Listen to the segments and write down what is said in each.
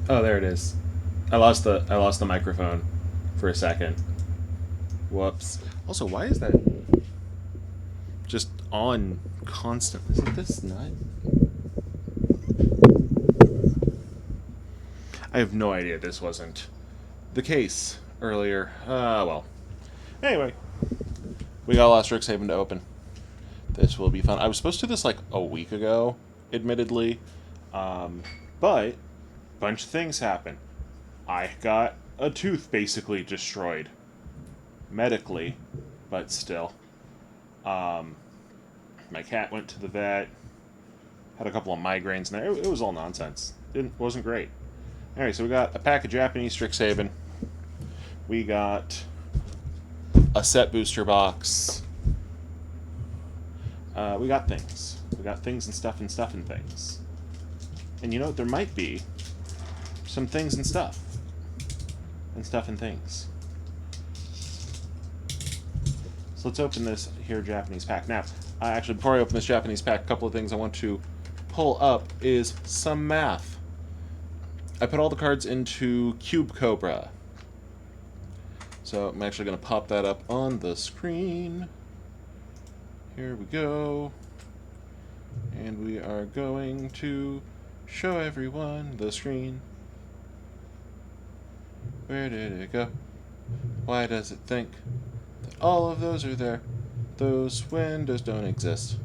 Oh, there it is. I lost the microphone for a second. Whoops. Also, why is that just on constant? Isn't this nut? I have no idea this wasn't the case earlier. Well. Anyway, we got Lost Strixhaven to open. This will be fun. I was supposed to do this like a week ago, admittedly, but a bunch of things happened. I got a tooth basically destroyed, medically, but still. My cat went to the vet, had a couple of migraines, and it was all nonsense. It wasn't great. Anyway, so we got a pack of Japanese Strixhaven. We got a set booster box. We got things. We got things and stuff and stuff and things. And you know what? There might be some things and stuff. And stuff and things. So let's open this here Japanese pack. Now, actually, before I open this Japanese pack, a couple of things I want to pull up is some math. I put all the cards into Cube Cobra. So I'm actually going to pop that up on the screen. Here we go. And we are going to show everyone the screen. Where did it go? Why does it think that all of those are there? Those windows don't exist.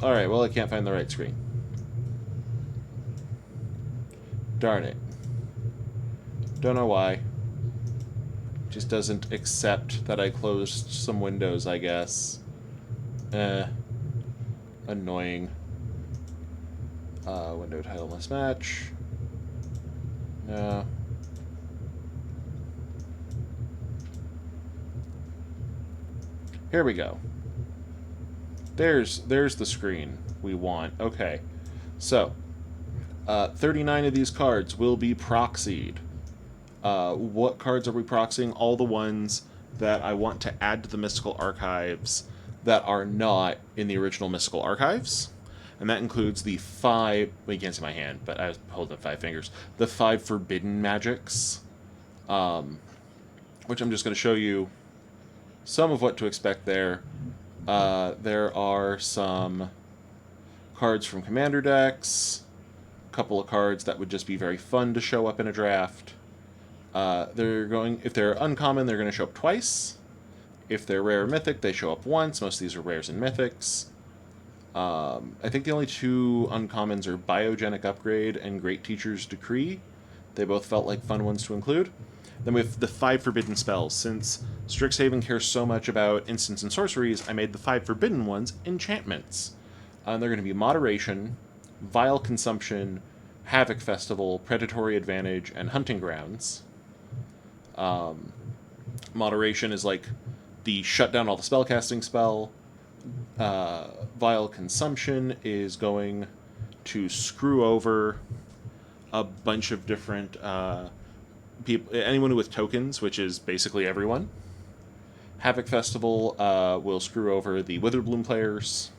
Alright, well, I can't find the right screen. Darn it. Don't know why. Just doesn't accept that I closed some windows, I guess. Annoying. Window title mismatch. No. Here we go. There's the screen we want. Okay. So, 39 of these cards will be proxied. What cards are we proxying? All the ones that I want to add to the Mystical Archives that are not in the original Mystical Archives. And that includes the 5... Well, you can't see my hand, but I was holding 5 fingers. The 5 Forbidden Magics. Which I'm just going to show you some of what to expect there. There are some cards from Commander decks. A couple of cards that would just be very fun to show up in a draft. If they're uncommon, they're going to show up twice. If they're rare or mythic, they show up once. Most of these are rares and mythics. I think the only 2 uncommons are Biogenic Upgrade and Great Teacher's Decree. They both felt like fun ones to include. Then we have the 5 Forbidden Spells. Since Strixhaven cares so much about instants and sorceries, I made the 5 Forbidden ones enchantments. They're going to be Moderation, Vile Consumption, Havoc Festival, Predatory Advantage, and Hunting Grounds. Moderation is like the shut down all the spellcasting spell. Vile Consumption is going to screw over a bunch of different people, anyone with tokens, which is basically everyone. Havoc Festival will screw over the Witherbloom players.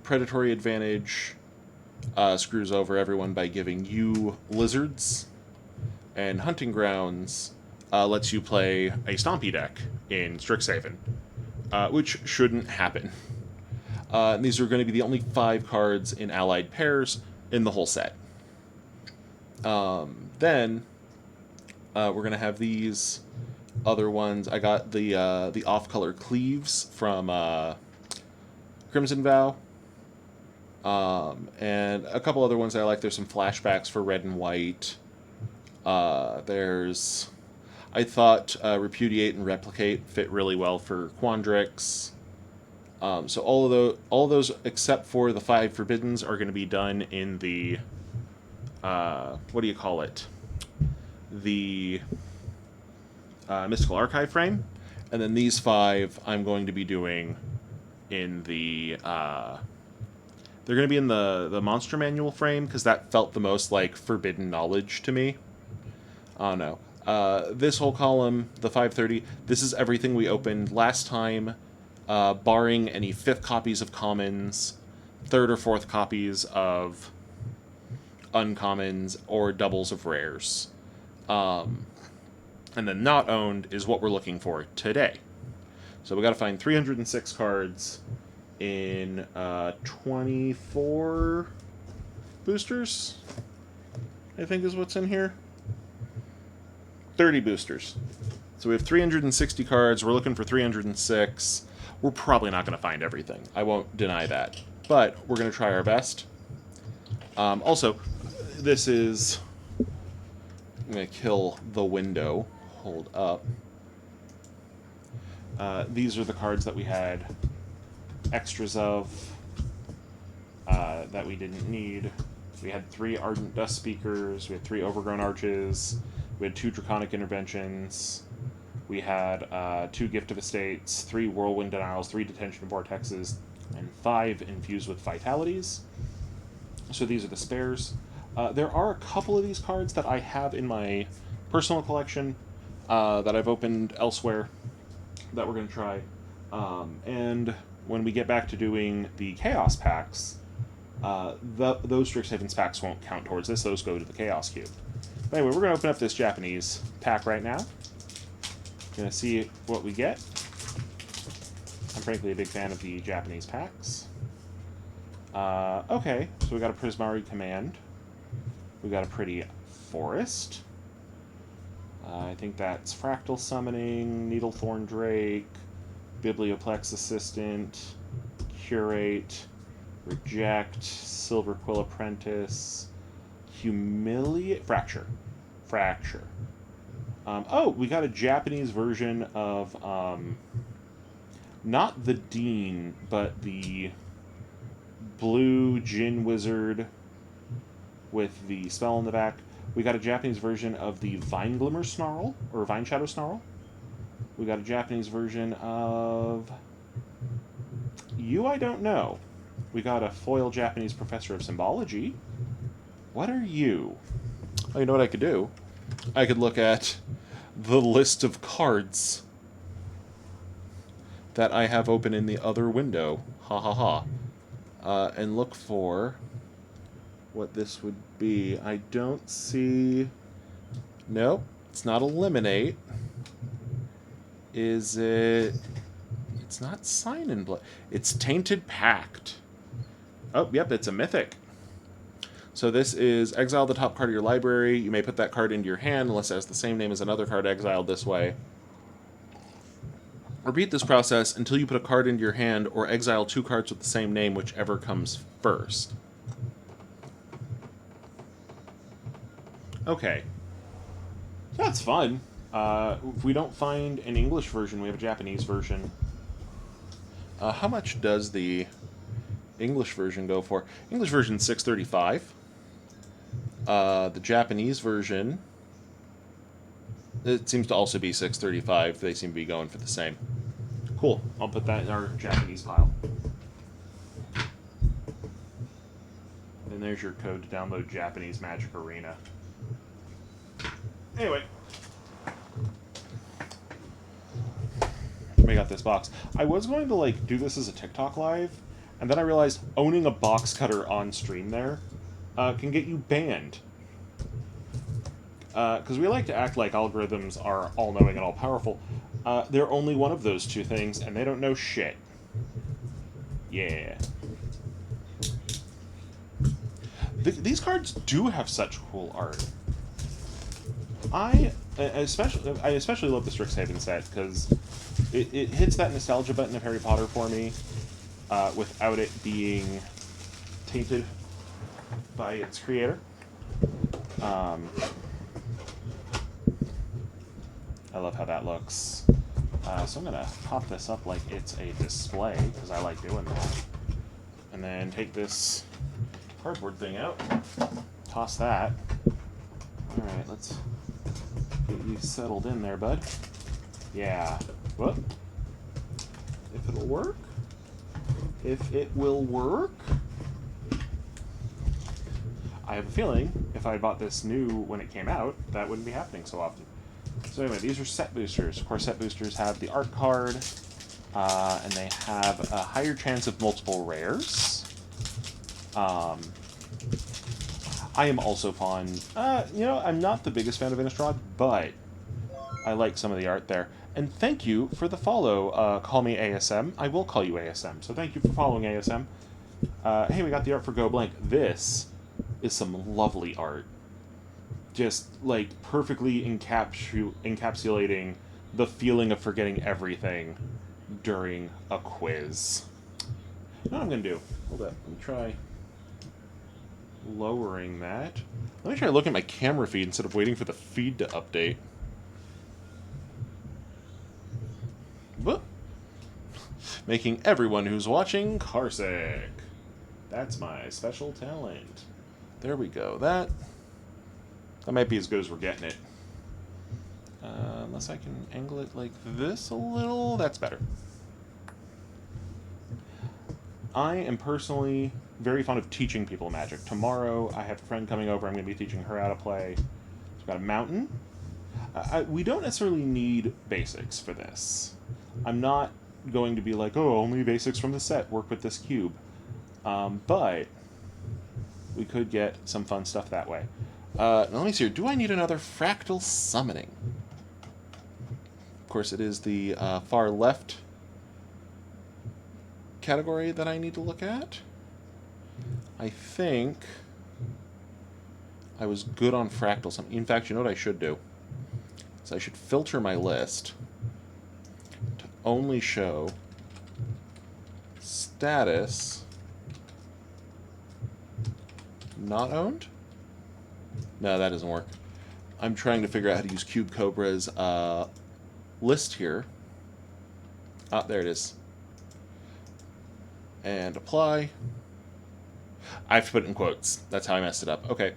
Predatory Advantage screws over everyone by giving you lizards. And Hunting Grounds lets you play a Stompy deck in Strixhaven, which shouldn't happen. These are going to be the only 5 cards in allied pairs in the whole set. Then we're going to have these other ones. I got the off-color Cleaves from Crimson Vow. And a couple other ones I like. There's some flashbacks for red and white. I thought Repudiate and Replicate fit really well for Quandrix. So all those except for the 5 Forbiddens are going to be done in the what do you call it? The Mystical Archive frame, and then these 5 I'm going to be doing in the they're going to be in the Monster Manual frame because that felt the most like forbidden knowledge to me. Oh no. This whole column, the 530, this is everything we opened last time, barring any 5th copies of commons, 3rd or 4th copies of uncommons or doubles of rares. And then not owned is what we're looking for today. So we got to find 306 cards in 24 boosters, I think is what's in here. 30 boosters. So we have 360 cards. We're looking for 306. We're probably not going to find everything. I won't deny that. But we're going to try our best. Also, this is... I'm going to kill the window. Hold up. These are the cards that we had extras of that we didn't need. We had 3 Ardent Dust Speakers. We had 3 Overgrown Arches. We had 2 Draconic Interventions. We had 2 Gift of Estates, 3 Whirlwind Denials, 3 Detention Vortexes, and 5 Infused with Vitalities. So these are the spares. There are a couple of these cards that I have in my personal collection that I've opened elsewhere that we're going to try. And when we get back to doing the Chaos packs, those Strixhaven packs won't count towards this. Those go to the Chaos Cube. But anyway, we're going to open up this Japanese pack right now. Going to see what we get. I'm frankly a big fan of the Japanese packs. Okay, so we got a Prismari Command. We got a pretty Forest. I think that's Fractal Summoning, Needlethorn Drake, Biblioplex Assistant, Curate, Reject, Silver Quill Apprentice, Fracture. Oh, we got a Japanese version of, not the Dean, but the blue Djinn Wizard with the spell in the back. We got a Japanese version of the Vine Glimmer Snarl, or Vine Shadow Snarl. We got a Japanese version of... I don't know. We got a foil Japanese Professor of Symbology. What are you? Oh, you know what I could do? I could look at the list of cards that I have open in the other window. Ha ha ha. And look for what this would be. I don't see... Nope, it's not Eliminate. Is it... It's not Sign in Blood. It's Tainted Pact. Oh, yep, it's a Mythic. So this is exile the top card of your library. You may put that card into your hand unless it has the same name as another card exiled this way. Repeat this process until you put a card into your hand or exile 2 cards with the same name, whichever comes first. Okay. That's fun. If we don't find an English version, we have a Japanese version. How much does the English version go for? English version $6.35. The Japanese version, it seems to also be $6.35. They seem to be going for the same. Cool. I'll put that in our Japanese pile. And there's your code to download Japanese Magic Arena. Anyway. I got this box. I was going to do this as a TikTok live, and then I realized owning a box cutter on stream there can get you banned. Because we like to act like algorithms are all-knowing and all-powerful. They're only one of those 2 things, and they don't know shit. Yeah. These cards do have such cool art. I especially love the Strixhaven set, because it hits that nostalgia button of Harry Potter for me, without it being tainted by its creator. I love how that looks. So I'm going to pop this up like it's a display, because I like doing that. And then take this cardboard thing out, toss that. Alright, let's get you settled in there, bud. Yeah. Whoop. If it'll work. If it will work. I have a feeling if I bought this new when it came out, that wouldn't be happening so often. So anyway, these are set boosters. Of course, set boosters have the art card, and they have a higher chance of multiple rares. I am also fond. You know, I'm not the biggest fan of Innistrad, but I like some of the art there. And thank you for the follow. Call me ASM. I will call you ASM. So thank you for following ASM. Hey, we got the art for Go Blank. This is some lovely art. Just, like, perfectly encapsulating the feeling of forgetting everything during a quiz. You know what I'm going to do? Hold up. Let me try lowering that. Let me try looking at my camera feed instead of waiting for the feed to update. Whoop. Making everyone who's watching carsick. That's my special talent. There we go. That might be as good as we're getting it. Unless I can angle it like this a little. That's better. I am personally very fond of teaching people Magic. Tomorrow, I have a friend coming over. I'm going to be teaching her how to play. So we've got a mountain. We don't necessarily need basics for this. I'm not going to be like, oh, only basics from the set work with this cube. But we could get some fun stuff that way. Now let me see here. Do I need another fractal summoning? Of course, it is the far left category that I need to look at. I think I was good on fractal summoning. In fact, you know what I should do? So I should filter my list to only show status not owned? No, that doesn't work. I'm trying to figure out how to use Cube Cobra's list here. Ah, there it is. And apply. I have to put it in quotes. That's how I messed it up. Okay.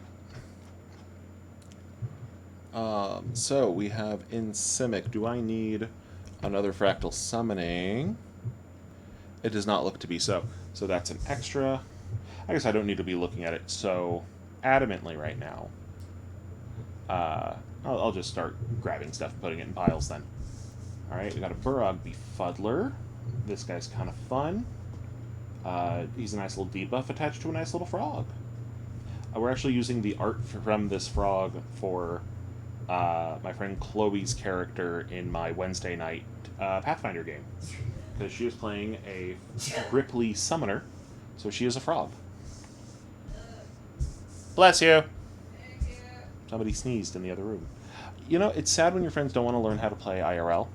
So we have in Simic. Do I need another fractal summoning? It does not look to be so. So that's an extra. I guess I don't need to be looking at it so adamantly right now. I'll just start grabbing stuff, putting it in piles then. Alright, we got a Burrog Befuddler. This guy's kind of fun. He's a nice little debuff attached to a nice little frog. We're actually using the art from this frog for my friend Chloe's character in my Wednesday night Pathfinder game. Because she is playing a Ripley Summoner, so she is a frog. Bless you! Somebody sneezed in the other room. You know, it's sad when your friends don't want to learn how to play IRL.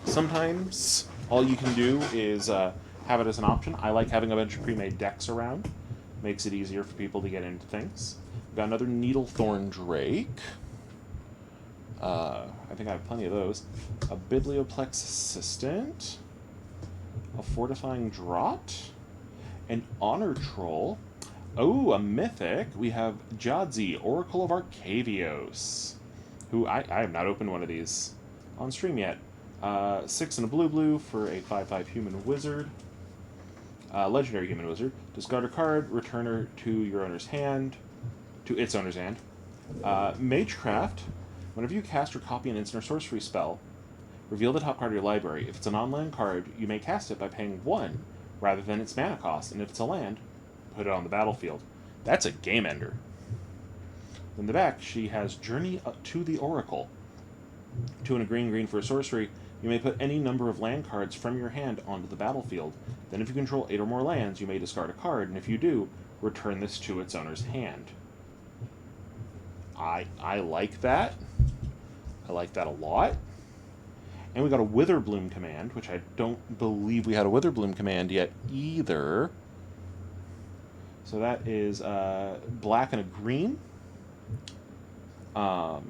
Sometimes all you can do is have it as an option. I like having a bunch of pre-made decks around. Makes it easier for people to get into things. We've got another Needlethorn Drake. I think I have plenty of those. A Biblioplex Assistant. A Fortifying Draught. An Honor Troll. Oh, a Mythic. We have Jadzi, Oracle of Arcavios. Who, I have not opened one of these on stream yet. 6 and a blue for a 5/5 human wizard. Legendary human wizard. Discard a card, return her to your owner's hand. To its owner's hand. Magecraft. Whenever you cast or copy an instant or sorcery spell, reveal the top card of your library. If it's a non-land card, you may cast it by paying 1 rather than its mana cost. And if it's a land, put it on the battlefield. That's a game ender. In the back, she has Journey Up to the Oracle. 2 and a green for a sorcery. You may put any number of land cards from your hand onto the battlefield. Then if you control 8 or more lands, you may discard a card, and if you do, return this to its owner's hand. I like that. I like that a lot. And we got a Witherbloom command, which I don't believe we had a Witherbloom command yet either. So that is black and a green. For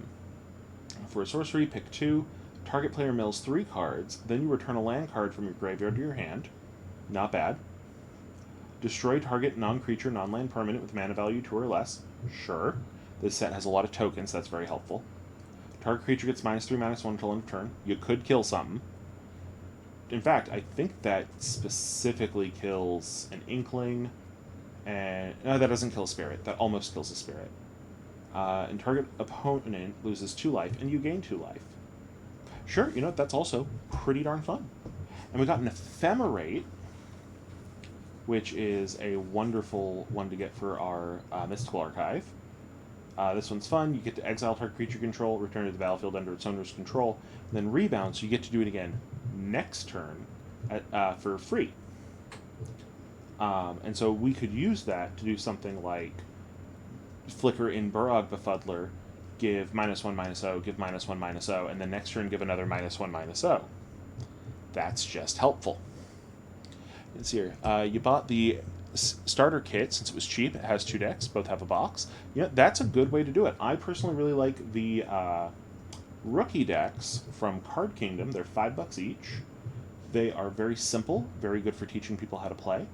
a sorcery, pick 2. Target player mills 3 cards. Then you return a land card from your graveyard to your hand. Not bad. Destroy target non-creature, non-land permanent with mana value 2 or less. Sure. This set has a lot of tokens. That's very helpful. Target creature gets -3/-1 until end of turn. You could kill something. In fact, I think that specifically kills an Inkling. And no, that doesn't kill a spirit. That almost kills a spirit. And target opponent loses 2 life, and you gain 2 life. Sure, that's also pretty darn fun. And we got an Ephemerate. which is a wonderful one to get for our Mystical Archive. This one's fun. You get to exile target creature control, return to the battlefield under its owner's control, and then rebound, so you get to do it again next turn for free. And so we could use that to do something like flicker in Burog Befuddler, give -1/-0, give -1/-0, and then next turn give another -1/-0. That's just helpful. It's here. You bought the starter kit since it was cheap. It has 2 decks. Both have a box. Yeah, that's a good way to do it. I personally really like the rookie decks from Card Kingdom. They're $5 each. They are very simple, very good for teaching people how to play.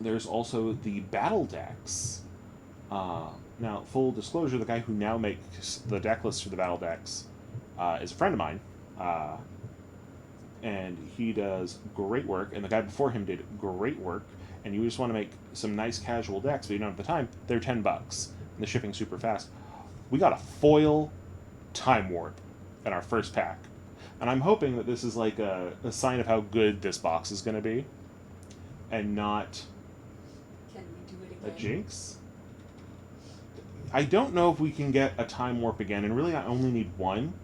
There's also the battle decks. Now, full disclosure, the guy who now makes the deck lists for the battle decks is a friend of mine. And he does great work, and the guy before him did great work, and you just want to make some nice casual decks, but you don't have the time, they're $10, and the shipping's super fast. We got a foil Time Warp in our first pack, and I'm hoping that this is like a sign of how good this box is going to be, and not Can we do it again? a jinx. I don't know if we can get a Time Warp again, and really I only need one.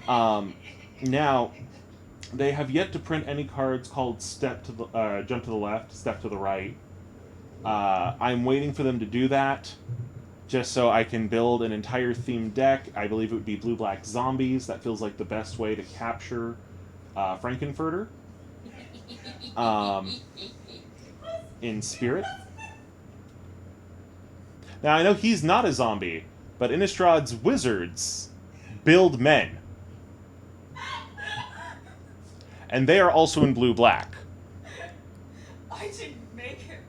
Now, they have yet to print any cards called Jump to the Left, Step to the Right. I'm waiting for them to do that, just so I can build an entire themed deck. I believe it would be Blue-Black Zombies. That feels like the best way to capture Frankenfurter in spirit. Now, I know he's not a zombie, but Innistrad's wizards build men. And they are also in blue-black. I didn't make him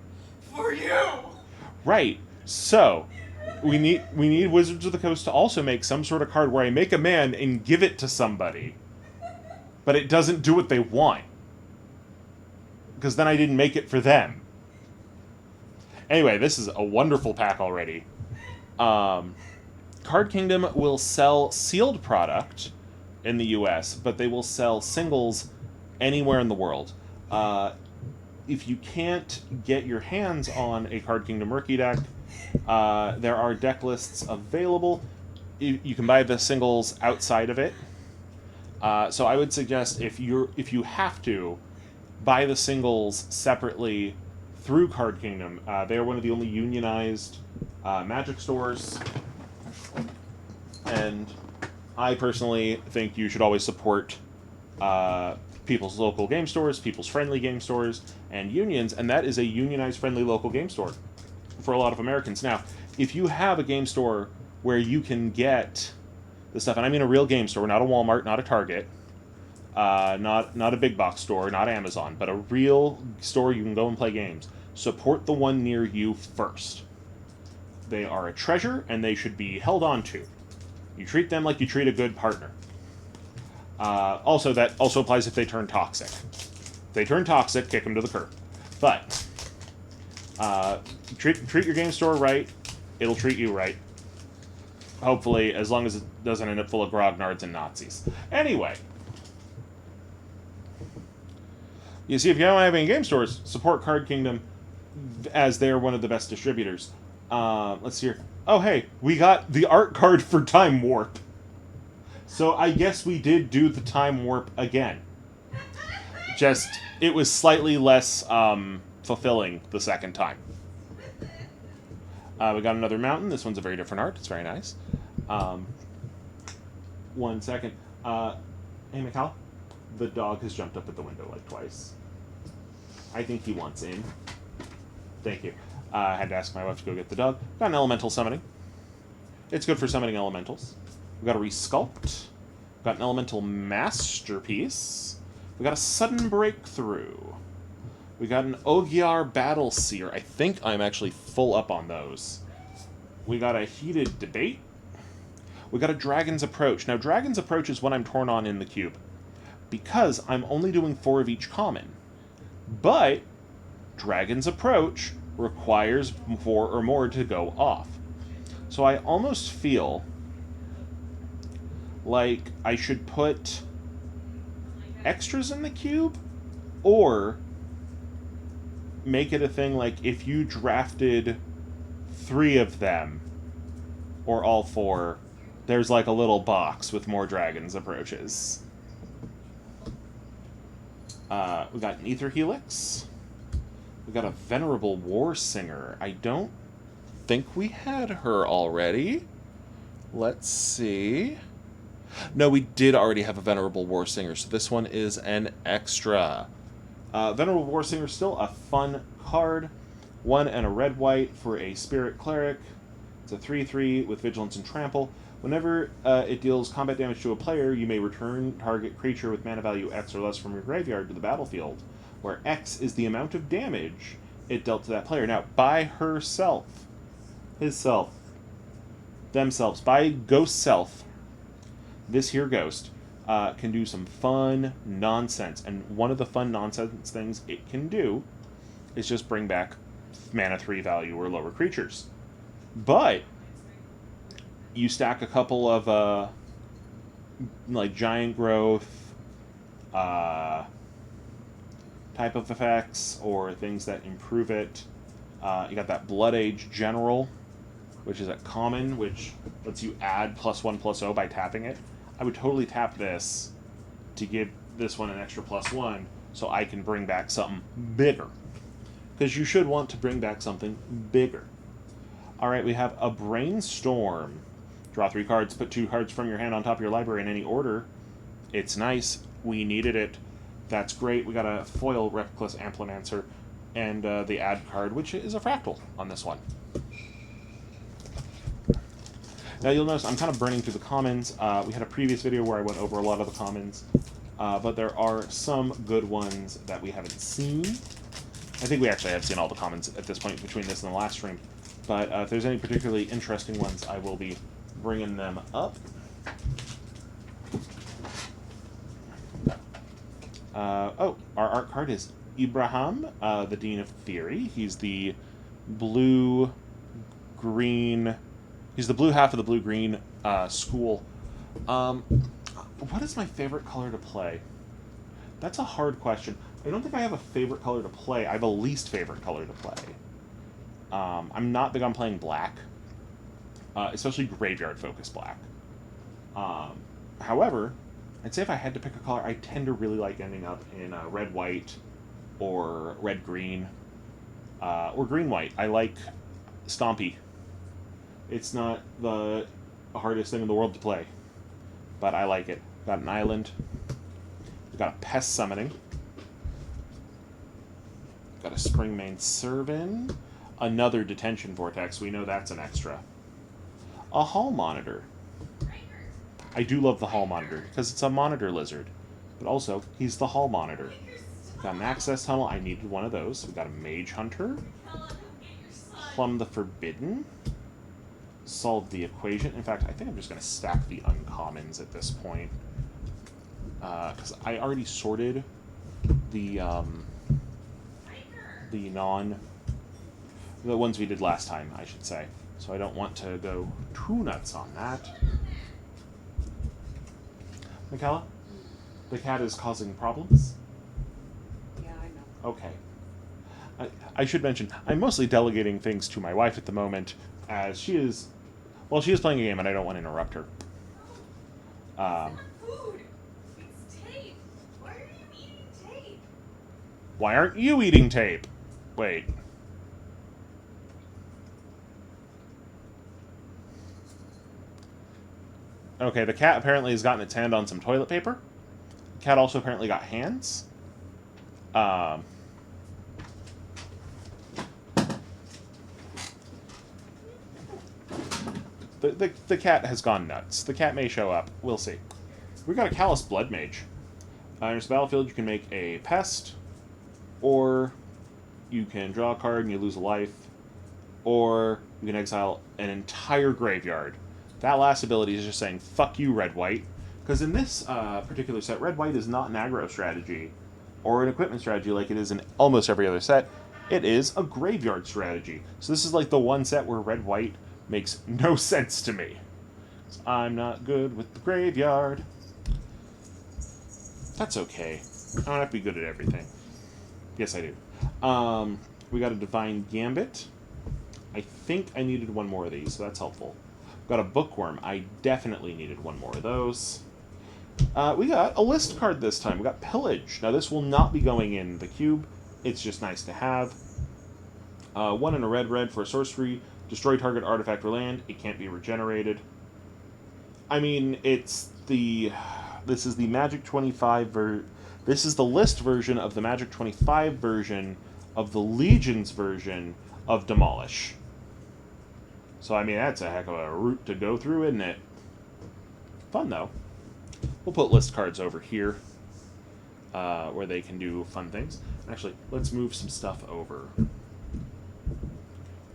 for you. Right. So, we need Wizards of the Coast to also make some sort of card where I make a man and give it to somebody, but it doesn't do what they want, because then I didn't make it for them. Anyway, this is a wonderful pack already. Card Kingdom will sell sealed product in the US, but they will sell singles anywhere in the world. If you can't get your hands on a Card Kingdom rookie deck, there are deck lists available. You can buy the singles outside of it. So I would suggest if you have to, buy the singles separately through Card Kingdom. They are one of the only unionized Magic stores, and I personally think you should always support people's local game stores, people's friendly game stores, and unions, and that is a unionized friendly local game store for a lot of Americans. Now, if you have a game store where you can get the stuff, and I mean a real game store, not a Walmart, not a Target, not a big box store, not Amazon, but a real store you can go and play games, support the one near you first. They are a treasure, and they should be held on to. You treat them like you treat a good partner. Also, that also applies if they turn toxic. If they turn toxic, kick them to the curb. But treat your game store right, it'll treat you right. Hopefully, as long as it doesn't end up full of grognards and Nazis. Anyway. You see, if you don't have any game stores, support Card Kingdom, as they're one of the best distributors. Let's see here. Oh, hey, we got the art card for Time Warp. So I guess we did do the Time Warp again. Just, it was slightly less fulfilling the second time. We got another mountain. This one's a very different art. It's very nice. 1 second. Hey, Mikal, the dog has jumped up at the window like twice. I think he wants in. Thank you. I had to ask my wife to go get the dog. Got an elemental summoning. It's good for summoning elementals. We got a resculpt. We got an elemental masterpiece. We got a sudden breakthrough. We got an Ogiar Battle Seer. I think I'm actually full up on those. We got a heated debate. We got a Dragon's Approach. Now, Dragon's Approach is what I'm torn on in the cube, because I'm only doing 4 of each common. But Dragon's Approach requires 4 or more to go off. So I almost feel like I should put extras in the cube, or make it a thing like if you drafted 3 of them, or all 4, there's like a little box with more dragons approaches. We got an Ether Helix. We got a Venerable War Singer. I don't think we had her already. Let's see. No, we did already have a Venerable War Singer, so this one is an extra. Venerable War Singer is still a fun card. 1 and a red-white for a Spirit Cleric. It's a 3/3 with Vigilance and Trample. Whenever it deals combat damage to a player, you may return target creature with mana value X or less from your graveyard to the battlefield, where X is the amount of damage it dealt to that player. Now, by herself, his self, themselves, by ghost self, this here ghost can do some fun nonsense. And one of the fun nonsense things it can do is just bring back mana 3 value or lower creatures. But you stack a couple of like giant growth type of effects or things that improve it. You got that Blood Age General, which is a common, which lets you add +1/+0 by tapping it. I would totally tap this to give this one an extra +1 so I can bring back something bigger. Because you should want to bring back something bigger. Alright, we have a Brainstorm. Draw 3 cards, put 2 cards from your hand on top of your library in any order. It's nice. We needed it. That's great. We got a foil Reckless Amplimancer and the add card, which is a Fractal on this one. Now you'll notice I'm kind of burning through the commons. We had a previous video where I went over a lot of the commons, but there are some good ones that we haven't seen. I think we actually have seen all the commons at this point between this and the last stream, but if there's any particularly interesting ones, I will be bringing them up. Oh, our art card is Ibrahim, the Dean of Theory. He's the blue-green... He's the blue half of the blue-green school. What is my favorite color to play? That's a hard question. I don't think I have a favorite color to play. I have a least favorite color to play. I'm not big on playing black, especially graveyard-focused black. However, I'd say if I had to pick a color, I tend to really like ending up in red-white or red-green or green-white. I like Stompy. It's not the hardest thing in the world to play, but I like it. Got an island. We've got a Pest Summoning. Got a Springmane Servant. Another Detention Vortex. We know that's an extra. A Hall Monitor. I do love the Hall Monitor because it's a monitor lizard, but also he's the Hall Monitor. Got an Access Tunnel. I needed one of those. We got a Mage Hunter. Plumb the Forbidden. Solve the Equation. In fact, I think I'm just going to stack the uncommons at this point, because I already sorted the ones we did last time, I should say. So I don't want to go too nuts on that. Michaela, the cat is causing problems? Yeah, I know. Okay. I should mention, I'm mostly delegating things to my wife at the moment, as she is... Well, she is playing a game, and I don't want to interrupt her. It's not food. It's tape. Why are you eating tape? Why aren't you eating tape? Wait. Okay, the cat apparently has gotten its hand on some toilet paper. The cat also apparently got hands. The cat has gone nuts. The cat may show up. We'll see. We got a Callous Blood Mage. On your battlefield, you can make a pest, or you can draw a card and you lose a life, or you can exile an entire graveyard. That last ability is just saying, fuck you, red-white. Because in this particular set, red-white is not an aggro strategy or an equipment strategy like it is in almost every other set. It is a graveyard strategy. So this is like the one set where red-white makes no sense to me. I'm not good with the graveyard. That's okay. I don't have to be good at everything. Yes, I do. We got a Divine Gambit. I think I needed one more of these, so that's helpful. Got a Bookworm. I definitely needed one more of those. We got a list card this time. We got Pillage. Now, this will not be going in the cube. It's just nice to have. 1 and a red for a sorcery. Destroy target artifact or land. It can't be regenerated. I mean, this is the Magic 25 this is the list version of the Magic 25 version of the Legion's version of Demolish. So, I mean, that's a heck of a route to go through, isn't it? Fun, though. We'll put list cards over here, where they can do fun things. Actually, let's move some stuff over.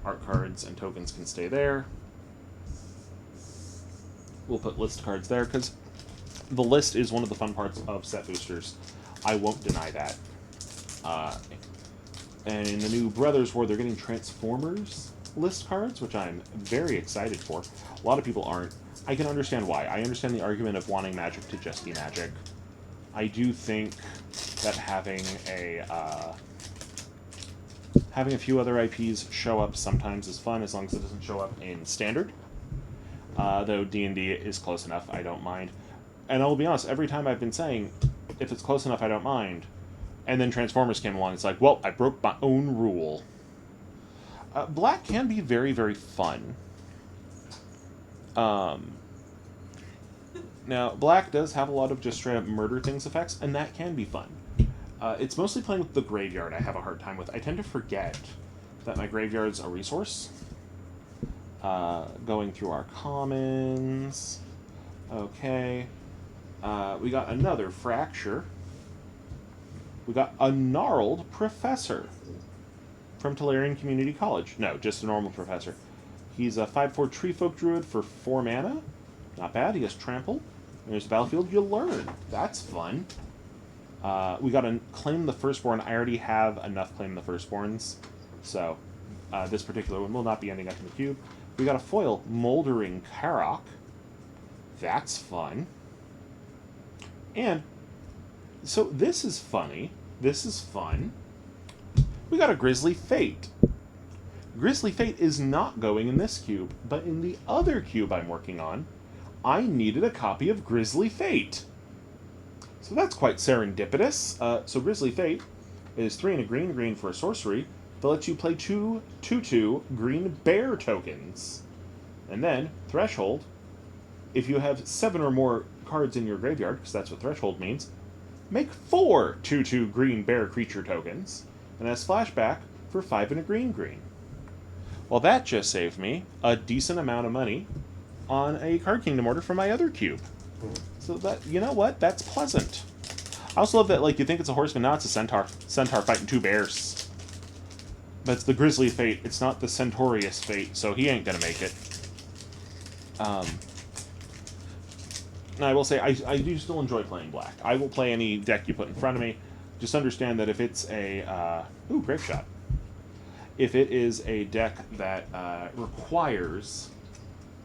Art cards and tokens can stay there. We'll put list cards there, because the list is one of the fun parts of set boosters. I won't deny that. And in the new Brothers War, they're getting Transformers list cards, which I'm very excited for. A lot of people aren't. I can understand why. I understand the argument of wanting Magic to just be Magic. I do think that having a few other IPs show up sometimes is fun, as long as it doesn't show up in Standard. Though D&D is close enough, I don't mind. And I'll be honest, every time I've been saying, if it's close enough, I don't mind. And then Transformers came along, it's like, well, I broke my own rule. Black can be very, very fun. Now, Black does have a lot of just straight-up murder things effects, and that can be fun. It's mostly playing with the graveyard I have a hard time with. I tend to forget that my graveyard's a resource. Going through our commons. Okay. We got another Fracture. We got a Gnarled Professor from Tolarian Community College. No, just a normal professor. He's a 5/4 Treefolk Druid for 4 mana. Not bad. He has Trample. There's the battlefield. You learn. That's fun. We got a Claim the Firstborn. I already have enough Claim the Firstborns, so this particular one will not be ending up in the cube. We got a foil Moldering Karok. That's fun. And so this is funny. This is fun. We got a Grisly Fate. Grisly Fate is not going in this cube, but in the other cube I'm working on, I needed a copy of Grisly Fate. So that's quite serendipitous. So Grisly Fate is 3 and a green for a sorcery that lets you play 2/2 green bear tokens. And then, Threshold, if you have 7 or more cards in your graveyard, because that's what Threshold means, make 4 2/2 green bear creature tokens, and as flashback for 5 and a green. Well, that just saved me a decent amount of money on a Card Kingdom order for my other cube. So that, you know what? That's pleasant. I also love that, like, you think it's a horseman, now it's a centaur. Centaur fighting 2 bears. But it's the Grisly Fate. It's not the Centaurious Fate, so he ain't gonna make it. And I will say, I do still enjoy playing Black. I will play any deck you put in front of me. Just understand that if it's a... ooh, Grape Shot. If it is a deck that requires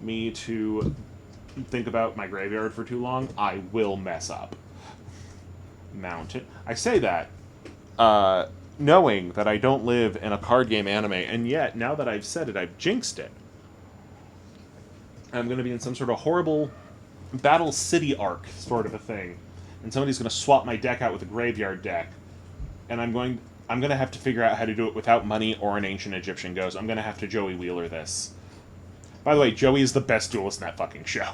me to think about my graveyard for too long, I will mess up. Mountain. I say that knowing that I don't live in a card game anime, and yet, now that I've said it, I've jinxed it. I'm going to be in some sort of horrible Battle City arc sort of a thing, and somebody's going to swap my deck out with a graveyard deck, and I'm going to have to figure out how to do it without money or an Ancient Egyptian Ghost. I'm going to have to Joey Wheeler this. By the way, Joey is the best duelist in that fucking show.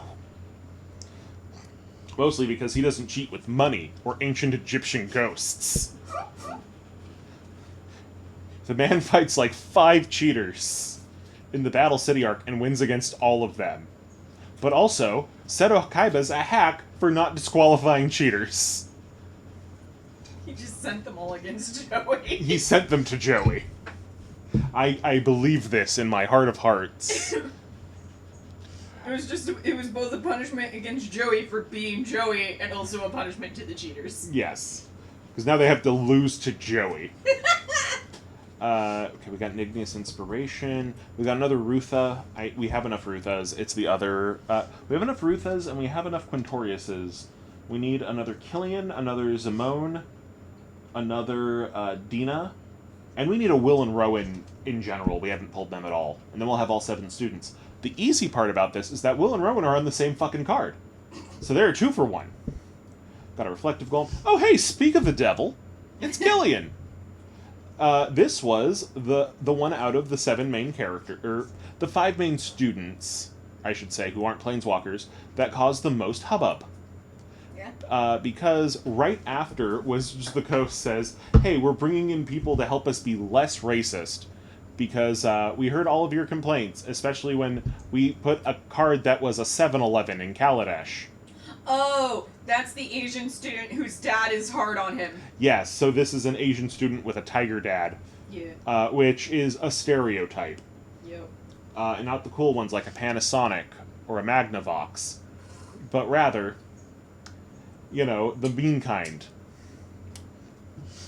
Mostly because he doesn't cheat with money or Ancient Egyptian Ghosts. The man fights like 5 cheaters in the Battle City arc and wins against all of them. But also, Seto Kaiba's a hack for not disqualifying cheaters. He just sent them all against Joey. He sent them to Joey. I believe this in my heart of hearts. It was both a punishment against Joey for being Joey and also a punishment to the cheaters. Yes. Because now they have to lose to Joey. Okay, we got an Igneous Inspiration. We got another Rutha. We have enough Ruthas. It's the other... we have enough Ruthas, and we have enough Quintoriuses. We need another Killian, another Zimone, another Dina And we need a Will and Rowan in general. We haven't pulled them at all. And then we'll have all 7 students. The easy part about this is that Will and Rowan are on the same fucking card. So they're a 2 for 1. Got a reflective golem. Oh, hey, speak of the devil. It's Gillian. This was the one out of the 7 main or the 5 main students, I should say, who aren't planeswalkers, that caused the most hubbub. Yeah. Because right after Wizards of the Coast says, hey, we're bringing in people to help us be less racist, because we heard all of your complaints, especially when we put a card that was a 7-11 in Kaladesh. Oh, that's the Asian student whose dad is hard on him. Yes, so this is an Asian student with a tiger dad. Yeah. Which is a stereotype. Yep. And not the cool ones like a Panasonic or a Magnavox, but rather, the mean kind.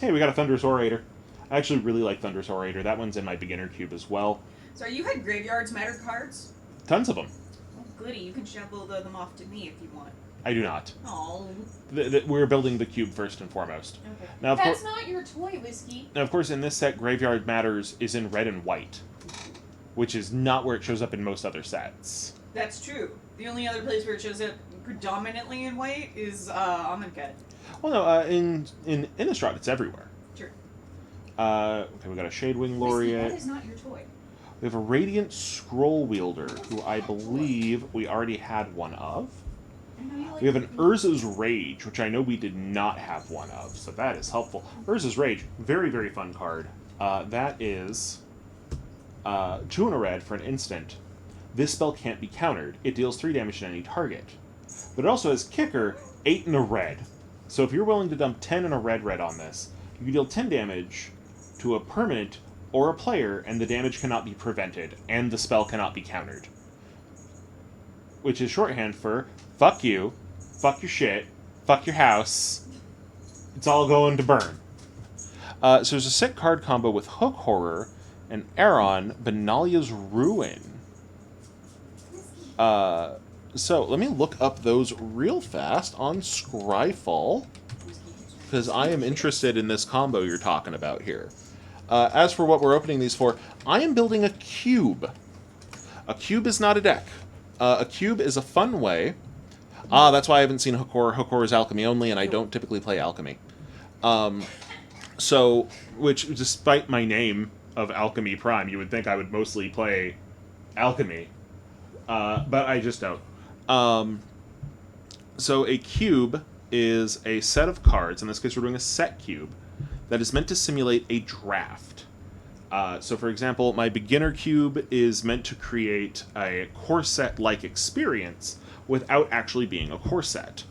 Hey, we got a Thunderous Orator. I actually really like Thunderous Orator. That one's in my beginner cube as well. So you had Graveyards Matter cards? Tons of them. Oh, goody. You can shuffle them off to me if you want. I do not. Oh. We're building the cube first and foremost. Okay. Now, That's not your toy, Whiskey. Now, of course, in this set, Graveyard Matters is in red and white, which is not where it shows up in most other sets. That's true. The only other place where it shows up predominantly in white is Amonkhet. Well, no, in Innistrad, it's everywhere. Sure. Okay, we got a Shadewing Laureate. Whiskey, that is not your toy. We have a Radiant Scroll Wielder, who I believe we already had one of. We have an Urza's Rage, which I know we did not have one of, so that is helpful. Urza's Rage, very, very fun card. That is 2 and a red for an instant. This spell can't be countered. It deals 3 damage to any target. But it also has Kicker, 8 and a red. So if you're willing to dump 10 and a red on this, you can deal 10 damage to a permanent or a player, and the damage cannot be prevented, and the spell cannot be countered. Which is shorthand for, fuck you, fuck your shit, fuck your house, it's all going to burn. So there's a sick card combo with Hook Horror and Aeron, Benalia's Ruin. So let me look up those real fast on Scryfall, because I am interested in this combo you're talking about here. As for what we're opening these for, I am building a cube. A cube is not a deck. A cube is a fun way. That's why I haven't seen Hook Horror. Hook Horror is alchemy only, and I don't typically play alchemy. Which, despite my name of Alchemy Prime, you would think I would mostly play alchemy. But I just don't. So a cube is a set of cards, in this case we're doing a set cube, that is meant to simulate a draft. So for example, my beginner cube is meant to create a core set-like experience without actually being a core set.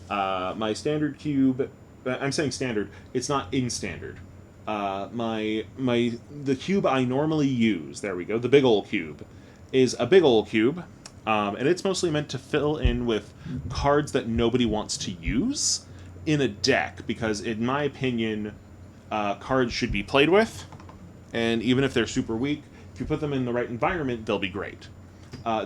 My standard cube, I'm saying standard, it's not in standard. The cube I normally use, there we go, the big ol' cube, is a big ol' cube, and it's mostly meant to fill in with cards that nobody wants to use in a deck, because in my opinion, cards should be played with, and even if they're super weak, if you put them in the right environment, they'll be great.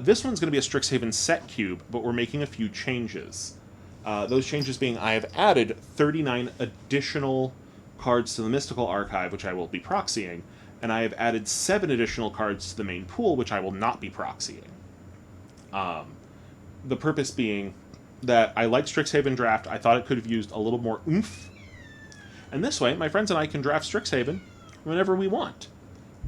This one's going to be a Strixhaven set cube, but we're making a few changes. Those changes being, I have added 39 additional cards to the Mystical Archive, which I will be proxying, and I have added 7 additional cards to the main pool, which I will not be proxying. The purpose being that I like Strixhaven Draft. I thought it could have used a little more oomph. And this way, my friends and I can draft Strixhaven whenever we want.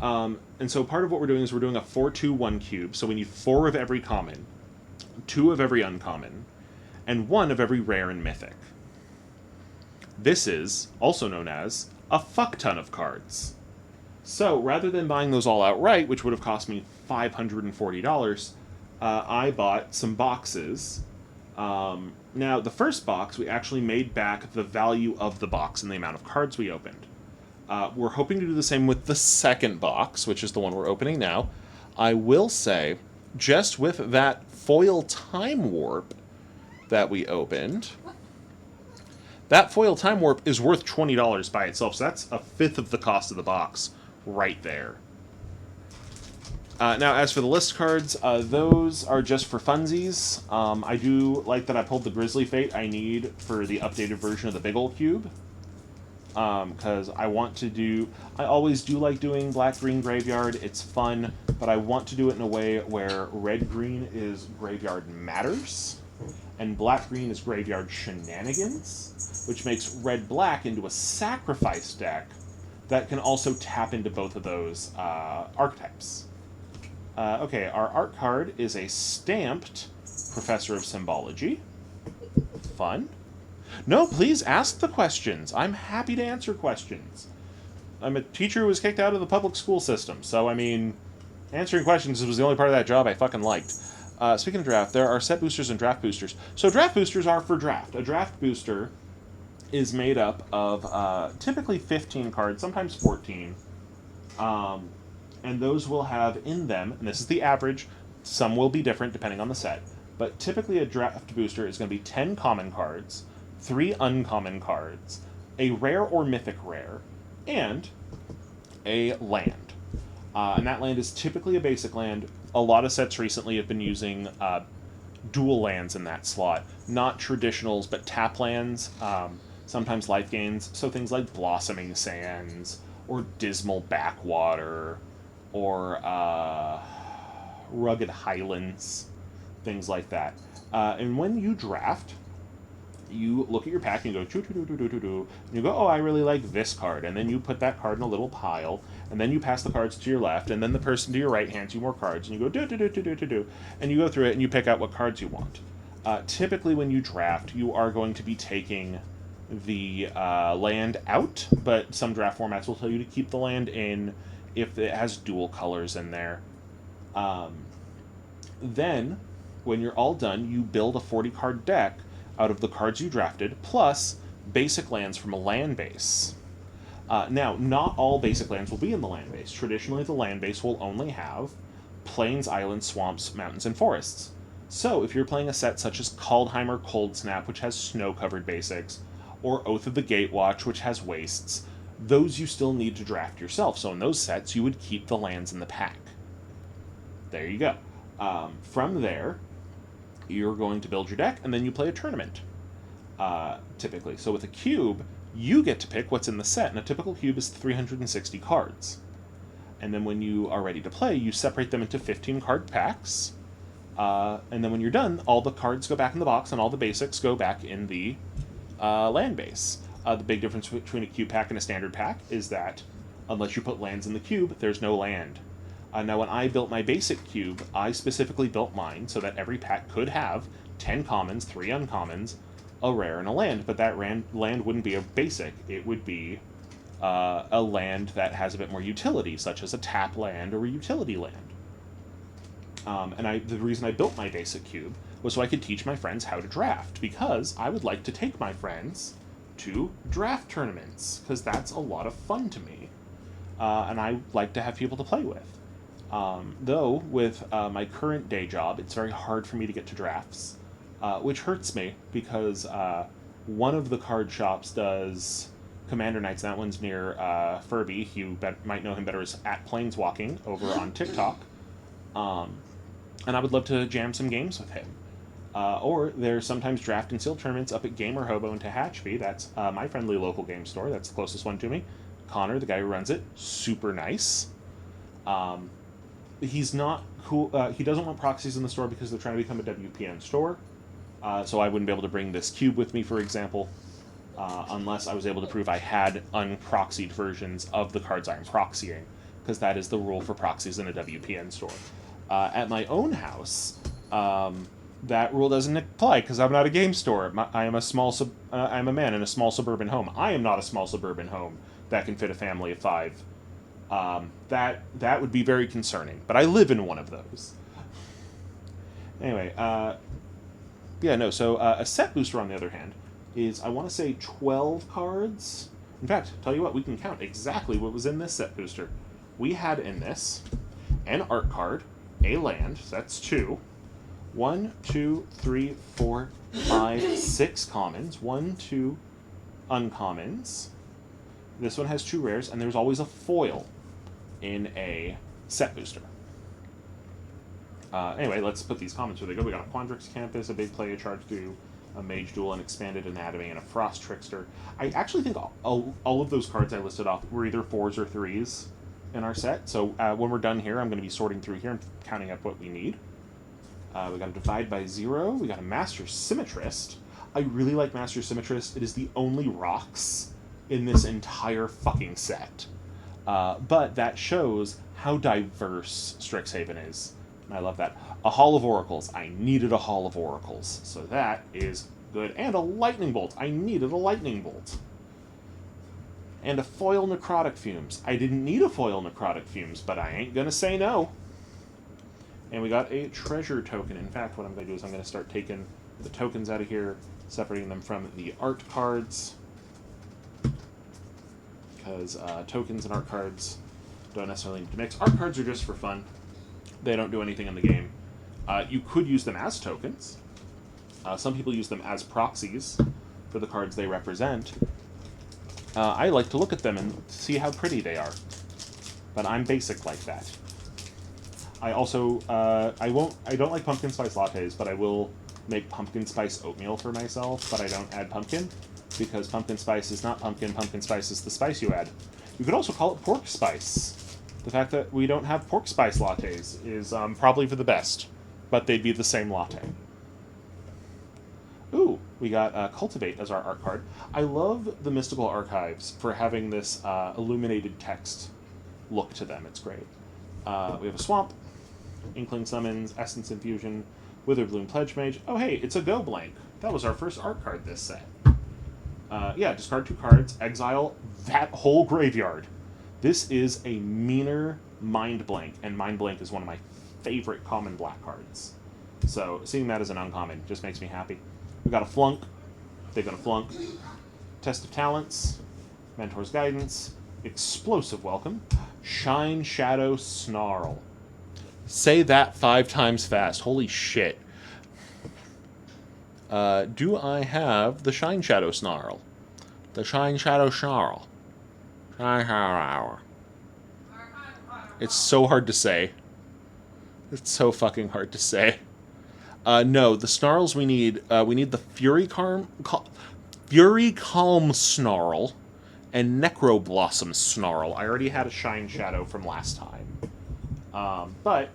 And so part of what we're doing is we're doing a 4-2-1 cube, so we need 4 of every common, 2 of every uncommon, and 1 of every rare and mythic. This is also known as a fuck ton of cards. So rather than buying those all outright, which would have cost me $540, I bought some boxes. Now, the first box, we actually made back the value of the box and the amount of cards we opened. We're hoping to do the same with the second box, which is the one we're opening now. I will say, just with that foil Time Warp that we opened, that foil Time Warp is worth $20 by itself, so that's a fifth of the cost of the box right there. Now, as for the list cards, those are just for funsies. I do like that I pulled the Grizzly Fate I need for the updated version of the Big Ol' Cube. because I always do like doing black-green graveyard. It's fun, but I want to do it in a way where red-green is graveyard matters, and black-green is graveyard shenanigans, which makes red-black into a sacrifice deck that can also tap into both of those archetypes. Okay, our art card is a stamped Professor of Symbology. Fun. No, please ask the questions. I'm happy to answer questions. I'm a teacher who was kicked out of the public school system, so, I mean, answering questions was the only part of that job I fucking liked. Speaking of draft, there are set boosters and draft boosters. So draft boosters are for draft. A draft booster is made up of typically 15 cards, sometimes 14. And those will have in them, and this is the average, some will be different depending on the set, but typically a draft booster is going to be 10 common cards, 3 uncommon cards, a rare or mythic rare, and a land. And that land is typically a basic land. A lot of sets recently have been using dual lands in that slot. Not traditionals, but tap lands, sometimes life gains, so things like Blossoming Sands, or Dismal Backwater, or Rugged Highlands, things like that. And when you draft, you look at your pack and you go, choo-choo-doo-doo-doo-doo, and you go, oh, I really like this card, and then you put that card in a little pile, and then you pass the cards to your left, and then the person to your right hands you more cards, and you go, do-do-do-do-do-do-do, and you go through it, and you pick out what cards you want. Typically, when you draft, you are going to be taking the land out, but some draft formats will tell you to keep the land in if it has dual colors in there. Then, when you're all done, you build a 40-card deck out of the cards you drafted, plus basic lands from a land base. Now, not all basic lands will be in the land base. Traditionally, the land base will only have plains, islands, swamps, mountains, and forests. So, if you're playing a set such as Kaldheimer Cold Snap, which has snow-covered basics, or Oath of the Gatewatch, which has wastes, those you still need to draft yourself. So in those sets, you would keep the lands in the pack. There you go. From there, you're going to build your deck, and then you play a tournament, typically. So with a cube, you get to pick what's in the set, and a typical cube is 360 cards. And then when you are ready to play, you separate them into 15-card packs, and then when you're done, all the cards go back in the box, and all the basics go back in the land base. The big difference between a cube pack and a standard pack is that unless you put lands in the cube, there's no land. Now, when I built my basic cube, I specifically built mine so that every pack could have 10 commons, 3 uncommons, a rare, and a land, but that land wouldn't be a basic. It would be a land that has a bit more utility, such as a tap land or a utility land. And the reason I built my basic cube was so I could teach my friends how to draft, because I would like to take my friends to draft tournaments, because that's a lot of fun to me. And I like to have people to play with. Though, with my current day job, it's very hard for me to get to drafts, which hurts me, because one of the card shops does Commander Nights, and that one's near Furby. You might know him better as @Planeswalking over on TikTok. And I would love to jam some games with him. Or there's sometimes draft and seal tournaments up at Gamer Hobo in Tehachapi. That's my friendly local game store. That's the closest one to me. Connor, the guy who runs it, super nice. He's not cool. He doesn't want proxies in the store because they're trying to become a WPN store. So I wouldn't be able to bring this cube with me, for example, unless I was able to prove I had unproxied versions of the cards I'm proxying, because that is the rule for proxies in a WPN store. At my own house, that rule doesn't apply because I'm not a game store. I'm a man in a small suburban home. I am not a small suburban home that can fit a family of 5. That would be very concerning. But I live in one of those. Anyway, So a set booster, on the other hand, is, I want to say, 12 cards. In fact, tell you what, we can count exactly what was in this set booster. We had in this an art card, a land, so that's 2. 1, 2, 3, 4, 5, 6 commons. 1, 2 uncommons. This one has 2 rares, and there's always a foil in a set booster. Anyway, let's put these commons where they go. We got a Quandrix Campus, a big play, a charge through, a Mage Duel, an Expanded Anatomy, and a Frost Trickster. I actually think all of those cards I listed off were either 4s or 3s in our set. So when we're done here, I'm going to be sorting through here and counting up what we need. We got a Divide by Zero. We got a Master Symmetrist. I really like Master Symmetrist. It is the only rocks in this entire fucking set. But that shows how diverse Strixhaven is. And I love that. A Hall of Oracles. I needed a Hall of Oracles. So that is good. And a Lightning Bolt. I needed a Lightning Bolt. And a Foil Necrotic Fumes. I didn't need a Foil Necrotic Fumes, but I ain't gonna say no. And we got a Treasure Token. In fact, what I'm going to do is I'm going to start taking the tokens out of here, separating them from the art cards. Because tokens and art cards don't necessarily need to mix. Art cards are just for fun. They don't do anything in the game. You could use them as tokens. Some people use them as proxies for the cards they represent. I like to look at them and see how pretty they are. But I'm basic like that. I also, I don't like pumpkin spice lattes, but I will make pumpkin spice oatmeal for myself, but I don't add pumpkin, because pumpkin spice is not pumpkin, pumpkin spice is the spice you add. You could also call it pork spice. The fact that we don't have pork spice lattes is probably for the best, but they'd be the same latte. Ooh, we got Cultivate as our art card. I love the Mystical Archives for having this illuminated text look to them. It's great. We have a Swamp, Inkling Summons, Essence Infusion, Witherbloom Pledge Mage. Oh hey, it's a Go Blank. That was our first art card this set. Yeah, discard 2 cards, exile that whole graveyard. This is a meaner Mind Blank, and Mind Blank is one of my favorite common black cards. So seeing that as an uncommon just makes me happy. We got a Flunk. They've got a Flunk. Test of Talents, Mentor's Guidance, Explosive Welcome, Shine Shadow Snarl. Say that 5 times fast. Holy shit. Do I have the Shine Shadow Snarl? The Shine Shadow Snarl. It's so hard to say. It's so fucking hard to say. No, the snarls we need the Fury Calm Snarl and Necro Blossom Snarl. I already had a Shine Shadow from last time. But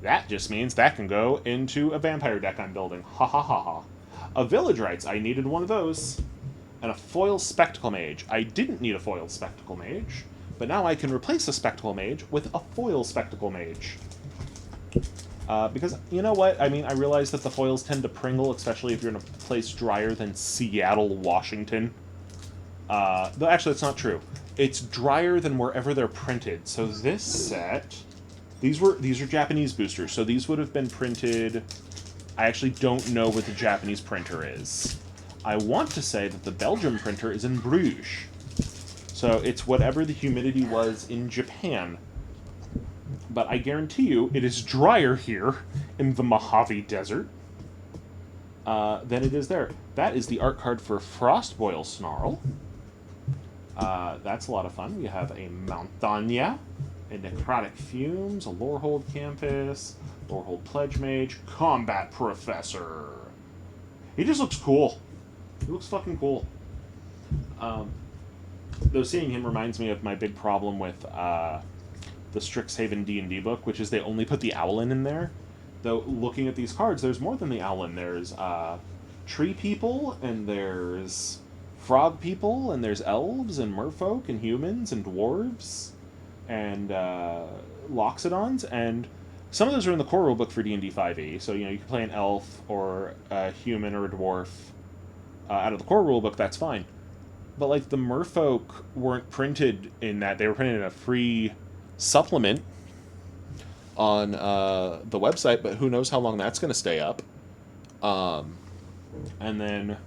that just means that can go into a vampire deck I'm building. Ha ha ha ha. A Village Rites, I needed one of those. And a Foil Spectacle Mage. I didn't need a Foil Spectacle Mage, but now I can replace a Spectacle Mage with a Foil Spectacle Mage. Because, you know what? I mean, I realize that the foils tend to pringle, especially if you're in a place drier than Seattle, Washington. Though actually, that's not true. It's drier than wherever they're printed. So this set... These are Japanese boosters, so these would have been printed... I actually don't know what the Japanese printer is. I want to say that the Belgium printer is in Bruges. So it's whatever the humidity was in Japan. But I guarantee you, it is drier here in the Mojave Desert than it is there. That is the art card for Frostboil Snarl. That's a lot of fun. We have a Montagna, a Necrotic Fumes, a Lorehold Campus, Lorehold Pledge Mage, Combat Professor. He just looks cool. He looks fucking cool. Though seeing him reminds me of my big problem with the Strixhaven D&D book, which is they only put the Owlin in there. Though looking at these cards, there's more than the Owlin. There's tree people, and there's frog people, and there's elves, and merfolk, and humans, and dwarves, and loxodons, and some of those are in the core rulebook for D&D 5e, so you know you can play an elf, or a human, or a dwarf out of the core rulebook, that's fine. But like the merfolk weren't printed in that, they were printed in a free supplement on the website, but who knows how long that's going to stay up. And then,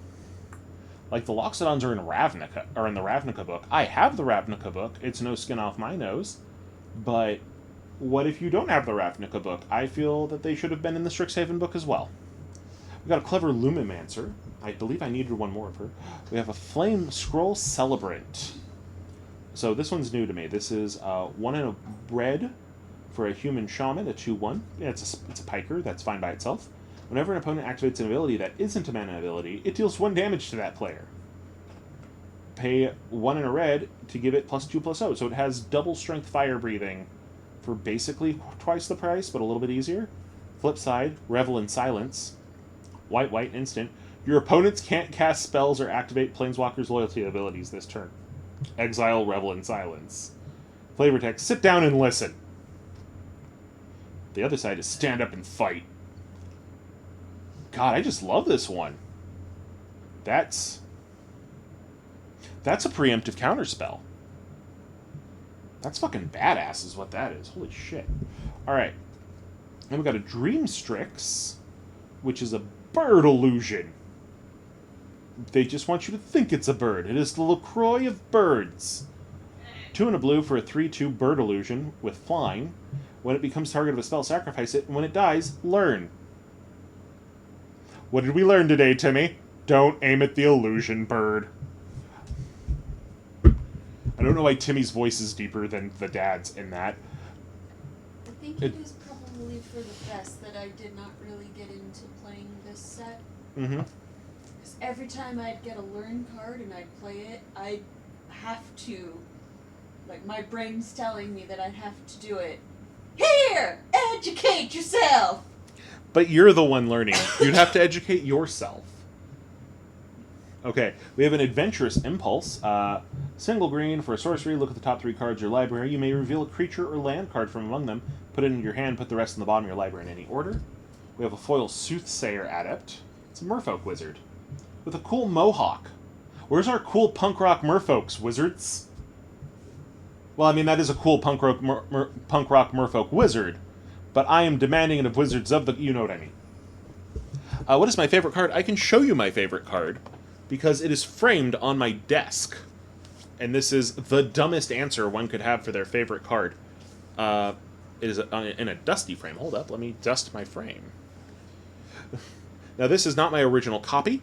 like the Loxodons are in the Ravnica book. I have the Ravnica book. It's no skin off my nose. But what if you don't have the Ravnica book? I feel that they should have been in the Strixhaven book as well. We got a clever Lumimancer. I believe I needed one more of her. We have a Flame Scroll Celebrant. So this one's new to me. This is 1 and a red for a human shaman, a 2/1. Yeah, it's a piker. That's fine by itself. Whenever an opponent activates an ability that isn't a mana ability, it deals 1 damage to that player. Pay 1 in a red to give it +2/+0. So it has double strength fire breathing for basically twice the price, but a little bit easier. Flip side, Revel in Silence. White, instant. Your opponents can't cast spells or activate Planeswalker's loyalty abilities this turn. Exile Revel in Silence. Flavor text, sit down and listen. The other side is stand up and fight. God, I just love this one. That's a preemptive counterspell. That's fucking badass is what that is. Holy shit. Alright. Then we got a Dream Strix, which is a bird illusion. They just want you to think it's a bird. It is the LaCroix of birds. 2 and a blue for a 3/2 bird illusion with flying. When it becomes target of a spell, sacrifice it, and when it dies, learn. What did we learn today, Timmy? Don't aim at the illusion bird. I don't know why Timmy's voice is deeper than the dad's in that. I think it is probably for the best that I did not really get into playing this set. Mm-hmm. Because every time I'd get a learn card and I'd play it, I'd have to... Like, my brain's telling me that I'd have to do it. Here! Educate yourself! But you're the one learning. You'd have to educate yourself. Okay, we have an Adventurous Impulse. Single green for a sorcery. Look at the top 3 cards of your library. You may reveal a creature or land card from among them. Put it in your hand. Put the rest in the bottom of your library in any order. We have a foil Soothsayer Adept. It's a Merfolk Wizard with a cool mohawk. Where's our cool punk rock merfolks, wizards? Well, I mean, that is a cool punk rock merfolk wizard, but I am demanding it of wizards of the... You know what I mean. What is my favorite card? I can show you my favorite card, because it is framed on my desk. And this is the dumbest answer one could have for their favorite card. It is in a dusty frame. Hold up, let me dust my frame. Now, this is not my original copy.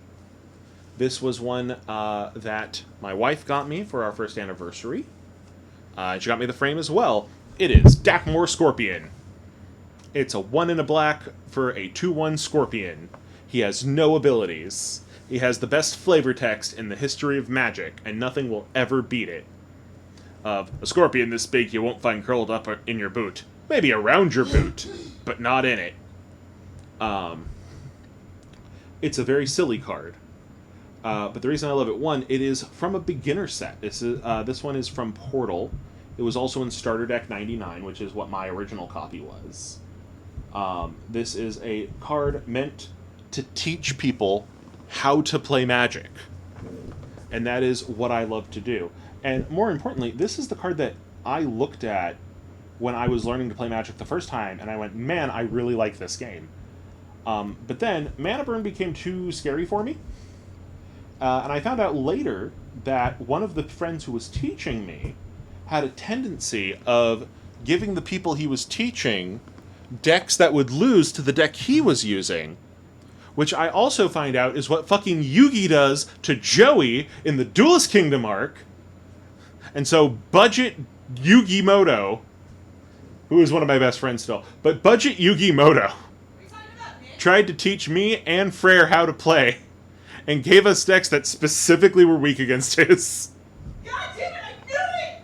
This was one that my wife got me for our first anniversary. She got me the frame as well. It is Dakmor Scorpion. It's a 1 and a black for a 2/1 Scorpion. He has no abilities. He has the best flavor text in the history of Magic, and nothing will ever beat it. Of a scorpion this big you won't find curled up in your boot. Maybe around your boot, but not in it. It's a very silly card. But the reason I love it, one, it is from a beginner set. This one is from Portal. It was also in Starter Deck 99, which is what my original copy was. This is a card meant to teach people how to play Magic. And that is what I love to do. And more importantly, this is the card that I looked at when I was learning to play Magic the first time, and I went, man, I really like this game. But then, Mana Burn became too scary for me. And I found out later that one of the friends who was teaching me had a tendency of giving the people he was teaching decks that would lose to the deck he was using, which I also find out is what fucking Yugi does to Joey in the Duelist Kingdom arc. And so Budget Yugi Moto, who is one of my best friends still, but Budget Yugi Moto tried to teach me and Frere how to play, and gave us decks that specifically were weak against his. God damn it, I knew it!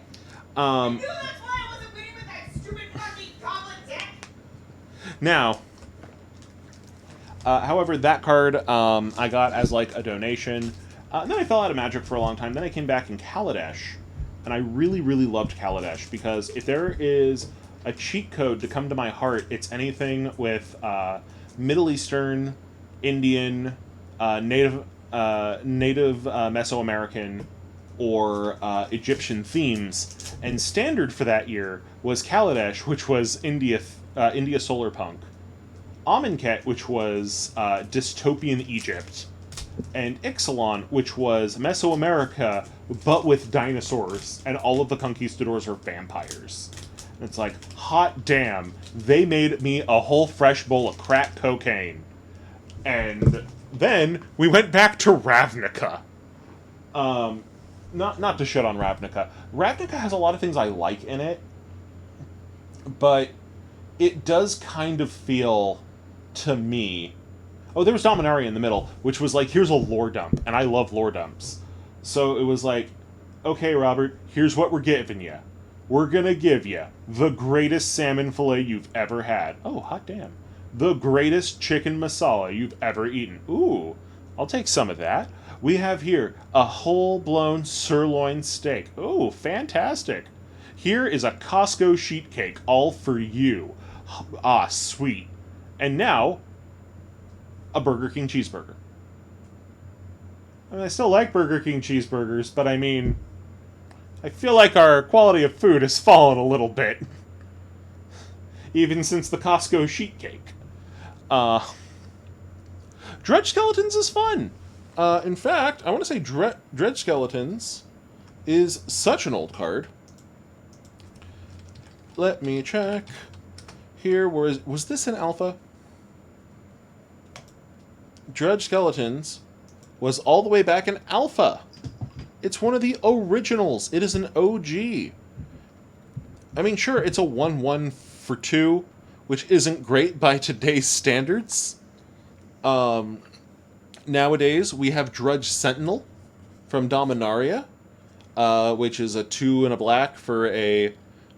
I knew that's why I wasn't winning with that stupid fucking goblin deck! Now, however, that card I got as like a donation. Then I fell out of Magic for a long time. Then I came back in Kaladesh, and I really, really loved Kaladesh, because if there is a cheat code to come to my heart, it's anything with Middle Eastern, Indian, Native Mesoamerican, or Egyptian themes. And standard for that year was Kaladesh, which was India Solar Punk, Amonkhet, which was dystopian Egypt, and Ixalan, which was Mesoamerica, but with dinosaurs, and all of the conquistadors are vampires. And it's like, hot damn, they made me a whole fresh bowl of crack cocaine. And then we went back to Ravnica. Not to shit on Ravnica. Ravnica has a lot of things I like in it, but it does kind of feel, to me, Oh, there was Dominaria in the middle, which was like, here's a lore dump, and I love lore dumps. So it was like, okay, Robert, here's what we're giving you. We're gonna give you the greatest salmon fillet you've ever had. Oh, hot damn. The greatest chicken masala you've ever eaten. Ooh, I'll take some of that. We have here a whole-blown sirloin steak. Ooh, fantastic. Here is a Costco sheet cake, all for you. Ah, sweet. And now, a Burger King cheeseburger. I mean, I still like Burger King cheeseburgers, but I mean, I feel like our quality of food has fallen a little bit. Even since the Costco sheet cake. Dredge Skeletons is fun. In fact, I want to say Dredge Skeletons is such an old card. Let me check. Here, was this an alpha? Dredge Skeletons was all the way back in alpha. It's one of the originals. It is an OG. I mean, sure, it's a 1/1 for 2, which isn't great by today's standards. Nowadays, we have Dredge Sentinel from Dominaria, which is a 2 and a black for a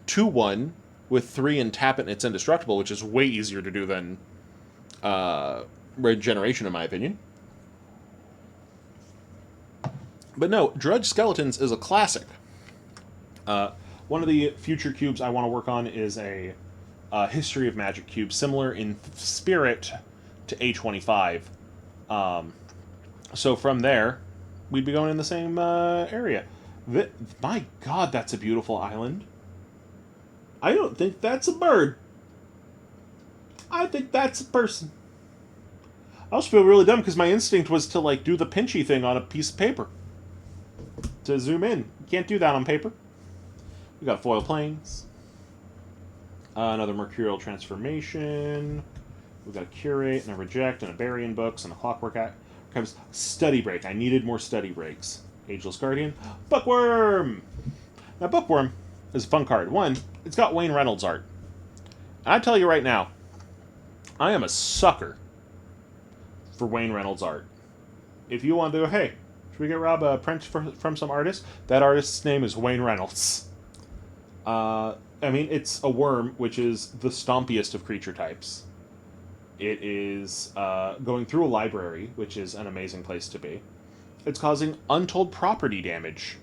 2/1 with 3 and tap it and it's indestructible, which is way easier to do than Regeneration, in my opinion. But no, Dredge Skeletons is a classic. One of the future cubes I want to work on is a History of Magic cube, similar in spirit to A25. So from there, we'd be going in the same area. My God, that's a beautiful island. I don't think that's a bird. I think that's a person. I also feel really dumb because my instinct was to like do the pinchy thing on a piece of paper. To zoom in. You can't do that on paper. We got foil planes. Another Mercurial Transformation. We've got a Curate and a Reject and a Bury in Books and a Clockwork Archives. Study Break. I needed more study breaks. Ageless Guardian. Bookworm! Now, Bookworm is a fun card. One, it's got Wayne Reynolds art. And I tell you right now, I am a sucker for Wayne Reynolds art. If you want to, hey, should we get Rob a print from some artist? That artist's name is Wayne Reynolds. I mean, it's a worm, which is the stompiest of creature types. It is going through a library, which is an amazing place to be. It's causing untold property damage.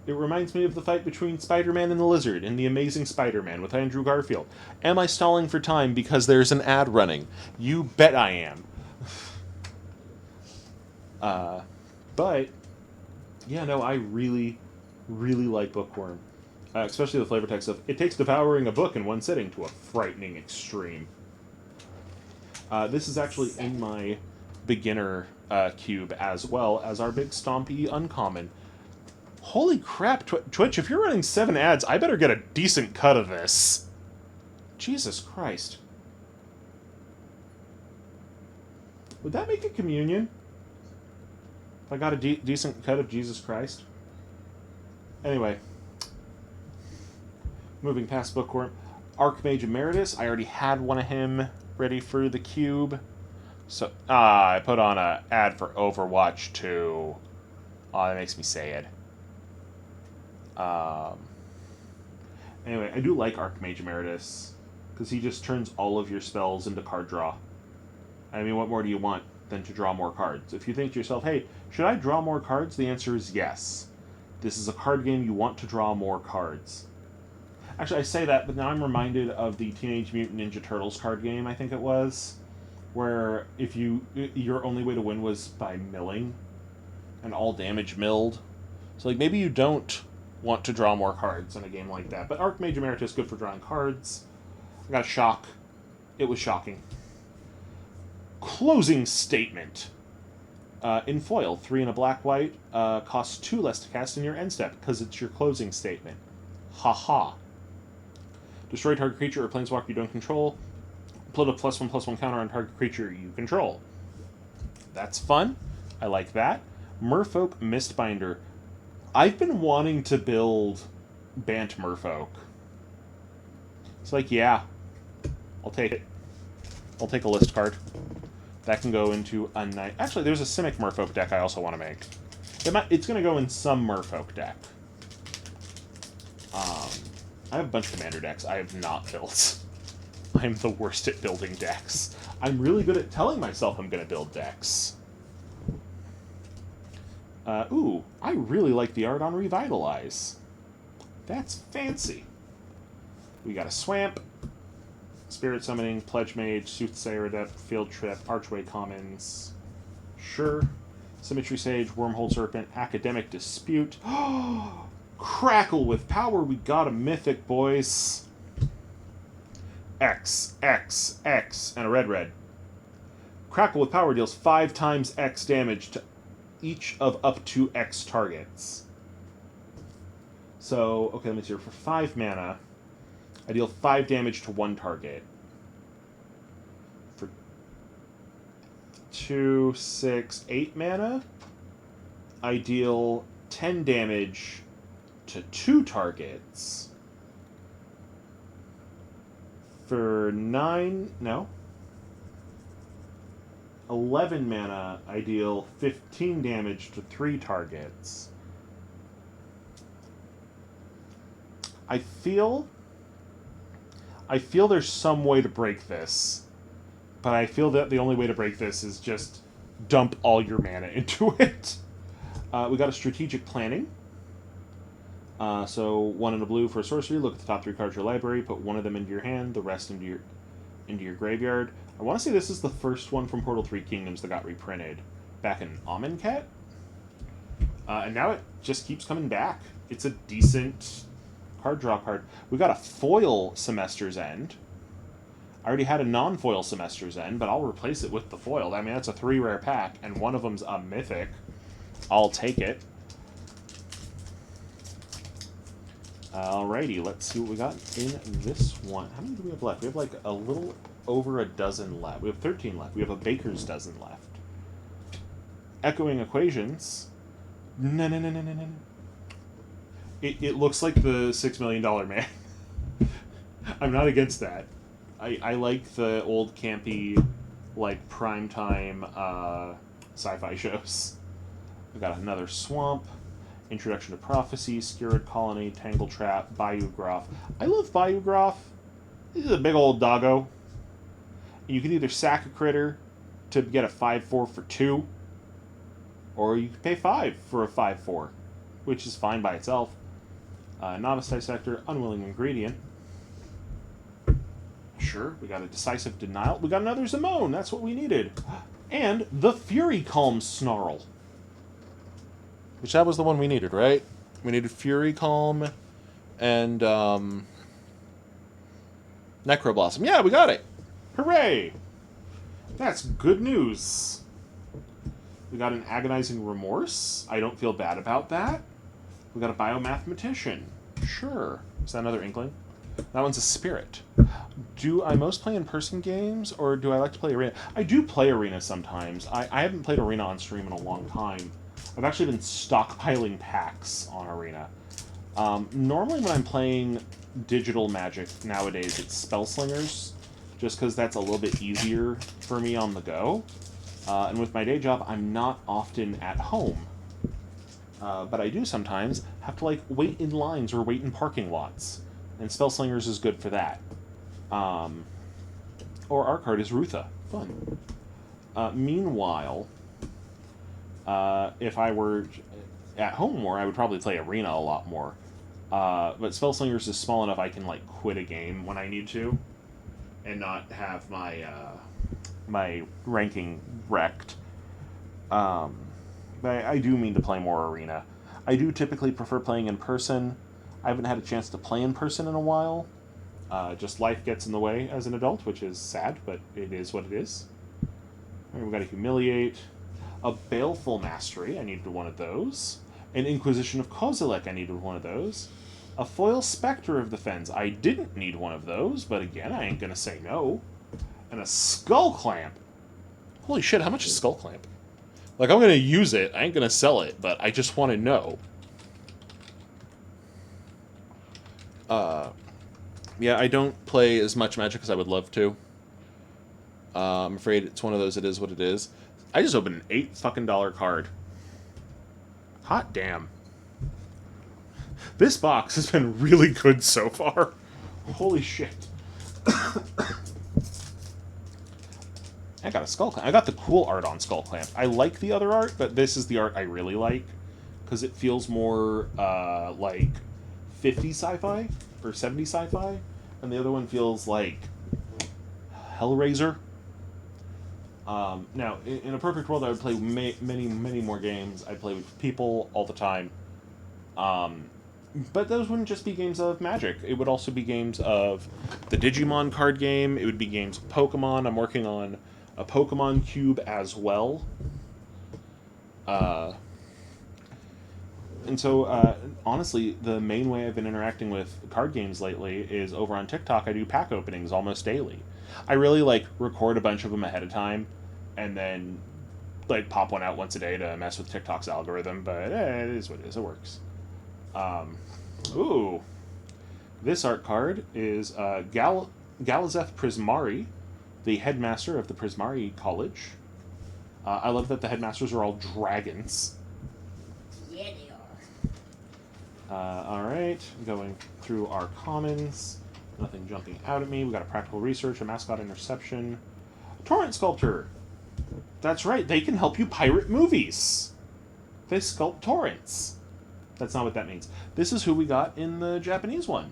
It reminds me of the fight between Spider-Man and the Lizard in The Amazing Spider-Man with Andrew Garfield. Am I stalling for time because there's an ad running? You bet I am. But, yeah, no, I really, really like Bookworm. Especially the flavor text of, it takes devouring a book in one sitting to a frightening extreme. This is actually in my beginner cube as well as our big stompy uncommon. Holy crap, Twitch, if you're running 7 ads, I better get a decent cut of this. Jesus Christ. Would that make a communion? If I got a decent cut of Jesus Christ? Anyway. Moving past Bookworm. Archmage Emeritus. I already had one of him ready for the cube. So, I put on an ad for Overwatch 2. Oh, that makes me sad. Anyway, I do like Archmage Emeritus, because he just turns all of your spells into card draw. I mean, what more do you want than to draw more cards? If you think to yourself, hey, should I draw more cards? The answer is yes. This is a card game, you want to draw more cards. Actually, I say that, but now I'm reminded of the Teenage Mutant Ninja Turtles card game, I think it was, where if your only way to win was by milling, and all damage milled. So, like, maybe you don't want to draw more cards in a game like that. But Archmage Emeritus, good for drawing cards. I got a shock. It was shocking. Closing Statement. In foil, 3 and a black-white, costs 2 less to cast in your end step, because it's your closing statement. Ha-ha. Destroy target creature or planeswalker you don't control. Put a +1/+1 counter on target creature you control. That's fun. I like that. Merfolk Mistbinder. I've been wanting to build Bant Merfolk. It's like, yeah, I'll take it. I'll take a list card. That can go into a nice... Actually, there's a Simic Merfolk deck I also want to make. It's going to go in some Merfolk deck. I have a bunch of Commander decks I have not built. I'm the worst at building decks. I'm really good at telling myself I'm going to build decks. Ooh, I really like the art on Revitalize. That's fancy. We got a Swamp, Spirit Summoning, Pledge Mage, Soothsayer Adept, Field Trip, Archway Commons. Sure. Symmetry Sage, Wormhole Serpent, Academic Dispute. Crackle with Power, we got a Mythic, boys. X, X, X, and a red. Crackle with Power deals 5 times X damage to each of up to X targets. So, okay, let me see here. For 5 mana, I deal 5 damage to 1 target. For 2, 6, 8 mana, I deal 10 damage to 2 targets. For 11 mana, I deal 15 damage to 3 targets. I feel there's some way to break this, but I feel that the only way to break this is just dump all your mana into it. We got a Strategic Planning. So 1 and a blue for a sorcery. Look at the top 3 cards of your library. Put 1 of them into your hand. The rest into your graveyard. I want to say this is the first one from Portal 3 Kingdoms that got reprinted back in Amonkhet. And now it just keeps coming back. It's a decent card draw card. We got a foil Semester's End. I already had a non-foil Semester's End, but I'll replace it with the foil. I mean, that's a 3 rare pack, and one of them's a mythic. I'll take it. Alrighty, let's see what we got in this one. How many do we have left? We have like a little over a dozen left. We have 13 left. We have a baker's dozen left. Echoing Equations. No. It looks like the $6 Million Man. I'm not against that. I like the old campy, like, primetime sci-fi shows. We got another Swamp. Introduction to Prophecy, Scarred Colony, Tangle Trap, Bayou Groff. I love Bayou Groff. This is a big old doggo. You can either sack a critter to get a 5/4 for 2, or you can pay 5 for a 5/4, which is fine by itself. Novice Dissector, Unwilling Ingredient. Sure, we got a Decisive Denial. We got another Zimone. That's what we needed. And the Fury Calm Snarl. Which that was the one we needed, right? We needed Fury Calm and Necroblossom. Yeah, we got it. Hooray! That's good news. We got an Agonizing Remorse. I don't feel bad about that. We got a Biomathematician. Sure. Is that another Inkling? That one's a Spirit. Do I most play in-person games, or do I like to play Arena? I do play Arena sometimes. I haven't played Arena on stream in a long time. I've actually been stockpiling packs on Arena. Normally when I'm playing digital Magic nowadays, it's Spellslingers, just because that's a little bit easier for me on the go. And with my day job, I'm not often at home. But I do sometimes have to like wait in lines or wait in parking lots. And Spellslingers is good for that. Or our card is Rutha. Fun. Meanwhile, if I were at home more, I would probably play Arena a lot more. But Spellslingers is small enough I can like quit a game when I need to, and not have my my ranking wrecked. But I do mean to play more Arena. I do typically prefer playing in person. I haven't had a chance to play in person in a while. Just life gets in the way as an adult, which is sad, but it is what it is. All right, we got a Humiliate. A Baleful Mastery, I needed one of those. An Inquisition of Kozilek, I needed one of those. A Foil Spectre of the Fens, I didn't need one of those, but again, I ain't gonna say no. And a Skull Clamp. Holy shit, how much is Skull Clamp? Like, I'm gonna use it, I ain't gonna sell it, but I just want to know. Yeah, I don't play as much Magic as I would love to. I'm afraid it's one of those. It is what it is. I just opened an $8 card. Hot damn. This box has been really good so far. Holy shit. I got a Skull Clamp. I got the cool art on Skull Clamp. I like the other art, but this is the art I really like. Because it feels more like 50 sci-fi or 70 sci-fi. And the other one feels like Hellraiser. Now, in a perfect world, I would play many more games. I'd play with people all the time. But those wouldn't just be games of Magic. It would also be games of the Digimon card game. It would be games of Pokemon. I'm working on a Pokemon Cube as well. And so, honestly, the main way I've been interacting with card games lately is over on TikTok. I do pack openings almost daily. I really, record a bunch of them ahead of time, and then, pop one out once a day to mess with TikTok's algorithm, but it is what it is. It works. Ooh. This art card is Galazeth Prismari, the headmaster of the Prismari College. I love that the headmasters are all dragons. Yeah, they are. Alright, going through our commons. Nothing jumping out at me. We got a practical research, a mascot interception. A torrent sculptor! That's right, they can help you pirate movies! They sculpt torrents. That's not what that means. This is who we got in the Japanese one.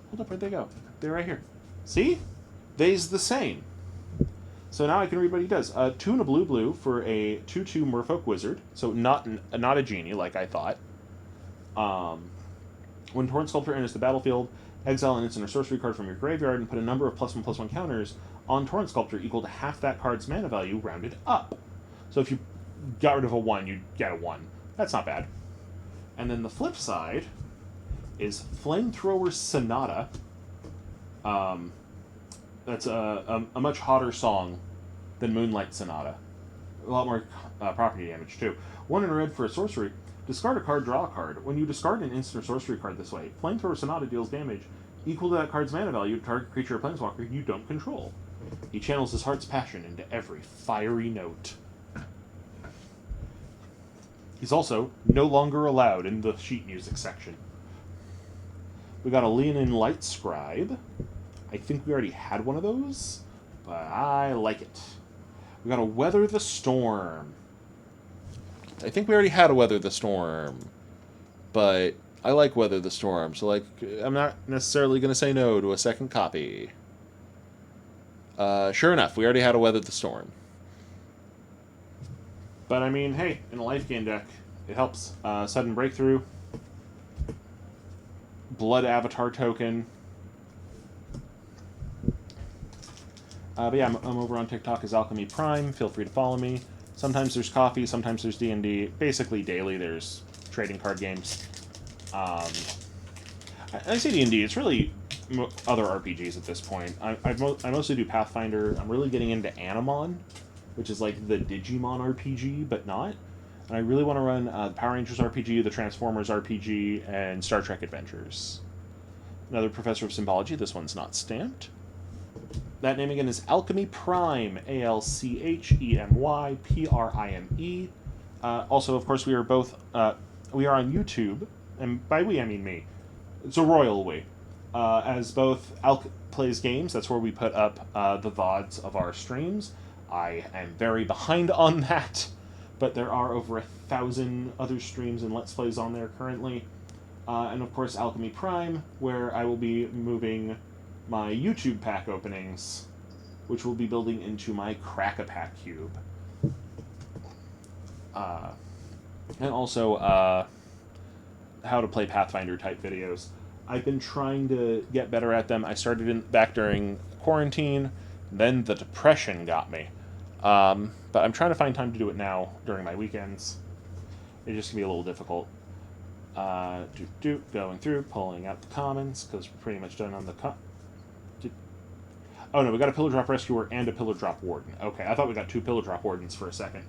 Hold up, where'd they go? They're right here. See? They's the same. So now I can read what he does. 2 and a blue for a 2/2 Merfolk Wizard. So not a genie, like I thought. When Torrent Sculptor enters the battlefield, exile an instant or sorcery card from your graveyard and put a number of +1/+1 counters on Torrent Sculptor equal to half that card's mana value rounded up. So if you got rid of a 1, you'd get a 1. That's not bad. And then the flip side is Flamethrower Sonata. That's a much hotter song than Moonlight Sonata. A lot more property damage, too. 1 in red for a sorcery. Discard a card, draw a card. When you discard an instant or sorcery card this way, Flamethrower Sonata deals damage equal to that card's mana value to target creature or planeswalker you don't control. He channels his heart's passion into every fiery note. He's also no longer allowed in the sheet music section. We got a Leonin Light Scribe. I think we already had one of those, but I like it. We got a Weather the Storm. I think we already had a Weather the Storm, but I like Weather the Storm, so I'm not necessarily going to say no to a second copy. Sure enough, we already had a Weather the Storm. But I mean, hey, in a life gain deck, it helps. Sudden Breakthrough, Blood Avatar Token. But yeah, I'm over on TikTok as Alchemy Prime. Feel free to follow me. Sometimes there's coffee, sometimes there's D&D. Basically daily there's trading card games. I say D&D, it's really other RPGs at this point. I mostly do Pathfinder. I'm really getting into Animon, which is like the Digimon RPG, but not. And I really want to run the Power Rangers RPG, the Transformers RPG, and Star Trek Adventures. Another Professor of Symbology. This one's not stamped. That name again is Alchemy Prime. ALCHEMYPRIME. Also, of course, we are both... we are on YouTube, and by we, I mean me. It's a royal we. As both Alk Plays Games, that's where we put up the VODs of our streams. I am very behind on that, but there are over 1,000 other streams and Let's Plays on there currently. And of course, Alchemy Prime, where I will be moving my YouTube pack openings, which will be building into my Crack-a-Pack cube. And also, how to play Pathfinder type videos. I've been trying to get better at them. I started back during quarantine, then the depression got me. But I'm trying to find time to do it now during my weekends. It's just gonna be a little difficult. Going through, pulling out the commons, because we're pretty much done on the oh no, we got a Pillar Drop Rescuer and a Pillar Drop Warden. Okay, I thought we got 2 Pillar Drop Wardens for a second.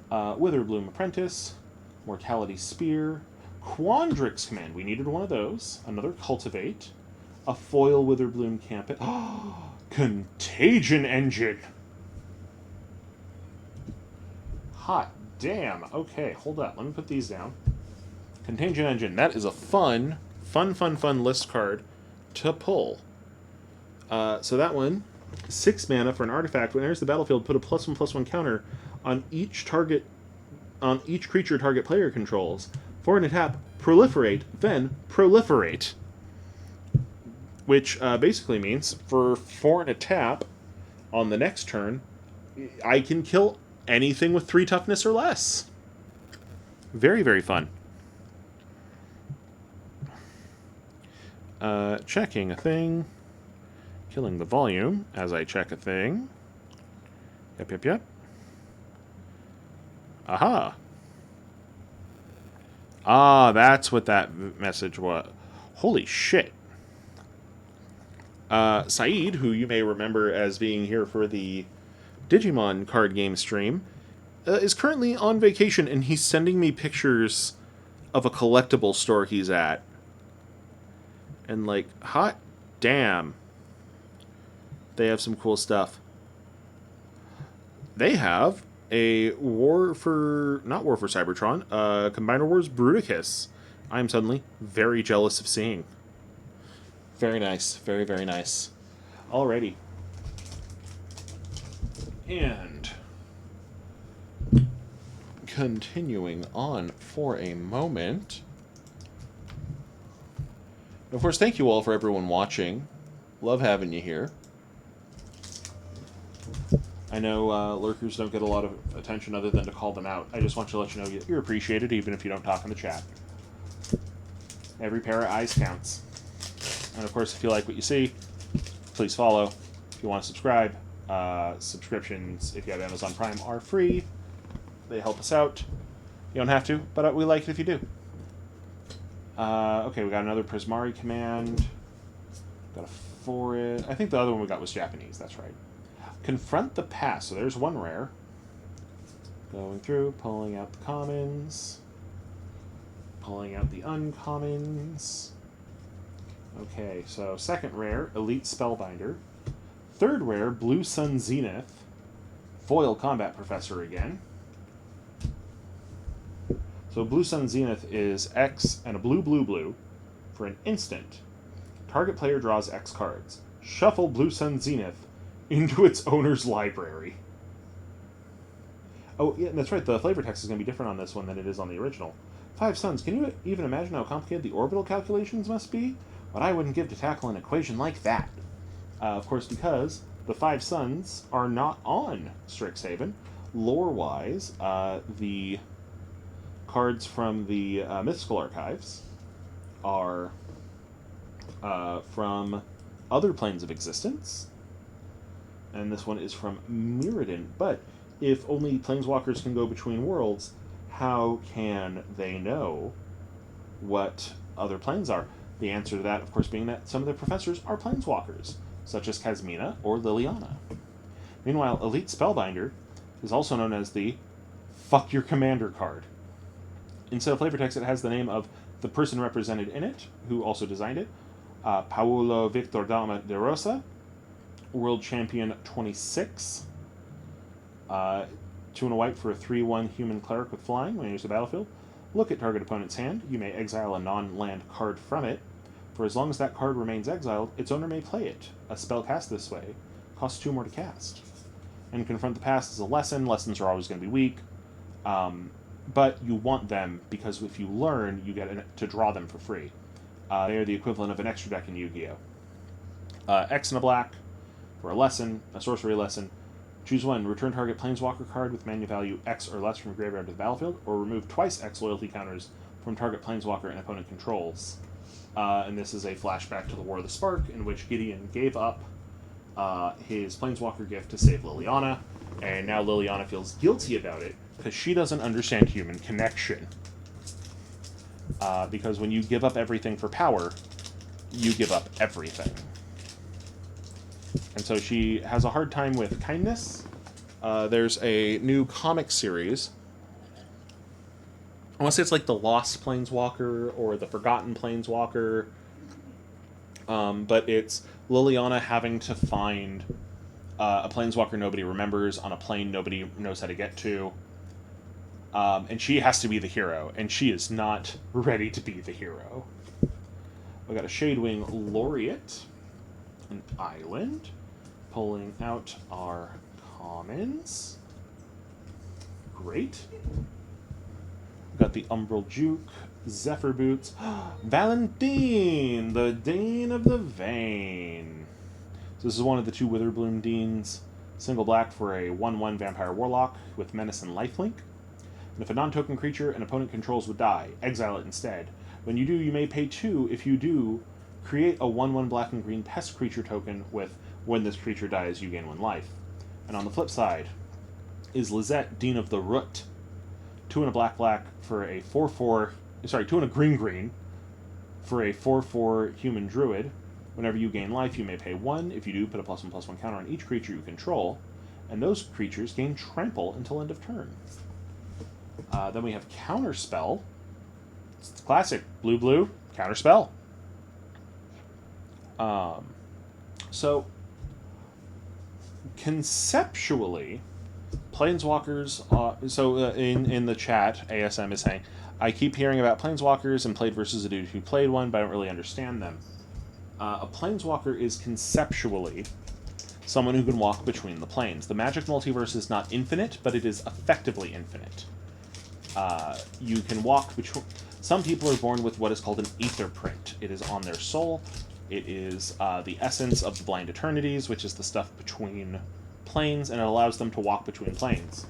Witherbloom Apprentice, Mortality Spear, Quandrix Command, we needed one of those, another Cultivate, A foil Witherbloom Campus. Contagion Engine! Hot damn. Okay, hold up. Let me put these down. Contagion Engine. That is a fun list card to pull. So that one, 6 mana for an artifact. When it enters the battlefield, put a +1/+1 counter on each creature target player controls. For an tap, proliferate, then proliferate. Which basically means for an tap, on the next turn, I can kill anything with 3 toughness or less. Very, very fun. Checking a thing. Killing the volume as I check a thing. Yep. Aha. Ah, that's what that message was. Holy shit. Saeed, who you may remember as being here for the Digimon card game stream, is currently on vacation, and he's sending me pictures of a collectible store he's at. And, like, hot damn. They have some cool stuff. They have a not War for Cybertron, Combiner Wars Bruticus. I'm suddenly very jealous of seeing. Very nice. Very, very nice. Alrighty. And continuing on for a moment. Of course, thank you all for everyone watching. Love having you here. I know lurkers don't get a lot of attention other than to call them out. I just want to let you know you're appreciated, even if you don't talk in the chat. Every pair of eyes counts. And of course, if you like what you see, please follow. If you want to subscribe, subscriptions, if you have Amazon Prime, are free. They help us out. You don't have to, but we like it if you do. Okay, we got another Prismari command. Got a Forest. I think the other one we got was Japanese, that's right. Confront the Past. So there's one rare. Going through, pulling out the commons. Pulling out the uncommons. Okay, so second rare, Elite Spellbinder. Third rare, Blue Sun Zenith. Foil Combat Professor again. So Blue Sun Zenith is X and a blue for an instant. Target player draws X cards. Shuffle Blue Sun Zenith into its owner's library. Oh, yeah, that's right. The flavor text is going to be different on this one than it is on the original. 5 suns. Can you even imagine how complicated the orbital calculations must be? What I wouldn't give to tackle an equation like that. Of course, because the 5 suns are not on Strixhaven. Lore-wise, the cards from the Mythical Archives are from other planes of existence. And this one is from Mirrodin. But if only planeswalkers can go between worlds, how can they know what other planes are? The answer to that, of course, being that some of the professors are planeswalkers, such as Kasmina or Liliana. Meanwhile, Elite Spellbinder is also known as the Fuck Your Commander card. Instead of flavor text, it has the name of the person represented in it, who also designed it, Paulo Victor Dama de Rosa, World Champion 26. 2 and a white for a 3/1 human cleric with flying. When you use the battlefield, look at target opponent's hand. You may exile a non-land card from it. For as long as that card remains exiled, its owner may play it. A spell cast this way costs 2 more to cast. And Confront the Past is a lesson. Lessons are always going to be weak. But you want them, because if you learn, you get to draw them for free. They are the equivalent of an extra deck in Yu-Gi-Oh! X and a black for a lesson, a sorcery lesson. Choose one. Return target planeswalker card with mana value X or less from graveyard to the battlefield, or remove twice X loyalty counters from target planeswalker and opponent controls. And this is a flashback to the War of the Spark, in which Gideon gave up his planeswalker gift to save Liliana, and now Liliana feels guilty about it because she doesn't understand human connection. Because when you give up everything for power, you give up everything. And so she has a hard time with kindness. There's a new comic series. I want to say it's like the Lost Planeswalker or the Forgotten Planeswalker. But it's Liliana having to find a planeswalker nobody remembers on a plane nobody knows how to get to. And she has to be the hero, and she is not ready to be the hero. We got a Shadewing Laureate, an island, pulling out our commons. Great. We got the Umbral Juke, Zephyr Boots, Valentine, the Dane of the Vein. So this is one of the 2 Witherbloom Deans. Single black for a 1/1 Vampire Warlock with Menace and Lifelink. And if a non-token creature an opponent controls would die, exile it instead. When you do, you may pay 2. If you do, create a 1/1 black and green pest creature token with when this creature dies, you gain 1 life. And on the flip side is Lizette, Dean of the Root. 2 and a black for a 4/4. Sorry, 2 and a green for a 4/4 human druid. Whenever you gain life, you may pay 1. If you do, put a +1/+1 counter on each creature you control, and those creatures gain trample until end of turn. Then we have Counterspell. It's the classic blue Counterspell. So conceptually, planeswalkers. In the chat, ASM is saying, I keep hearing about planeswalkers and played versus a dude who played one, but I don't really understand them. A planeswalker is conceptually someone who can walk between the planes. The Magic multiverse is not infinite, but it is effectively infinite. You can walk between... Some people are born with what is called an ether print. It is on their soul. It is the essence of the Blind Eternities, which is the stuff between planes, and it allows them to walk between planes.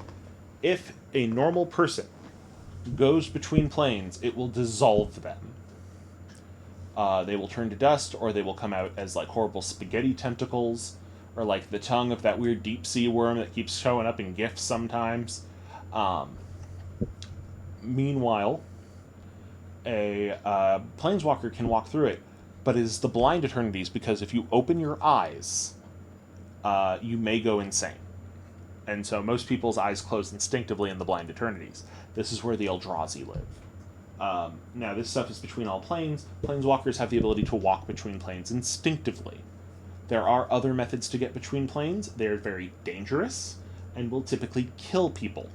If a normal person goes between planes, it will dissolve them. They will turn to dust, or they will come out as like horrible spaghetti tentacles, or like the tongue of that weird deep sea worm that keeps showing up in GIFs sometimes. Meanwhile, a planeswalker can walk through it, but it is the Blind Eternities, because if you open your eyes, you may go insane. And so most people's eyes close instinctively in the Blind Eternities. This is where the Eldrazi live. Now, this stuff is between all planes. Planeswalkers have the ability to walk between planes instinctively. There are other methods to get between planes. They're very dangerous and will typically kill people.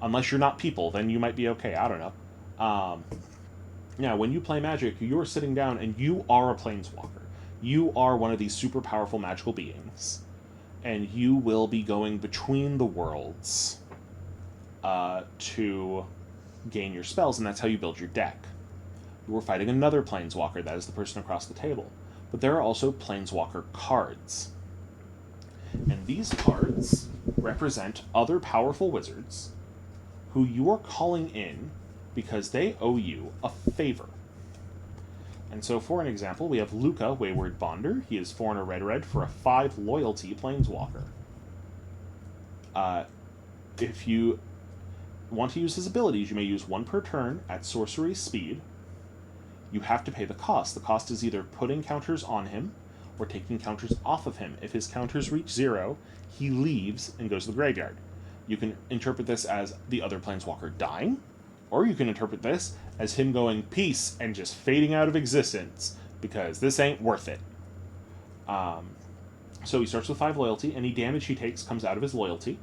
Unless you're not people, then you might be okay. I don't know. Now, when you play Magic, you're sitting down and you are a planeswalker. You are one of these super powerful magical beings. And you will be going between the worlds to gain your spells, and that's how you build your deck. You are fighting another planeswalker, that is the person across the table. But there are also planeswalker cards. And these cards represent other powerful wizards who you are calling in because they owe you a favor. And so, for an example, we have Luca, Wayward Bonder. He is 4 and a red for a 5 loyalty planeswalker. If you want to use his abilities, you may use 1 per turn at sorcery speed. You have to pay the cost. The cost is either putting counters on him or taking counters off of him. If his counters reach 0, he leaves and goes to the graveyard. You can interpret this as the other planeswalker dying, or you can interpret this as him going peace and just fading out of existence, because this ain't worth it. So he starts with 5 loyalty. Any damage he takes comes out of his loyalty.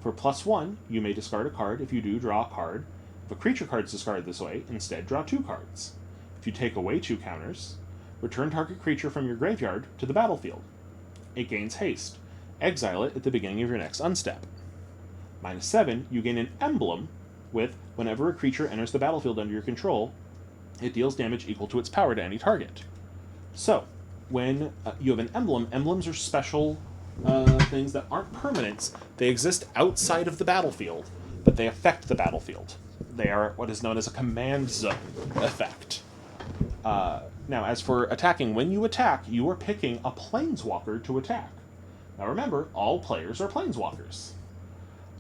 For +1, you may discard a card. If you do, draw a card. If a creature card is discarded this way, instead draw 2 cards. If you take away 2 counters, return target creature from your graveyard to the battlefield. It gains haste. Exile it at the beginning of your next unstep. -7, you gain an emblem with, whenever a creature enters the battlefield under your control, it deals damage equal to its power to any target. So, when you have an emblem, emblems are special things that aren't permanents. They exist outside of the battlefield, but they affect the battlefield. They are what is known as a command zone effect. Now, as for attacking, when you attack, you are picking a planeswalker to attack. Now remember, all players are planeswalkers.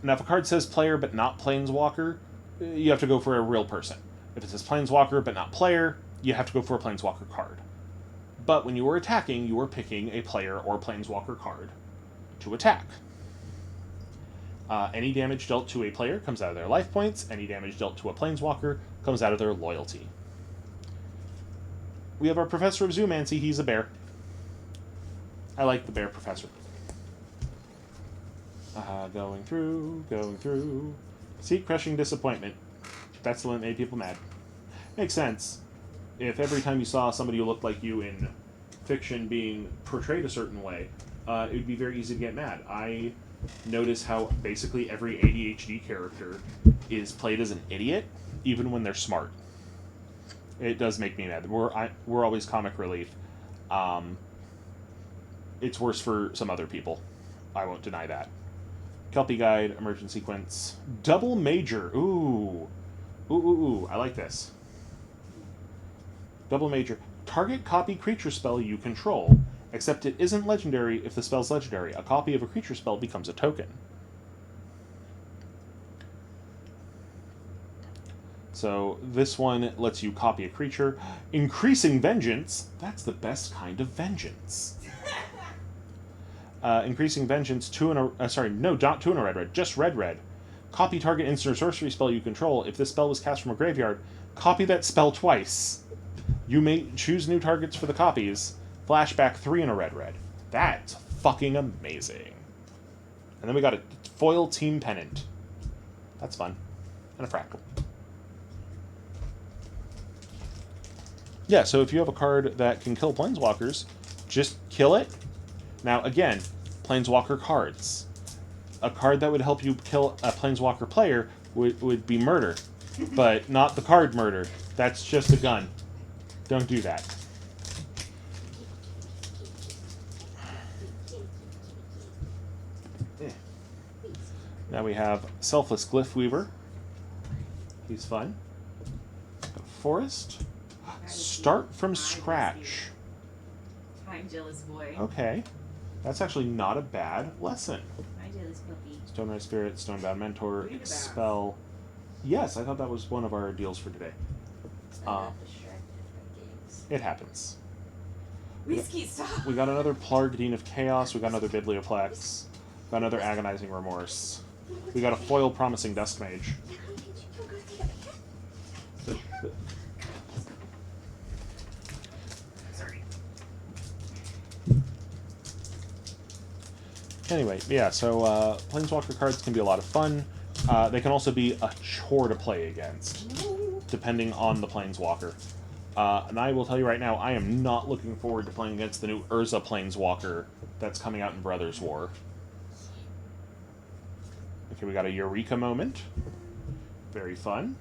Now, if a card says player but not planeswalker, you have to go for a real person. If it says planeswalker but not player, you have to go for a planeswalker card. But when you are attacking, you are picking a player or planeswalker card to attack. Any damage dealt to a player comes out of their life points. Any damage dealt to a planeswalker comes out of their loyalty. we have our Professor of Zoomancy. He's a bear. I like the bear professor. Going through. See, crushing disappointment. That's the one that made people mad. Makes sense. If every time you saw somebody who looked like you in fiction being portrayed a certain way, it would be very easy to get mad. I notice how basically every ADHD character is played as an idiot, even when they're smart. It does make me mad. We're always comic relief. It's worse for some other people. I won't deny that. Kelpie Guide, Emergent Sequence. Double Major. Ooh. Ooh. I like this. Double Major. Target copy creature spell you control, except it isn't legendary if the spell's legendary. A copy of a creature spell becomes a token. So this one lets you copy a creature. Increasing Vengeance. That's the best kind of vengeance. Increasing Vengeance, 2 in a... not 2 in a red. Just red. Copy target instant or sorcery spell you control. If this spell was cast from a graveyard, copy that spell twice. You may choose new targets for the copies. Flashback 3 in a red. That's fucking amazing. And then we got a foil team pennant. That's fun. And a fractal. Yeah, so if you have a card that can kill planeswalkers, just kill it. Now, again, planeswalker cards. A card that would help you kill a planeswalker player would be murder. But not the card murder. That's just a gun. Don't do that. Now we have Selfless Glyph Weaver. He's fun. Forest. Start from scratch. Fine, jealous boy. Okay. That's actually not a bad lesson. My jealous puppy. Stonewise Spirit, Stonebound Mentor, Read about. Expel. Yes, I thought that was one of our deals for today. I got distracted by games. It happens. Whiskey, stop! We got another Plargadine of Chaos. We got another Biblioplex. Got another Agonizing Remorse. We got a foil Promising Dusk Mage. Sorry. Anyway, yeah, so Planeswalker cards can be a lot of fun. They can also be a chore to play against, depending on the Planeswalker. And I will tell you right now, I am not looking forward to playing against the new Urza Planeswalker that's coming out in Brothers War. Okay, we got a Eureka moment. Very fun.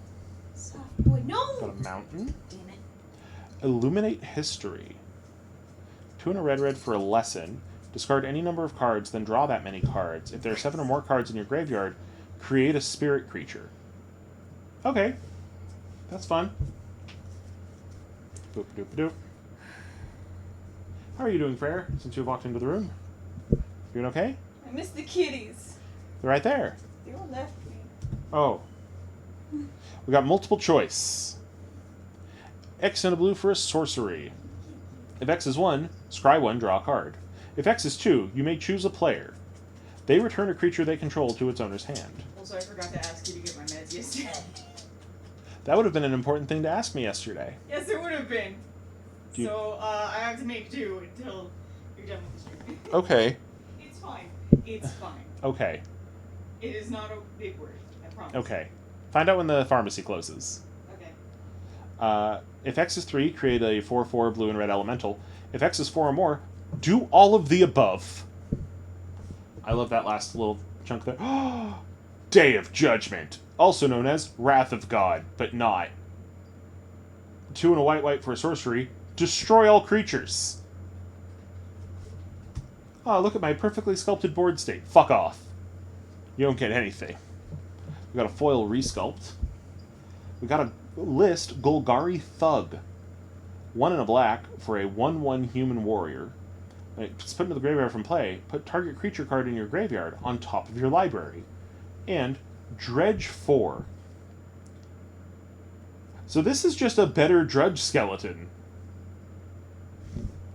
Soft boy, no! Got a mountain. Damn it. Illuminate History. 2 and a red for a lesson. Discard any number of cards, then draw that many cards. If there are 7 or more cards in your graveyard, create a spirit creature. Okay. That's fun. Boop doop doop. How are you doing, Frere, since you walked into the room? Doing okay? I miss the kitties. They're right there. They all left me. Oh. We got multiple choice. X and a blue for a sorcery. If X is 1, scry 1, draw a card. If X is 2, you may choose a player. They return a creature they control to its owner's hand. Also, I forgot to ask you to get my meds yesterday. That would have been an important thing to ask me yesterday. Yes, it would have been. Do you- So, I have to make do until you're done with the stream. Okay. It's fine. It's fine. Okay. It is not a big word. I promise. Okay. Find out when the pharmacy closes. Okay. If X is 3, create a 4/4 blue and red elemental. If X is 4 or more, do all of the above. I love that last little chunk there. Day of Judgment. Also known as Wrath of God, but not. 2 and a white for a sorcery. Destroy all creatures. Oh, look at my perfectly sculpted board state. Fuck off. You don't get anything. We got a foil resculpt. We got a list Golgari Thug. 1 and a black for a 1/1 human warrior. It's put into the graveyard from play. Put target creature card in your graveyard on top of your library. And Dredge 4. So this is just a better Drudge skeleton.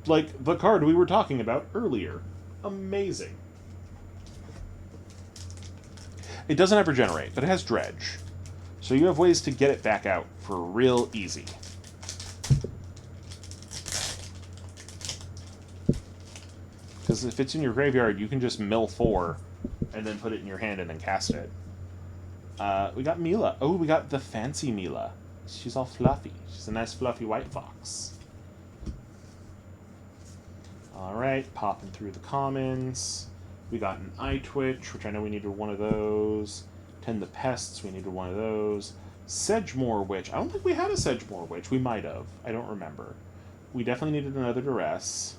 Like the card we were talking about earlier. Amazing. It doesn't have Regenerate, but it has Dredge. So you have ways to get it back out for real easy. Because if it's in your graveyard, you can just mill 4 and then put it in your hand and then cast it. We got Mila. Oh, we got the fancy Mila. She's all fluffy. She's a nice fluffy white fox. Alright, popping through the commons. We got an Eye Twitch, which I know we needed one of those. Tend the Pests, we needed one of those. Sedgemoor Witch. I don't think we had a Sedgemoor Witch. We might have. I don't remember. We definitely needed another Duress.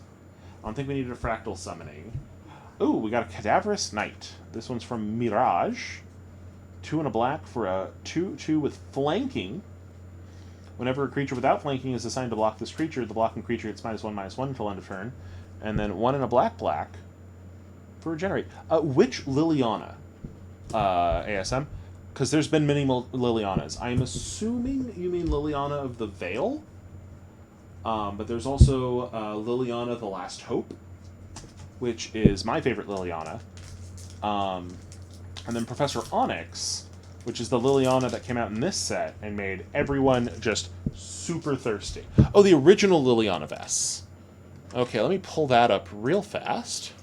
I don't think we needed a Fractal Summoning. Ooh, we got a Cadaverous Knight. This one's from Mirage. 2 and a black for a 2/2 with flanking. Whenever a creature without flanking is assigned to block this creature, the blocking creature gets -1/-1 until end of turn. And then 1 and a black for a generate. Which Liliana? ASM? Because there's been many Lilianas. I'm assuming you mean Liliana of the Veil. But there's also Liliana the Last Hope, which is my favorite Liliana. And then Professor Onyx, which is the Liliana that came out in this set and made everyone just super thirsty. Oh, the original Liliana Vess. Okay, let me pull that up real fast.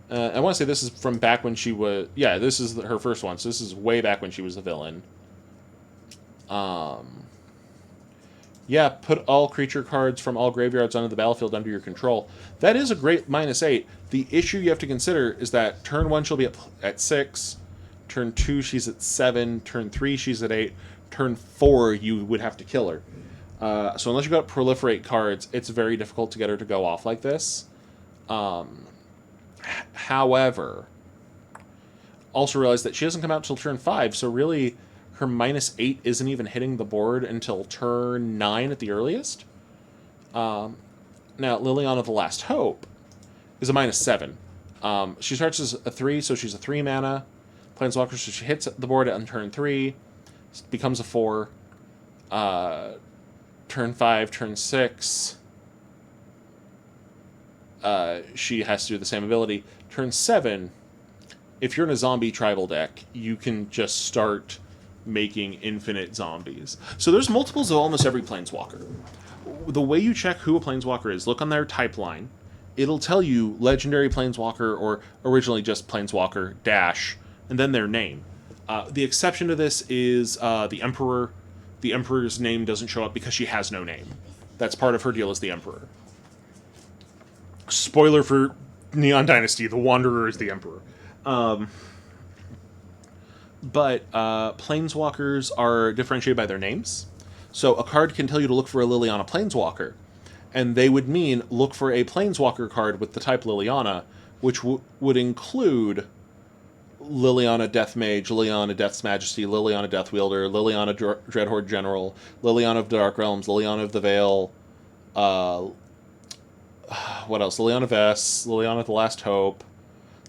I want to say this is from back when she was... Yeah, this is her first one, so this is way back when she was a villain. Yeah, put all creature cards from all graveyards onto the battlefield under your control. That is a great -8. The issue you have to consider is that turn 1 she'll be at 6, turn 2 she's at 7, turn 3 she's at 8, turn 4 you would have to kill her. So unless you've got proliferate cards, it's very difficult to get her to go off like this. However, also realize that she doesn't come out till turn 5, so really her -8 isn't even hitting the board until turn 9 at the earliest. Now, Liliana the Last Hope is a -7. She starts as a 3, so she's a 3 mana. Planeswalker, so she hits the board on turn 3, becomes a 4. Turn 5, turn 6, she has to do the same ability. Turn 7, if you're in a zombie tribal deck, you can just start making infinite zombies. So there's multiples of almost every Planeswalker. The way you check who a Planeswalker is, look on their type line. It'll tell you Legendary Planeswalker or originally just Planeswalker, dash, and then their name. The exception to this is the Emperor. The Emperor's name doesn't show up because she has no name. That's part of her deal as the Emperor. Spoiler for Neon Dynasty, the Wanderer is the Emperor. But Planeswalkers are differentiated by their names. So a card can tell you to look for a Liliana Planeswalker, and they would mean look for a Planeswalker card with the type Liliana, which would include Liliana Deathmage, Liliana Death's Majesty, Liliana Deathwielder, Liliana Dreadhorde General, Liliana of Dark Realms, Liliana of the Veil, what else? Liliana Vess, Liliana the Last Hope,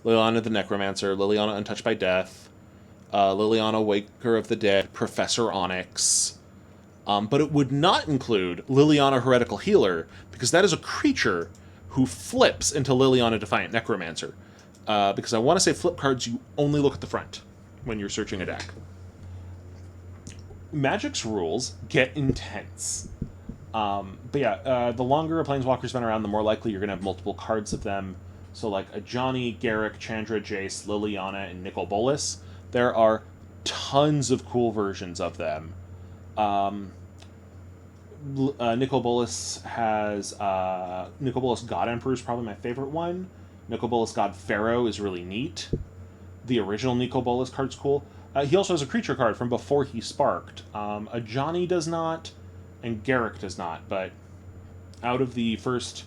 Liliana the Necromancer, Liliana Untouched by Death, Liliana Waker of the Dead, Professor Onyx. But it would not include Liliana Heretical Healer, because that is a creature who flips into Liliana Defiant Necromancer. Because I want to say flip cards, you only look at the front when you're searching a deck. Magic's rules get intense. But yeah, the longer a Planeswalker's been around, the more likely you're going to have multiple cards of them. So like a Johnny, Garrick, Chandra, Jace, Liliana, and Nicol Bolas. There are tons of cool versions of them. Nicol Bolas has... Nicol Bolas God Emperor is probably my favorite one. Nicol Bolas God Pharaoh is really neat. The original Nicol Bolas card's cool. He also has a creature card from before he sparked. A Johnny does not, and Garrick does not, but out of the first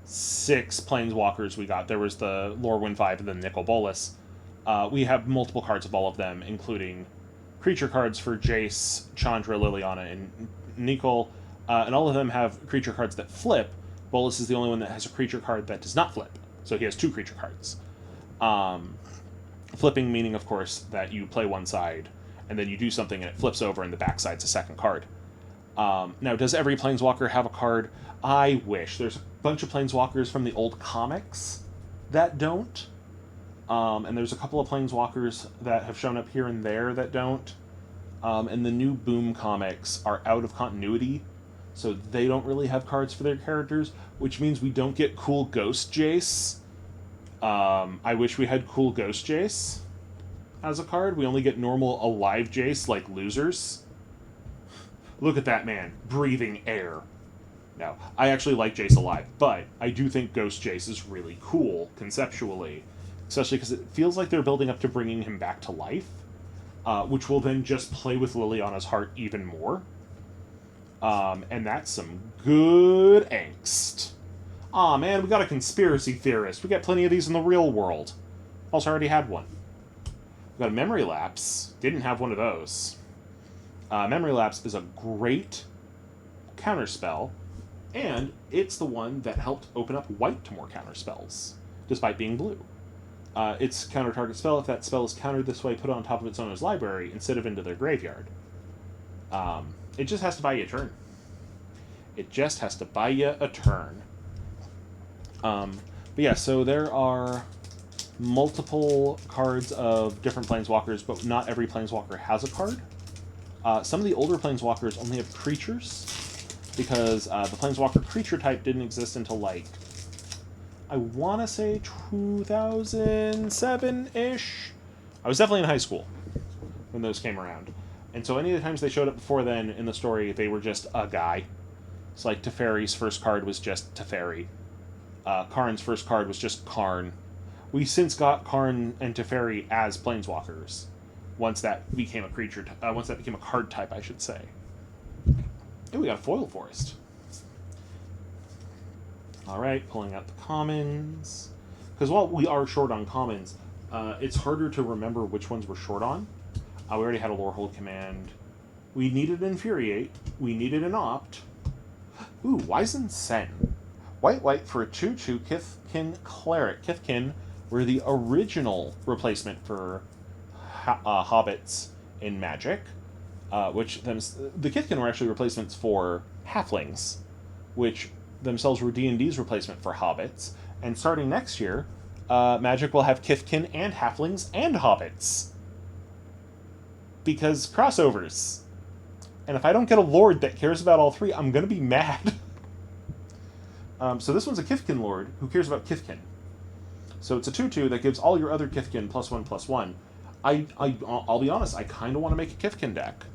6 Planeswalkers we got, there was the Lorwyn 5 and then Nicol Bolas. We have multiple cards of all of them, including creature cards for Jace, Chandra, Liliana, and Nicol, and all of them have creature cards that flip. Bolas is the only one that has a creature card that does not flip, so he has 2 creature cards. Flipping meaning, of course, that you play one side, and then you do something and it flips over and the back side's a second card. Now, does every Planeswalker have a card? I wish. There's a bunch of Planeswalkers from the old comics that don't. And there's a couple of Planeswalkers that have shown up here and there that don't. And the new Boom comics are out of continuity, so they don't really have cards for their characters, which means we don't get cool Ghost Jace. I wish we had cool Ghost Jace as a card. We only get normal alive Jace like losers. Look at that man, breathing air. No, I actually like Jace alive, but I do think Ghost Jace is really cool, conceptually. Especially because it feels like they're building up to bringing him back to life, which will then just play with Liliana's heart even more. And that's some good angst. Aw, man, we got a conspiracy theorist. We got plenty of these in the real world. Also already had one. We got a Memory Lapse. Didn't have one of those. Memory Lapse is a great counterspell, and it's the one that helped open up white to more counterspells, despite being blue. It's counter target spell. If that spell is countered this way, put it on top of its owner's library instead of into their graveyard. It just has to buy you a turn. It just has to buy you a turn. But yeah, so there are multiple cards of different Planeswalkers, but not every Planeswalker has a card. Some of the older Planeswalkers only have creatures, because the Planeswalker creature type didn't exist until, like, I want to say 2007-ish? I was definitely in high school when those came around. And so any of the times they showed up before then in the story, they were just a guy. It's like Teferi's first card was just Teferi. Karn's first card was just Karn. We since got Karn and Teferi as Planeswalkers. Once that became a creature, once that became a card type, I should say. Oh, we got a Foil Forest. Alright, pulling out the commons. Because while we are short on commons, it's harder to remember which ones we're short on. We already had a Lorehold Command. We needed Infuriate. We needed an Opt. Ooh, Wizened Sen. White for a 2/2 Kithkin Cleric. Kithkin were the original replacement for hobbits in Magic, which the Kithkin were actually replacements for halflings, which themselves were D&D's replacement for hobbits. And starting next year, Magic will have Kithkin and halflings and hobbits, because crossovers. And if I don't get a Lord that cares about all three, I'm gonna be mad. So this one's a Kithkin Lord who cares about Kithkin. So it's a 2/2 that gives all your other Kithkin +1/+1. I'll be honest, I kind of want to make a Kithkin deck.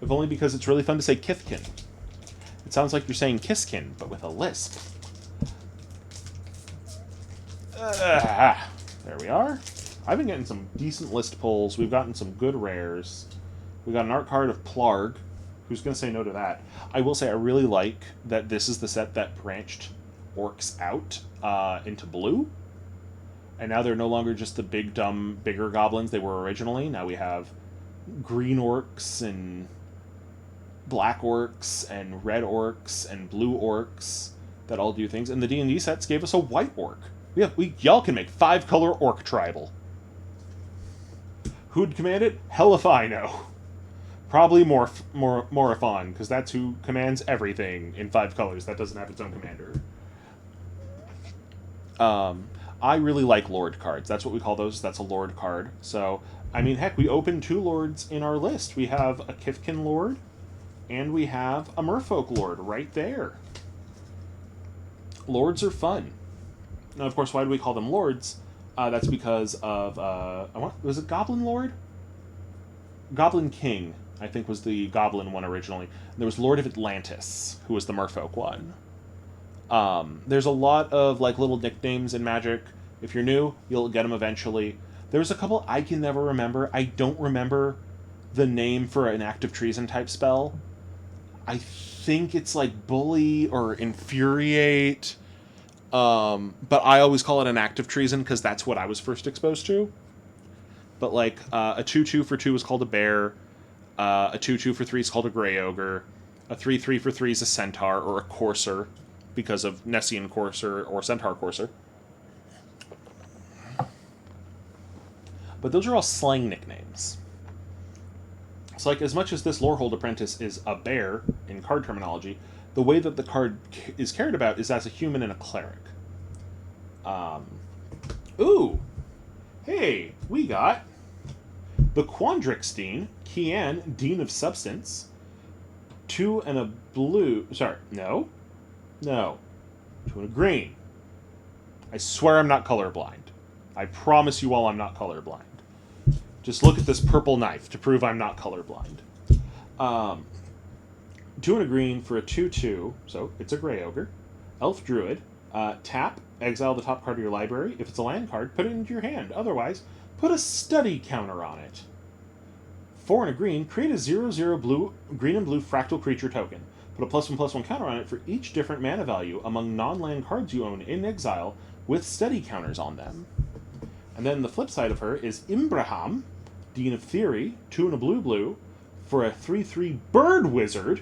If only because it's really fun to say Kithkin. It sounds like you're saying Kisskin, but with a lisp. There we are. I've been getting some decent list pulls. We've gotten some good rares. We got an art card of Plarg. Who's going to say no to that? I will say I really like that this is the set that branched orcs out into blue. And now they're no longer just the big, dumb, bigger goblins they were originally. Now we have green orcs and black orcs and red orcs and blue orcs that all do things. And the D&D sets gave us a white orc. Y'all can make 5-color orc tribal. Who'd command it? Hell if I know. Probably Morophon, because that's who commands everything in 5 colors that doesn't have its own commander. I really like Lord cards. That's what we call those. That's a Lord card. So, I mean, heck, we opened 2 Lords in our list. We have a Kithkin Lord, and we have a Merfolk Lord right there. Lords are fun. Now, of course, why do we call them Lords? That's because of, was it Goblin Lord? Goblin King, I think, was the Goblin one originally. And there was Lord of Atlantis, who was the Merfolk one. There's a lot of, like, little nicknames in Magic. If you're new, you'll get them eventually. There's a couple I can never remember. I don't remember the name for an active treason type spell. I think it's like Bully or Infuriate. But I always call it an active treason because that's what I was first exposed to. But like a 2/2 for 2 is called a Bear. A 2/2 for 3 is called a Grey Ogre. A 3/3 for 3 is a Centaur or a Courser because of Nessian Courser or Centaur Courser. But those are all slang nicknames. So, like, as much as this Lorehold Apprentice is a bear in card terminology, the way that the card is cared about is as a human and a cleric. Ooh! Hey, we got The Quandrix Dean, Kian, Dean of Substance. 2 and a blue. Sorry, no. 2 and a green. I swear I'm not colorblind. I promise you all I'm not colorblind. Just look at this purple knife to prove I'm not colorblind. 2 and a green for a 2/2, so it's a gray ogre. Elf Druid. Tap, exile the top card of your library. If it's a land card, put it into your hand. Otherwise, put a study counter on it. 4 and a green, create a 0/0 blue, green and blue fractal creature token. Put a +1/+1 counter on it for each different mana value among non-land cards you own in exile with study counters on them. And then the flip side of her is Imbraham, Dean of Theory, 2 and a blue, for a 3/3 bird wizard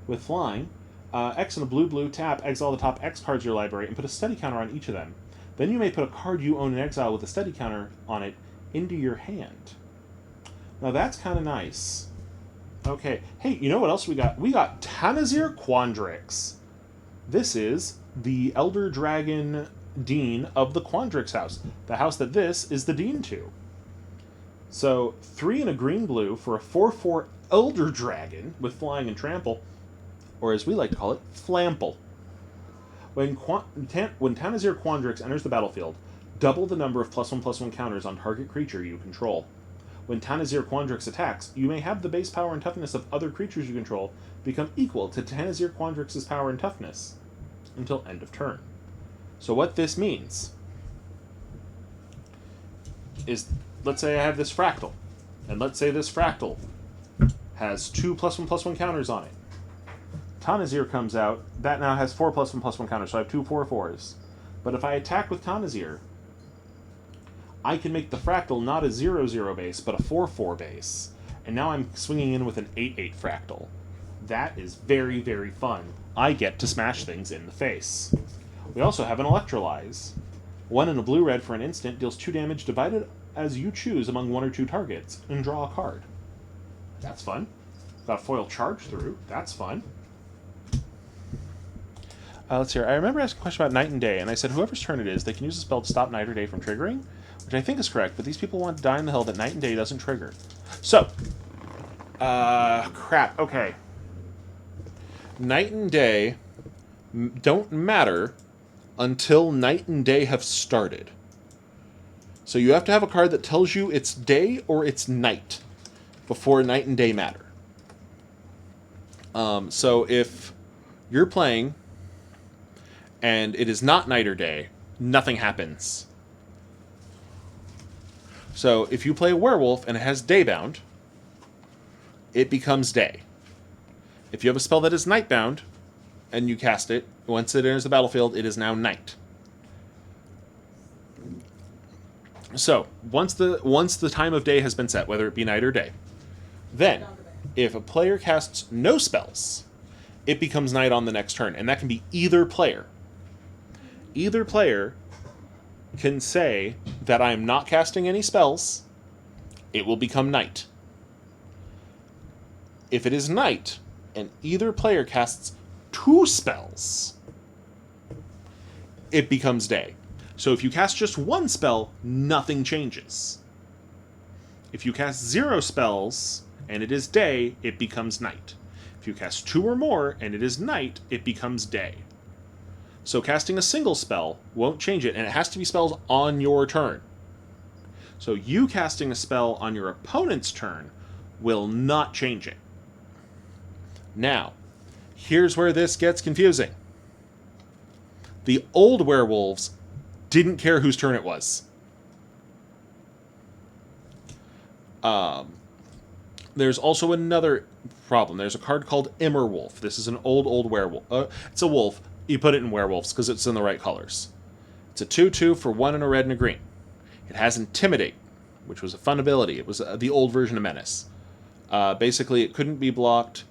with flying. X and a blue, tap, exile the top X cards of your library, and put a study counter on each of them. Then you may put a card you own in exile with a study counter on it into your hand. Now that's kind of nice. Okay, hey, you know what else we got? We got Tanazir Quandrix. This is the Elder Dragon Dean of the Quandrix house, the house that this is the Dean to. So 3 and a green-blue for a 4/4 Elder Dragon with flying and trample, or as we like to call it, Flample. When Tanazir Quandrix enters the battlefield, double the number of +1/+1 counters on target creature you control. When Tanazir Quandrix attacks, you may have the base power and toughness of other creatures you control become equal to Tanazir Quandrix's power and toughness until end of turn. So what this means is, let's say I have this fractal, and let's say this fractal has 2 +1/+1 counters on it. Tanazir comes out, that now has 4 +1/+1 counters, so I have 2 4/4s. But if I attack with Tanazir, I can make the fractal not a 0/0 base, but a 4/4 base. And now I'm swinging in with an 8/8 fractal. That is very, very fun. I get to smash things in the face. We also have an Electrolyze. 1 and a blue-red for an instant deals 2 damage divided as you choose among 1 or 2 targets, and draw a card. That's fun. Got a foil charge through. That's fun. Let's see. I remember asking a question about night and day, and I said whoever's turn it is, they can use a spell to stop night or day from triggering, which I think is correct, but these people want to die on the hill that night and day doesn't trigger. So, crap. Okay. Night and day don't matter until night and day have started. So you have to have a card that tells you it's day or it's night before night and day matter. So if you're playing and it is not night or day, nothing happens. So if you play a werewolf and it has daybound, it becomes day. If you have a spell that is nightbound and you cast it, once it enters the battlefield, it is now night. So once the time of day has been set, whether it be night or day, then if a player casts no spells, it becomes night on the next turn, and that can be either player. Either player can say that I am not casting any spells, it will become night. If it is night, and either player casts 2 spells, it becomes day. So if you cast just 1 spell, nothing changes. If you cast 0 spells, and it is day, it becomes night. If you cast 2 or more, and it is night, it becomes day. So casting a single spell won't change it, and it has to be spells on your turn. So you casting a spell on your opponent's turn will not change it. Now, here's where this gets confusing. The old werewolves didn't care whose turn it was. There's also another problem. There's a card called Immerwolf. This is an old werewolf. It's a wolf. You put it in werewolves because it's in the right colors. It's a 2/2 for 1 and a red and a green. It has Intimidate, which was a fun ability. It was the old version of Menace. Basically, it couldn't be blocked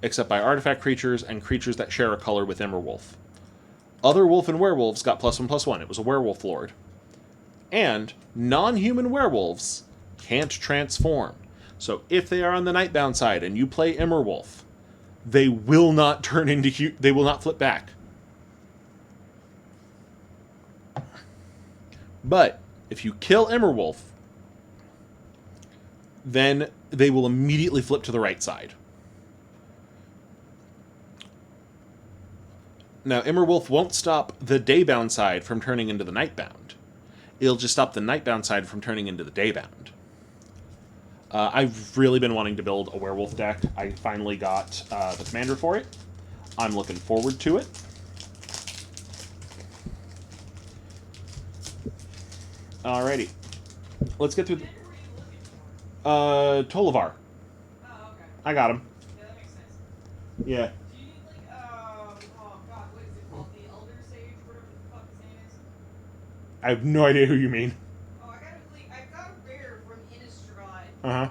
except by artifact creatures and creatures that share a color with Immerwolf. Other wolf and werewolves got +1/+1. It was a werewolf lord. And non-human werewolves can't transform. So if they are on the nightbound side and you play Immerwolf, they will not turn into they will not flip back. But if you kill Immerwolf, then they will immediately flip to the right side. Now, Immerwolf won't stop the daybound side from turning into the nightbound. It'll just stop the nightbound side from turning into the daybound. I've really been wanting to build a werewolf deck. I finally got the commander for it. I'm looking forward to it. Alrighty. Let's get through the... Tolivar. Oh, okay. I got him. Yeah, that makes sense. Yeah. Do you need, like, oh god, what is it called? The Elder Sage, whatever the fuck his name is? I have no idea who you mean. Oh, I got a rare from Innistrad. Uh-huh.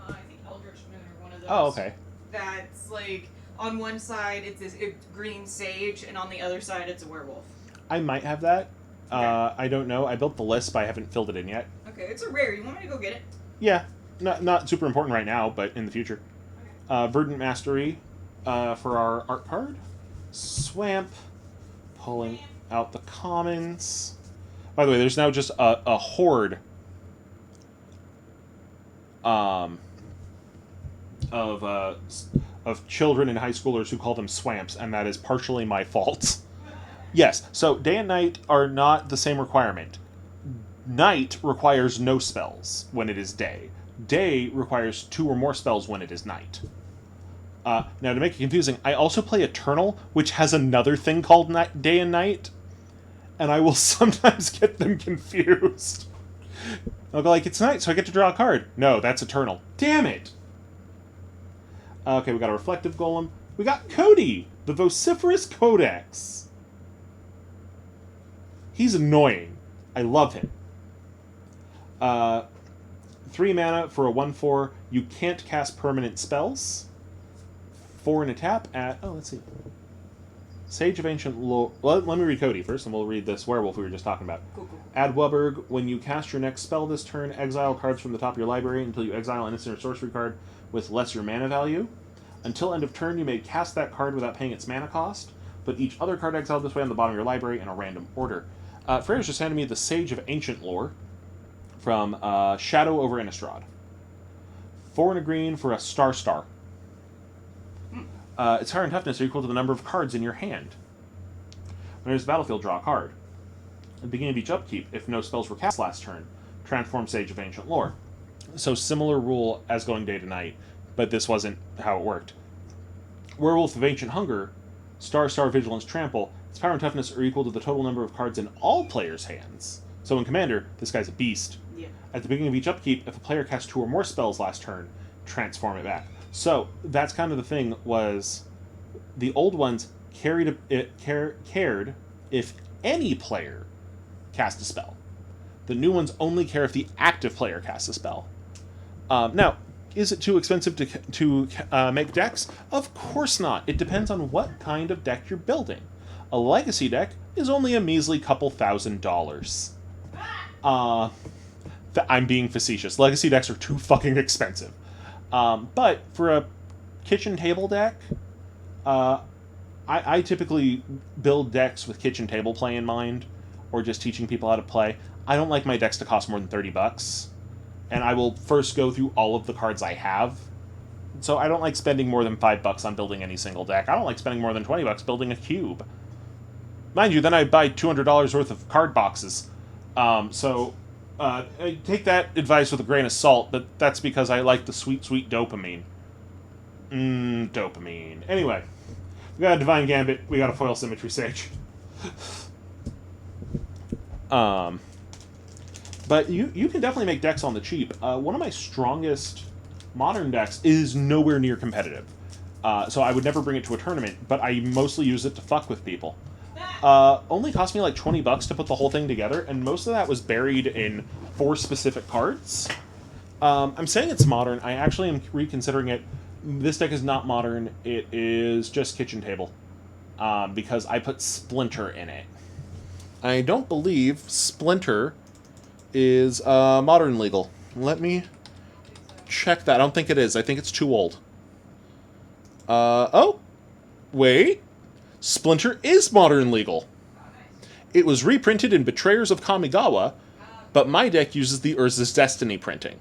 I think Eldritch Moon or one of those. Oh, okay. That's, like, on one side it's this green sage, and on the other side it's a werewolf. I might have that. Okay. I don't know. I built the list, but I haven't filled it in yet. Okay, it's a rare. You want me to go get it? Yeah. Not super important right now, but in the future. Verdant Mastery for our art card. Swamp. Pulling out the commons. By the way, there's now just a horde of children and high schoolers who call them swamps, and that is partially my fault. Yes, so day and night are not the same requirement. Night requires no spells when it is day. Day requires 2 or more spells when it is night. Now, to make it confusing, I also play Eternal, which has another thing called day and night, and I will sometimes get them confused. I'll go like, it's night, so I get to draw a card. No, that's Eternal. Damn it! Okay, we got a Reflective Golem. We got Cody, the Vociferous Codex. He's annoying. I love him. 3 mana for a 1/4. You can't cast permanent spells. 4 and a tap at... Oh, let's see. Sage of Ancient Lore... Well, let me read Cody first, and we'll read this werewolf we were just talking about. Cool. Add Wubberg. When you cast your next spell this turn, exile cards from the top of your library until you exile an instant or sorcery card with lesser mana value. Until end of turn, you may cast that card without paying its mana cost. Put each other card exiled this way on the bottom of your library in a random order. Freya's just handed me the Sage of Ancient Lore from Shadow over Innistrad. 4 and a green for a Star. Its power and toughness are equal to the number of cards in your hand. When there's a battlefield, draw a card. At the beginning of each upkeep, if no spells were cast last turn, transform Sage of Ancient Lore. So similar rule as going day to night, but this wasn't how it worked. Werewolf of Ancient Hunger, Star, Vigilance, Trample. Its power and toughness are equal to the total number of cards in all players' hands. So in Commander, this guy's a beast. Yeah. At the beginning of each upkeep, if a player casts 2 or more spells last turn, transform it back. So that's kind of the thing, was the old ones cared if any player cast a spell. The new ones only care if the active player casts a spell. Now, is it too expensive to make decks? Of course not. It depends on what kind of deck you're building. A legacy deck is only a measly couple $1,000s. I'm being facetious. Legacy decks are too fucking expensive. But for a kitchen table deck, I typically build decks with kitchen table play in mind, or just teaching people how to play. I don't like my decks to cost more than $30, and I will first go through all of the cards I have. So I don't like spending more than $5 on building any single deck. I don't like spending more than $20 building a cube. Mind you, then I buy $200 worth of card boxes. I take that advice with a grain of salt, but that's because I like the sweet, sweet dopamine. Dopamine. Anyway, we got a Divine Gambit, we got a Foil Symmetry Sage. But you can definitely make decks on the cheap. One of my strongest modern decks is nowhere near competitive. So I would never bring it to a tournament, but I mostly use it to fuck with people. Only cost me like $20 to put the whole thing together, and most of that was buried in 4 specific cards. I'm saying it's modern. I actually am reconsidering it. This deck is not modern. It is just kitchen table, because I put Splinter in it. I don't believe Splinter is modern legal. Let me check that. I don't think it is. I think it's too old. Oh, wait. Splinter is modern legal. It was reprinted in Betrayers of Kamigawa, but my deck uses the Urza's Destiny printing.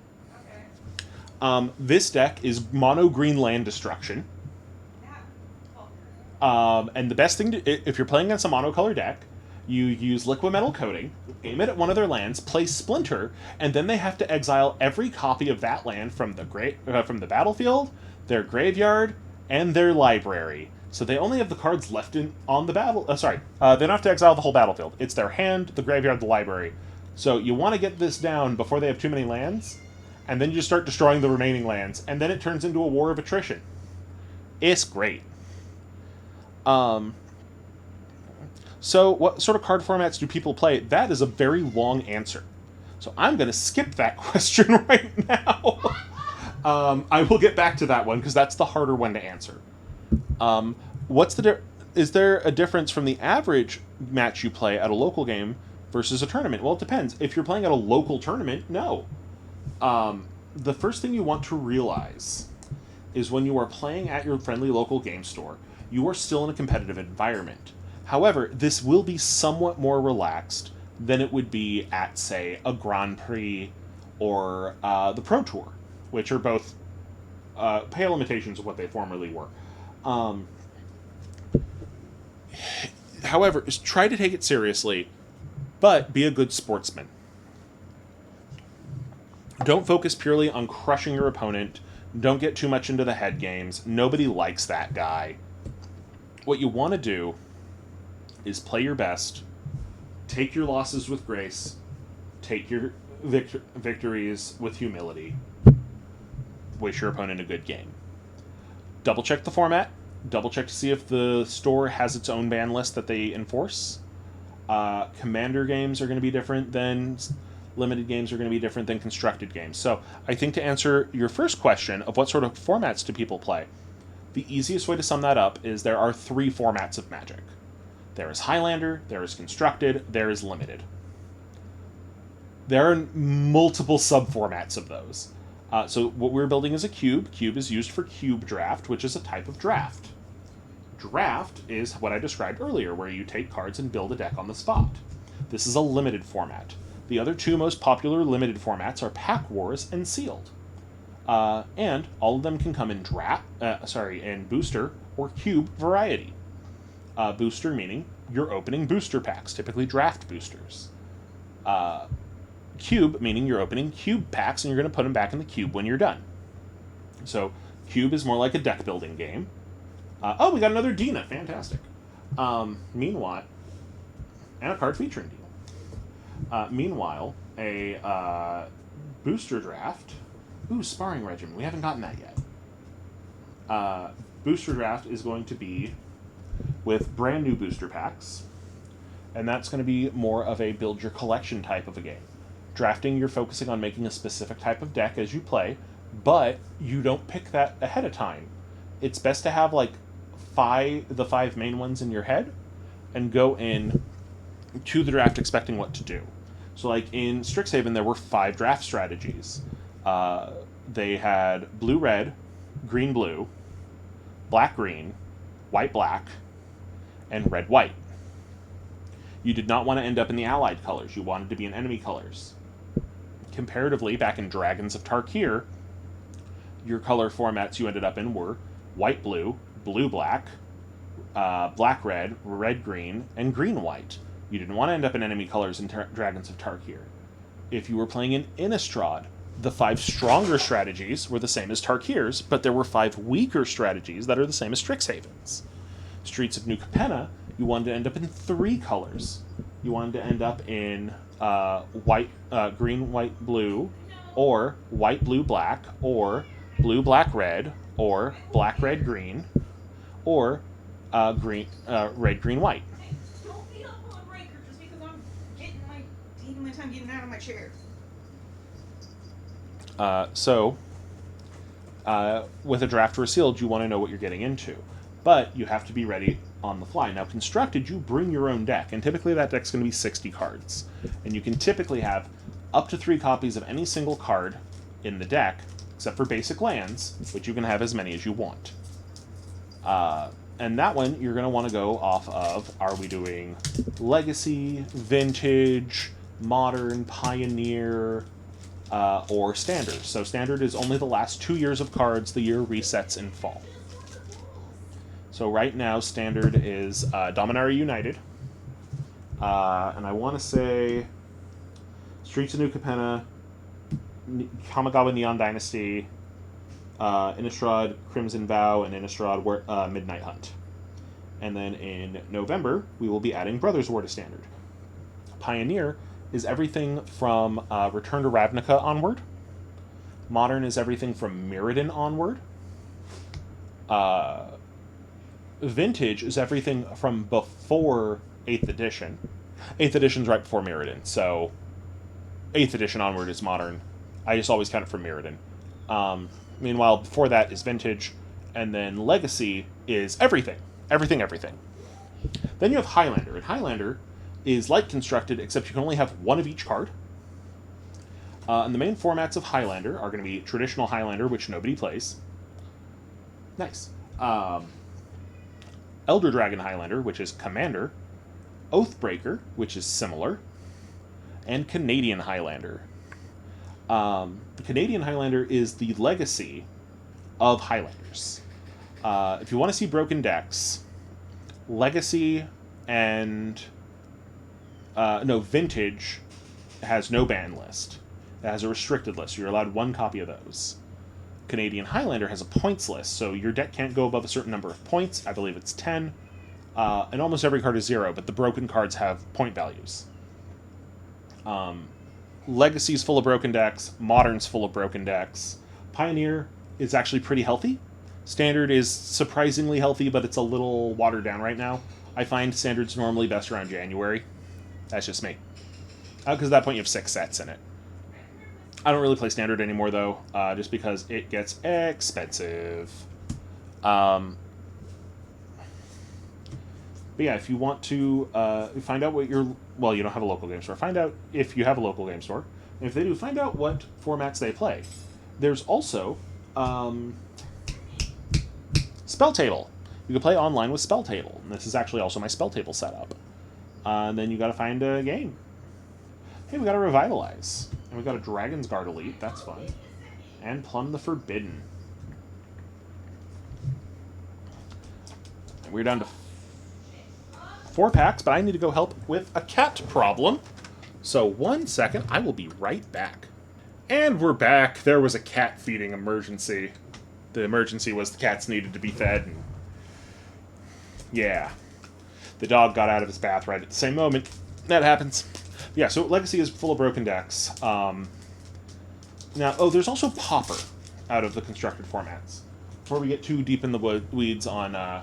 This deck is mono green land destruction. And the best thing if you're playing against a monocolor deck, you use liquid metal coating, aim it at one of their lands, play Splinter, and then they have to exile every copy of that land from the battlefield, their graveyard, and their library. So they only have the cards left on the battle. They don't have to exile the whole battlefield. It's their hand, the graveyard, the library. So you want to get this down before they have too many lands, and then you start destroying the remaining lands, and then it turns into a war of attrition. It's great. So what sort of card formats do people play? That is a very long answer. So I'm going to skip that question right now. I will get back to that one because that's the harder one to answer. Is there a difference from the average match you play at a local game versus a tournament? Well, it depends. If you're playing at a local tournament, no. The first thing you want to realize is when you are playing at your friendly local game store, you are still in a competitive environment. However, this will be somewhat more relaxed than it would be at, say, a Grand Prix or the Pro Tour, which are both pale imitations of what they formerly were. However, try to take it seriously, but be a good sportsman. Don't focus purely on crushing your opponent. Don't get too much into the head games. Nobody likes that guy. What you want to do is play your best, take your losses with grace, take your victories with humility, wish your opponent a good game. Double check the format, double check to see if the store has its own ban list that they enforce. Commander games are going to be different than limited games, are going to be different than constructed games. So I think to answer your first question of what sort of formats do people play, the easiest way to sum that up is there are 3 formats of Magic. There is Highlander, there is Constructed, there is Limited. There are multiple sub-formats of those. So what we're building is a cube. Cube is used for cube draft, which is a type of draft. Draft is what I described earlier, where you take cards and build a deck on the spot. This is a limited format. The other 2 most popular limited formats are Pack Wars and Sealed. And all of them can come in in booster or cube variety. Booster meaning you're opening booster packs, typically draft boosters. Cube meaning you're opening cube packs and you're going to put them back in the cube when you're done. So cube is more like a deck building game. We got another Dina, fantastic. Meanwhile, and a card featuring Dina. Meanwhile, a booster draft. Ooh, Sparring Regimen. We haven't gotten that yet. Booster draft is going to be with brand new booster packs, and that's going to be more of a build your collection type of a game. Drafting, you're focusing on making a specific type of deck as you play, but you don't pick that ahead of time. It's best to have like the 5 main ones in your head and go in to the draft expecting what to do. So like in Strixhaven, there were 5 draft strategies. They had blue-red, green-blue, black-green, white-black, and red-white. You did not want to end up in the allied colors. You wanted to be in enemy colors. Comparatively, back in Dragons of Tarkir, your color formats you ended up in were white-blue, blue-black, black-red, red-green, and green-white. You didn't want to end up in enemy colors in Dragons of Tarkir. If you were playing in Innistrad, the 5 stronger strategies were the same as Tarkir's, but there were 5 weaker strategies that are the same as Strixhaven's. Streets of New Capenna, you wanted to end up in 3 colors. You wanted to end up in green, white, blue, or white, blue, black, or blue, black, red, or black, red, green, or red, green, white. Hey, don't beat up on Breaker just because I'm taking my time getting out of my chair. With a draft or a sealed, you want to know what you're getting into. But you have to be ready on the fly. Now, constructed, you bring your own deck, and typically that deck's going to be 60 cards. And you can typically have up to 3 copies of any single card in the deck, except for basic lands, which you can have as many as you want. And that one, you're going to want to go off of, are we doing Legacy, Vintage, Modern, Pioneer, or Standard. So Standard is only the last 2 years of cards. The year resets in fall. So right now, Standard is Dominaria United. And I want to say Streets of New Capenna, Kamigawa Neon Dynasty, Innistrad Crimson Vow, and Innistrad Midnight Hunt. And then in November, we will be adding Brothers War to Standard. Pioneer is everything from Return to Ravnica onward. Modern is everything from Mirrodin onward. Vintage is everything from before 8th edition. 8th edition's right before Mirrodin, so 8th edition onward is Modern. I just always count it from Mirrodin. Meanwhile, before that is Vintage, and then Legacy is everything. Everything. Then you have Highlander, and Highlander is like Constructed, except you can only have one of each card. And the main formats of Highlander are going to be traditional Highlander, which nobody plays. Nice. Elder Dragon Highlander, which is Commander. Oathbreaker, which is similar. And Canadian Highlander. The Canadian Highlander is the legacy of Highlanders. If you want to see broken decks, Legacy and... Vintage has no ban list. It has a restricted list. You're allowed one copy of those. Canadian Highlander has a points list, so your deck can't go above a certain number of points. I believe it's 10. And almost every card is 0, but the broken cards have point values. Legacy's full of broken decks. Modern's full of broken decks. Pioneer is actually pretty healthy. Standard is surprisingly healthy, but it's a little watered down right now. I find Standard's normally best around January. That's just me. Because at that point you have 6 sets in it. I don't really play Standard anymore, though, just because it gets expensive. But yeah, if you want to find out what your... Well, you don't have a local game store. Find out if you have a local game store. And if they do, find out what formats they play. There's also Spell Table. You can play online with Spell Table. And this is actually also my Spell Table setup. And then you got to find a game. Hey, we got to Revitalize. And we got a Dragon's Guard Elite. That's fun. And Plumb the Forbidden. And we're down to 4 packs, but I need to go help with a cat problem. So 1 second, I will be right back. And we're back. There was a cat feeding emergency. The emergency was the cats needed to be fed. And yeah. The dog got out of his bath right at the same moment. That happens. Yeah, so Legacy is full of broken decks. There's also Pauper out of the constructed formats. Before we get too deep in the weeds on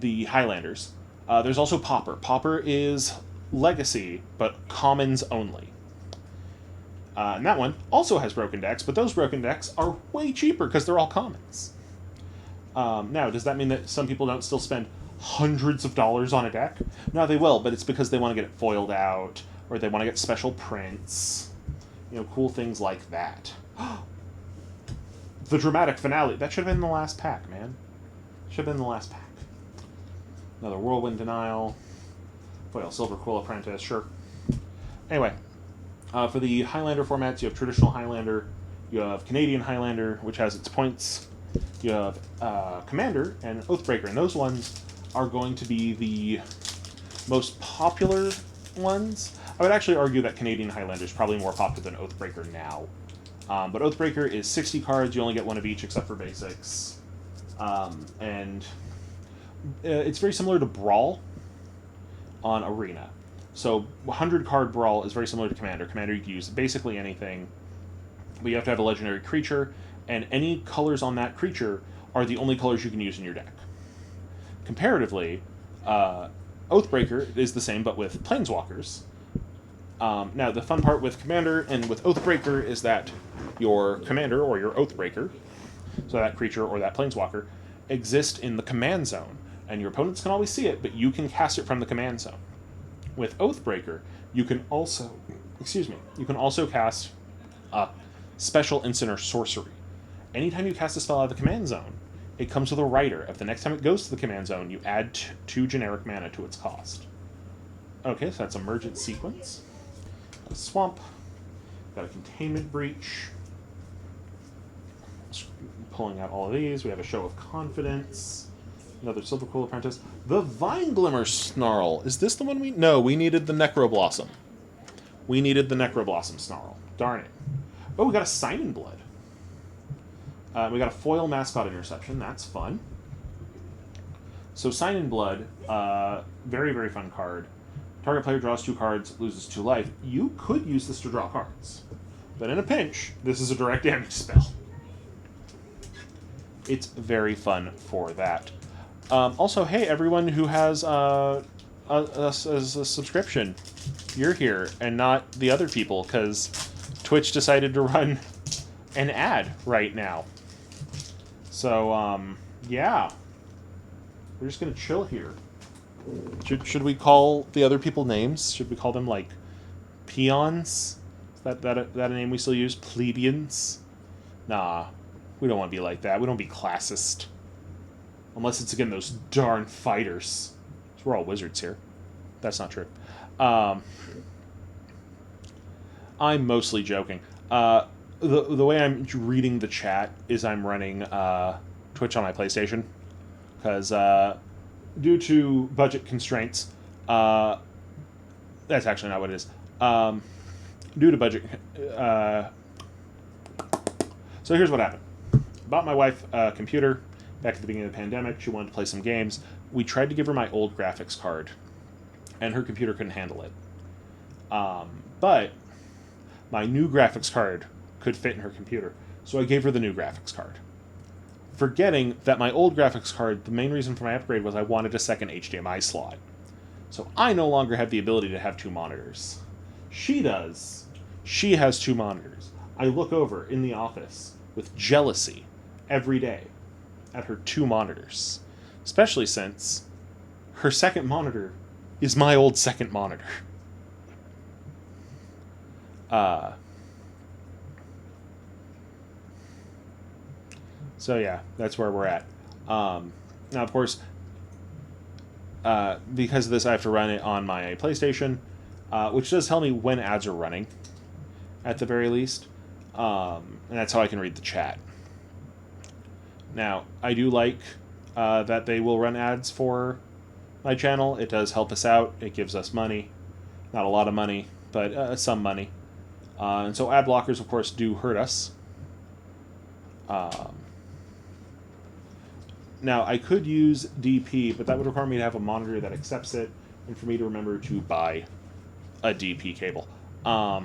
the Highlanders, there's also Pauper. Pauper is Legacy, but commons only. And that one also has broken decks, but those broken decks are way cheaper because they're all commons. Now, does that mean that some people don't still spend hundreds of dollars on a deck? No, they will, but it's because they want to get it foiled out, or they want to get special prints. Cool things like that. The dramatic finale. That should have been the last pack, man. Should have been the last pack. Another Whirlwind Denial. Foil Silver Quill Apprentice, sure. Anyway, for the Highlander formats, you have traditional Highlander, you have Canadian Highlander, which has its points, you have Commander and Oathbreaker, and those ones are going to be the most popular ones. I would actually argue that Canadian Highlander is probably more popular than Oathbreaker now. But Oathbreaker is 60 cards, you only get one of each except for basics. And it's very similar to Brawl on Arena. So 100 card Brawl is very similar to Commander. Commander you can use basically anything, but you have to have a legendary creature, and any colors on that creature are the only colors you can use in your deck. Comparatively, Oathbreaker is the same, but with Planeswalkers. Now, the fun part with Commander and with Oathbreaker is that your Commander or your Oathbreaker, so that creature or that Planeswalker, exist in the command zone, and your opponents can always see it, but you can cast it from the command zone. With Oathbreaker, you can also cast Special Instant or Sorcery. Anytime you cast a spell out of the command zone, it comes with a rider. If the next time it goes to the command zone, you add 2 generic mana to its cost. Okay, so that's Emergent Sequence. Got a Swamp. Got a containment breach. Pulling out all of these. We have a show of confidence. Another Silver Quill Apprentice. The Vine Glimmer Snarl. Is this the one we... No, we needed the Necroblossom. We needed the Necroblossom Snarl. Darn it. Oh, we got a Simon Blood. We got a Foil Mascot Interception. That's fun. So Sign Blood, very, very fun card. Target player draws 2 cards, loses 2 life. You could use this to draw cards. But in a pinch, this is a direct damage spell. It's very fun for that. Also, hey, everyone who has a subscription, you're here, and not the other people, because Twitch decided to run an ad right now. So, yeah. We're just going to chill here. Should we call the other people names? Should we call them, like, peons? Is that a name we still use? Plebeians? Nah, we don't want to be like that. We don't want to be classist. Unless it's, again, those darn fighters. So we're all wizards here. That's not true. I'm mostly joking. The way I'm reading the chat is I'm running Twitch on my PlayStation. Because due to budget constraints, that's actually not what it is. Due to budget... so here's what happened. Bought my wife a computer back at the beginning of the pandemic. She wanted to play some games. We tried to give her my old graphics card, and her computer couldn't handle it. But my new graphics card could fit in her computer, so I gave her the new graphics card. Forgetting that my old graphics card, the main reason for my upgrade was I wanted a second HDMI slot. So I no longer have the ability to have 2 monitors. She does. She has 2 monitors. I look over in the office with jealousy every day at her 2 monitors. Especially since her second monitor is my old second monitor. So yeah, that's where we're at. Now, of course, because of this, I have to run it on my PlayStation, which does tell me when ads are running, at the very least. And that's how I can read the chat. Now, I do like that they will run ads for my channel. It does help us out. It gives us money. Not a lot of money, but some money. And so ad blockers, of course, do hurt us. Now, I could use DP, but that would require me to have a monitor that accepts it, and for me to remember to buy a DP cable. Oh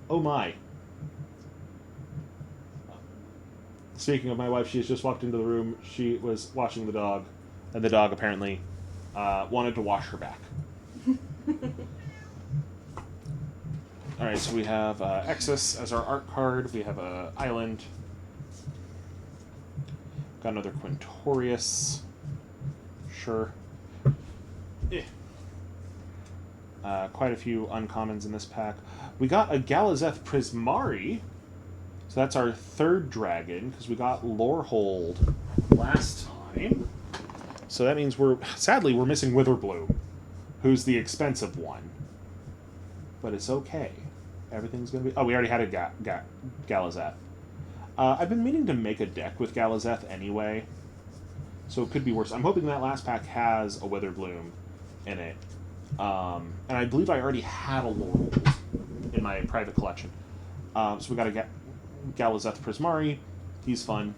my. Speaking of my wife, she has just walked into the room. She was washing the dog, and the dog apparently wanted to wash her back. Alright, so we have Exus as our art card. We have a Island. Got another Quintorius. Sure. Quite a few uncommons in this pack. We got a Galazeth Prismari. So that's our 3rd dragon, because we got Lorehold last time. So that means sadly, we're missing Witherbloom, who's the expensive one. But it's okay. Everything's going to be... Oh, we already had a Galazeth. I've been meaning to make a deck with Galazeth anyway, so it could be worse. I'm hoping that last pack has a Witherbloom in it. And I believe I already had a Laurel in my private collection. So we got a Galazeth Prismari. He's fun.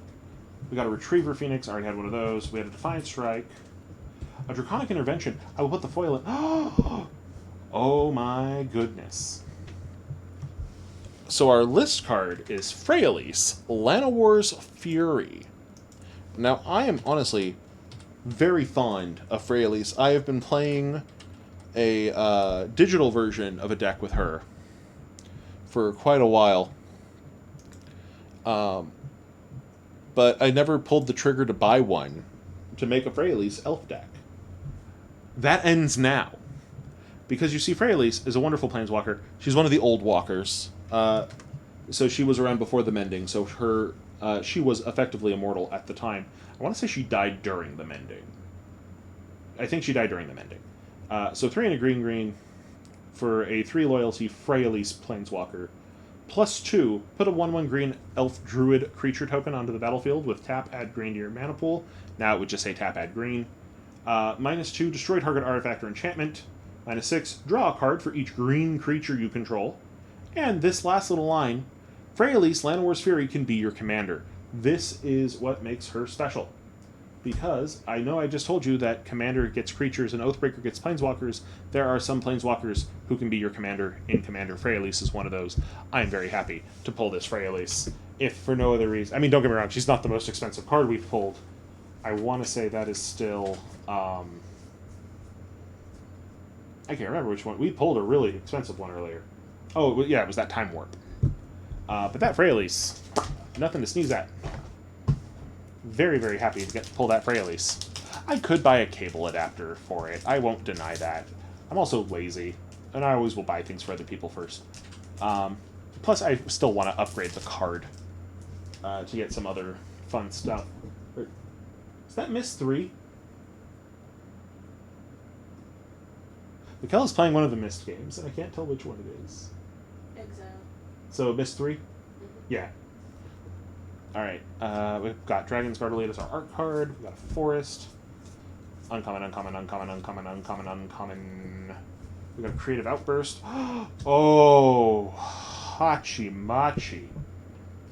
We got a Retriever Phoenix. I already had one of those. We had a Defiant Strike. A Draconic Intervention. I will put the foil in. Oh my goodness. So our list card is Freyalise, Llanowar's Fury. Now, I am honestly very fond of Freyalise. I have been playing a digital version of a deck with her for quite a while. But I never pulled the trigger to buy one to make a Freyalise elf deck. That ends now. Because you see, Freyalise is a wonderful planeswalker. She's one of the old walkers. So she was around before the mending, so she was effectively immortal at the time. I want to say she died during the mending. I think she died during the mending. So 3 and a green, for a 3 loyalty Freyalise Planeswalker. +2, put a 1/1 green elf druid creature token onto the battlefield with tap, add green to your mana pool. Now it would just say tap, add green. -2, destroy target artifact or enchantment. -6, draw a card for each green creature you control. And this last little line, Freyalise, Llanowar's Fury, can be your commander. This is what makes her special. Because I know I just told you that Commander gets creatures and Oathbreaker gets Planeswalkers. There are some Planeswalkers who can be your commander in Commander. Freyalise is one of those. I'm very happy to pull this Freyalise, if for no other reason. I mean, don't get me wrong, she's not the most expensive card we've pulled. I want to say that is still... I can't remember which one. We pulled a really expensive one earlier. Oh, yeah, it was that Time Warp. But that Freyalise, nothing to sneeze at. Very, very happy to get to pull that Freyalise. I could buy a cable adapter for it. I won't deny that. I'm also lazy, and I always will buy things for other people first. Plus, I still want to upgrade the card to get some other fun stuff. Is that Miss 3? Mikkel is playing one of the Mist games, and I can't tell which one it is. Exile. So, Miss 3? Mm-hmm. Yeah. Alright, we've got Dragon's Guardian as our art card. We've got a Forest. Uncommon, uncommon, uncommon, uncommon, uncommon, uncommon. We've got a Creative Outburst. Oh, Hachimachi.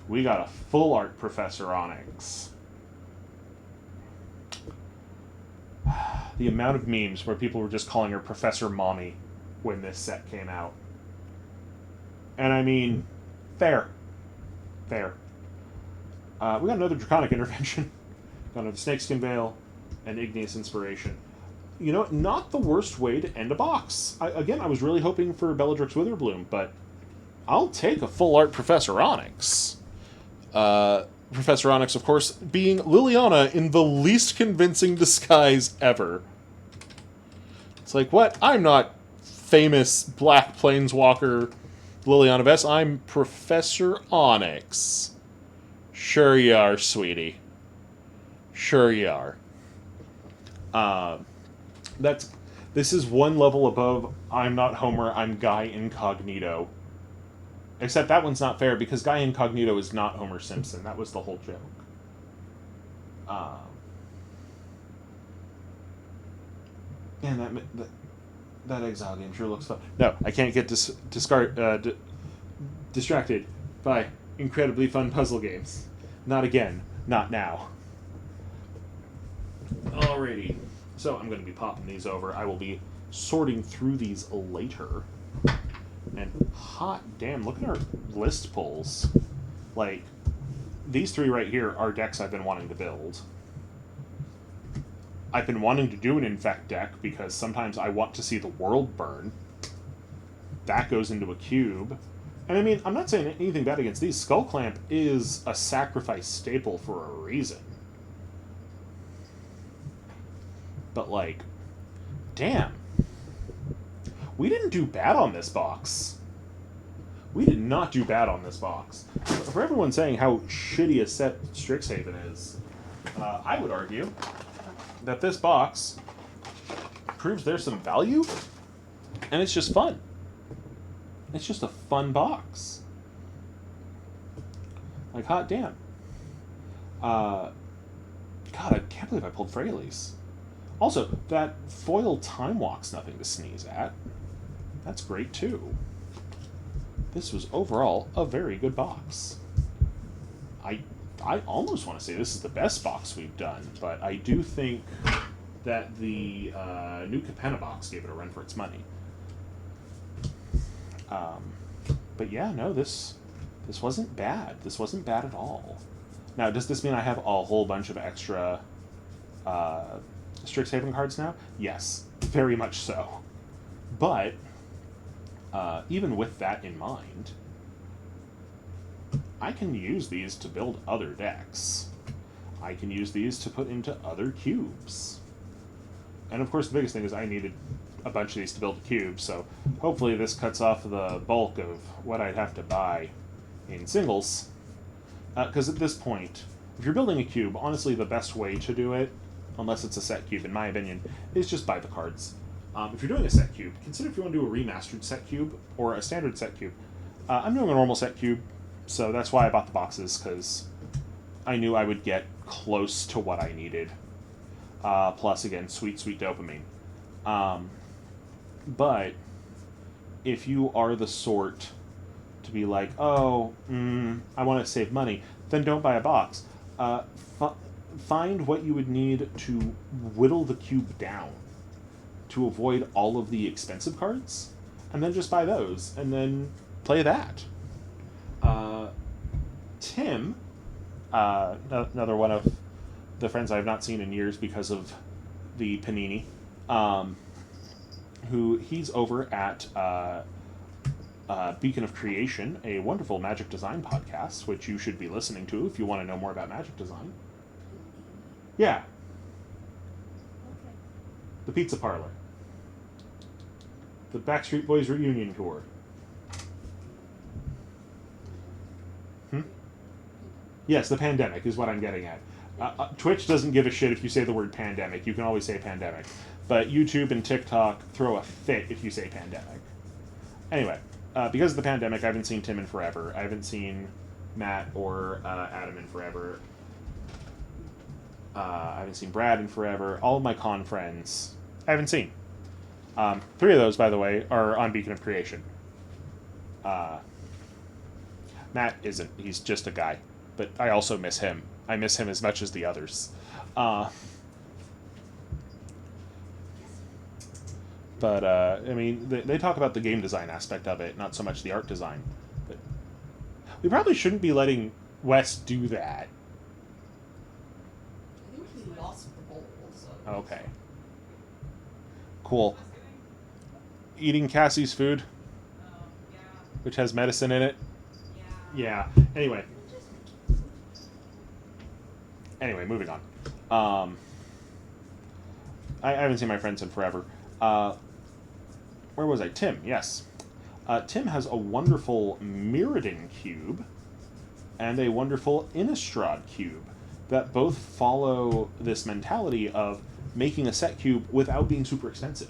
We got a full art Professor Onyx. The amount of memes where people were just calling her Professor Mommy when this set came out. And I mean, fair. Fair. We got another Draconic Intervention. Got another Snakeskin Veil and Igneous Inspiration. You know, not the worst way to end a box. Again, I was really hoping for Bellatrix Witherbloom, but I'll take a full art Professor Onyx. Professor Onyx, of course, being Liliana in the least convincing disguise ever. It's like, what? I'm not famous Black Planeswalker Liliana Vess. I'm Professor Onyx. Sure you are, sweetie. Sure you are. This is one level above I'm not Homer, I'm Guy Incognito. Except that one's not fair, because Guy Incognito is not Homer Simpson. That was the whole joke. And that Exile game sure looks fun. No, I can't get distracted by incredibly fun puzzle games. Not again. Not now. Alrighty. So I'm going to be popping these over. I will be sorting through these later. And hot damn, look at our list pulls. Like, these three right here are decks I've been wanting to build. I've been wanting to do an Infect deck because sometimes I want to see the world burn. That goes into a cube. And I mean, I'm not saying anything bad against these. Skull Clamp is a sacrifice staple for a reason. But like, damn. We didn't do bad on this box. We did not do bad on this box. For everyone saying how shitty a set Strixhaven is, I would argue that this box proves there's some value, and it's just fun. It's just a fun box. Like, hot damn. God, I can't believe I pulled Freyalise. Also, that foil Time Walk's nothing to sneeze at. That's great, too. This was overall a very good box. I almost want to say this is the best box we've done, but I do think that the new Capenna box gave it a run for its money. But yeah, no, this wasn't bad. This wasn't bad at all. Now, does this mean I have a whole bunch of extra Strixhaven cards now? Yes, very much so. But even with that in mind, I can use these to build other decks. I can use these to put into other cubes. And of course, the biggest thing is I needed a bunch of these to build a cube, so hopefully this cuts off the bulk of what I'd have to buy in singles. Because at this point, if you're building a cube, honestly the best way to do it, unless it's a set cube in my opinion, is just buy the cards. If you're doing a set cube, consider if you want to do a remastered set cube or a standard set cube. I'm doing a normal set cube, so that's why I bought the boxes, because I knew I would get close to what I needed. Plus, again, sweet, sweet dopamine. But if you are the sort to be like, oh, I want to save money, then don't buy a box. Find what you would need to whittle the cube down to avoid all of the expensive cards, and then just buy those, and then play that. Tim, another one of the friends I have not seen in years because of the Panini, who he's over at Beacon of Creation, a wonderful Magic Design podcast, which you should be listening to if you want to know more about Magic Design. Yeah. Okay. The Pizza Parlor. The Backstreet Boys reunion tour. Yes, the pandemic is what I'm getting at. Twitch doesn't give a shit if you say the word pandemic. You can always say pandemic. But YouTube and TikTok throw a fit if you say pandemic. Anyway, because of the pandemic, I haven't seen Tim in forever. I haven't seen Matt or Adam in forever. I haven't seen Brad in forever. All of my con friends, I haven't seen. 3 of those, by the way, are on Beacon of Creation. Matt isn't. He's just a guy. But I also miss him. I miss him as much as the others. I mean, they talk about the game design aspect of it, not so much the art design. But we probably shouldn't be letting Wes do that. I think he lost the bowl, so. Okay. Cool. Eating Cassie's food, Yeah. which has medicine in it. Yeah. Yeah. Anyway, moving on. I haven't seen my friends in forever. Where was I? Tim, yes. Tim has a wonderful Mirrodin cube and a wonderful Innistrad cube that both follow this mentality of making a set cube without being super expensive.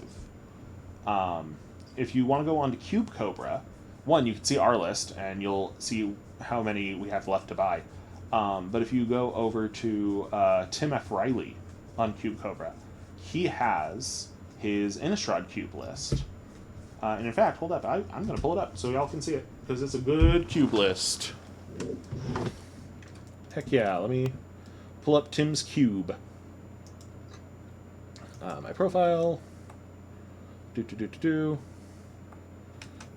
If you want to go on to Cube Cobra, one, you can see our list and you'll see how many we have left to buy. But if you go over to Tim F. Riley on Cube Cobra, he has his Innistrad cube list. And in fact, hold up, I'm going to pull it up so y'all can see it, because it's a good cube list. Heck yeah, let me pull up Tim's cube. My profile. I'm going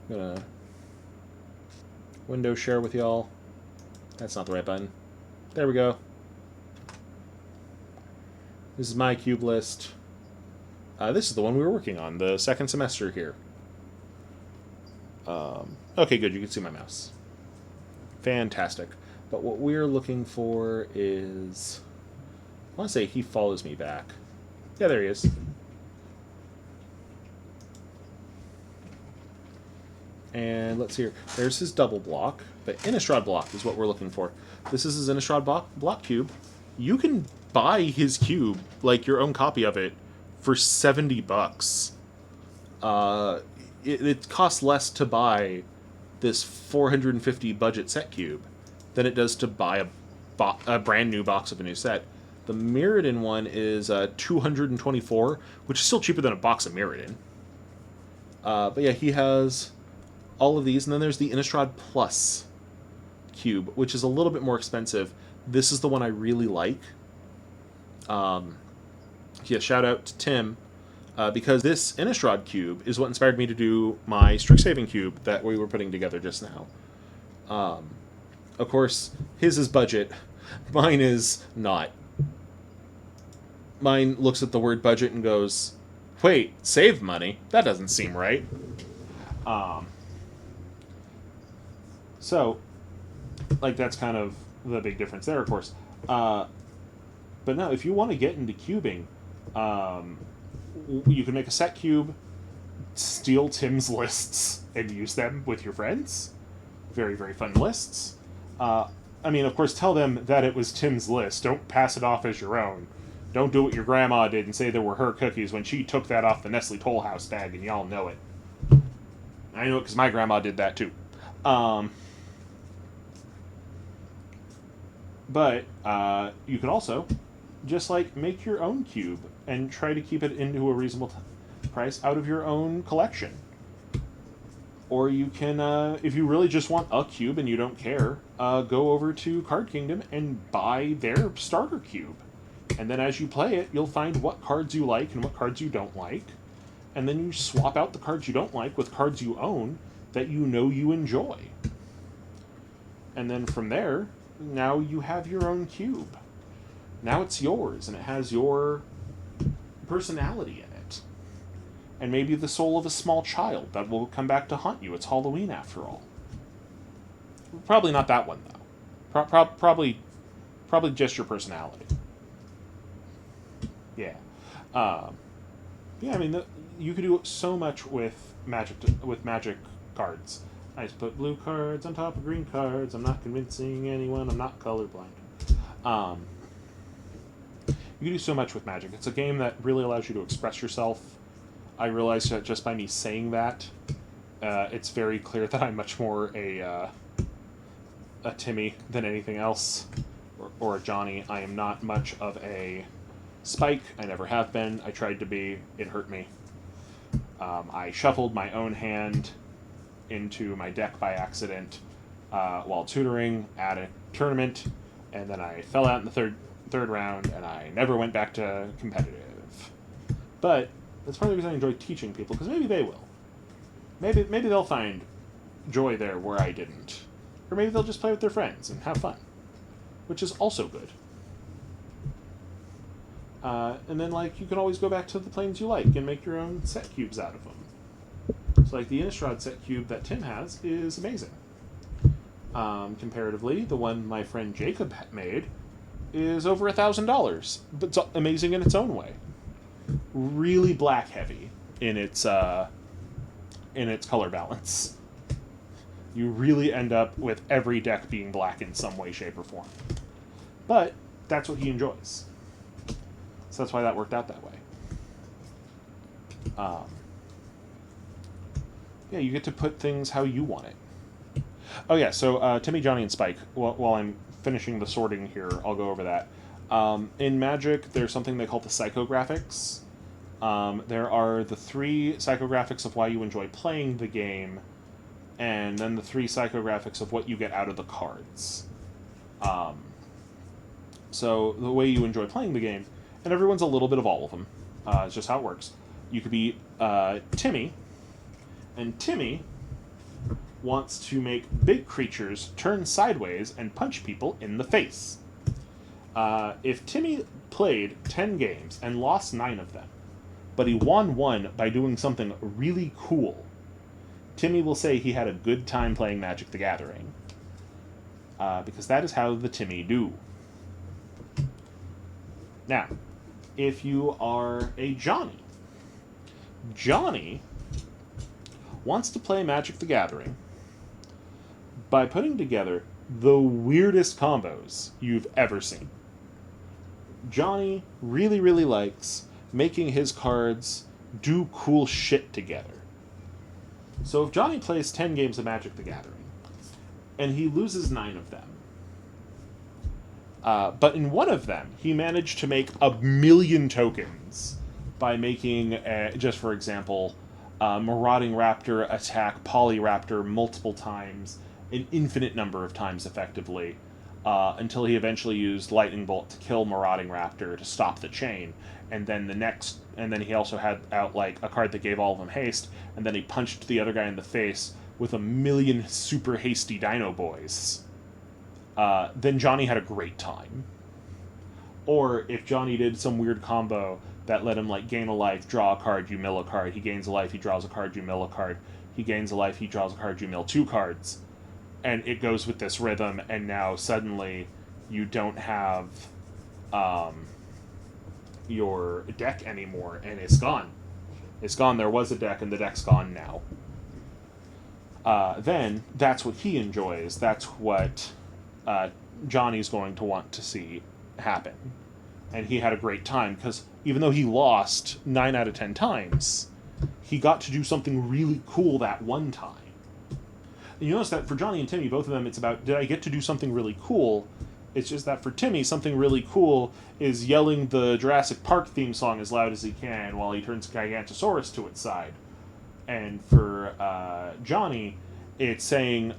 to window share with y'all. That's not the right button. There we go. This is my cube list. This is the one we were working on, the second semester here. Okay, good, you can see my mouse. Fantastic. But what we're looking for is... I want to say he follows me back. Yeah, there he is. And let's see here. There's his double block, but Innistrad block is what we're looking for. This is his Innistrad block cube. You can buy his cube, like your own copy of it, for $70. It costs less to buy this 450 budget set cube than it does to buy a brand new box of a new set. The Mirrodin one is $224, which is still cheaper than a box of Mirrodin. But yeah, he has all of these, and then there's the Innistrad Plus cube, which is a little bit more expensive. This is the one I really like. Yeah, shout out to Tim, because this Innistrad cube is what inspired me to do my Strixhaven cube that we were putting together just now. Of course, his is budget. Mine is not. Mine looks at the word budget and goes, wait, save money? That doesn't seem right. So, like, that's kind of the big difference there, of course. But no, if you want to get into cubing, you can make a set cube, steal Tim's lists, and use them with your friends. Very, very fun lists. I mean, of course, tell them that it was Tim's list. Don't pass it off as your own, Don't do what your grandma did and say they were her cookies when she took that off the Nestle Toll House bag, and y'all know it. I know it because my grandma did that too. But you can also just like make your own cube and try to keep it into a reasonable price out of your own collection. Or you can, if you really just want a cube and you don't care, go over to Card Kingdom and buy their starter cube. And then as you play it, you'll find what cards you like and what cards you don't like. And then you swap out the cards you don't like with cards you own that you know you enjoy. And then from there, now you have your own cube. Now it's yours, and it has your personality in it. And maybe the soul of a small child that will come back to haunt you. It's Halloween after all. Probably not that one, though. Probably just your personality. Yeah. Yeah, I mean, you could do so much with Magic cards. I just put blue cards on top of green cards. I'm not convincing anyone. I'm not colorblind. You can do so much with Magic. It's a game that really allows you to express yourself. I realize that just by me saying that, it's very clear that I'm much more a Timmy than anything else, or a Johnny. I am not much of a Spike. I never have been. I tried to be. It hurt me. I shuffled my own hand into my deck by accident while tutoring at a tournament, and then I fell out in the third round, and I never went back to competitive. But that's part of the reason I enjoy teaching people, because maybe they will. Maybe they'll find joy there where I didn't. Or maybe they'll just play with their friends and have fun, which is also good. And then, like, you can always go back to the planes you like and make your own set cubes out of them. So, like, the Innistrad set cube that Tim has is amazing. Comparatively, the one my friend Jacob made is over $1,000, but it's amazing in its own way. Really black heavy in its color balance. You really end up with every deck being black in some way, shape, or form. But that's what he enjoys. So that's why that worked out that way. Yeah, you get to put things how you want it. Oh yeah, so Timmy, Johnny, and Spike. While I'm finishing the sorting here, I'll go over that. In Magic, there's something they call the psychographics. There are the 3 psychographics of why you enjoy playing the game, and then the 3 psychographics of what you get out of the cards. So the way you enjoy playing the game, and everyone's a little bit of all of them. It's just how it works. You could be Timmy, and Timmy wants to make big creatures turn sideways and punch people in the face. If Timmy played 10 games and lost 9 of them, but he won 1 by doing something really cool, Timmy will say he had a good time playing Magic the Gathering. Because that is how the Timmy do. Now, if you are a Johnny, Johnny wants to play Magic the Gathering by putting together the weirdest combos you've ever seen. Johnny really, really likes making his cards do cool shit together. So if Johnny plays 10 games of Magic the Gathering, and he loses 9 of them, but in one of them, he managed to make 1,000,000 tokens by making, just for example, Marauding Raptor attack Polyraptor multiple times, an infinite number of times effectively, until he eventually used Lightning Bolt to kill Marauding Raptor to stop the chain. And then then he also had out like a card that gave all of them haste, and then he punched the other guy in the face with 1,000,000 super hasty Dino Boys. Then Johnny had a great time. Or if Johnny did some weird combo that let him like gain a life, draw a card, you mill a card. He gains a life, he draws a card, you mill a card. He gains a life, he draws a card, you mill 2 cards. And it goes with this rhythm, and now suddenly you don't have your deck anymore, and it's gone. It's gone. There was a deck, and the deck's gone now. Then that's what he enjoys. That's what Johnny's going to want to see happen. and he had a great time because even though he lost 9 out of 10 times, he got to do something really cool that one time. And you notice that for Johnny and Timmy, both of them, it's about, did I get to do something really cool? It's just that for Timmy, something really cool is yelling the Jurassic Park theme song as loud as he can while he turns Gigantosaurus to its side. And for Johnny, it's singing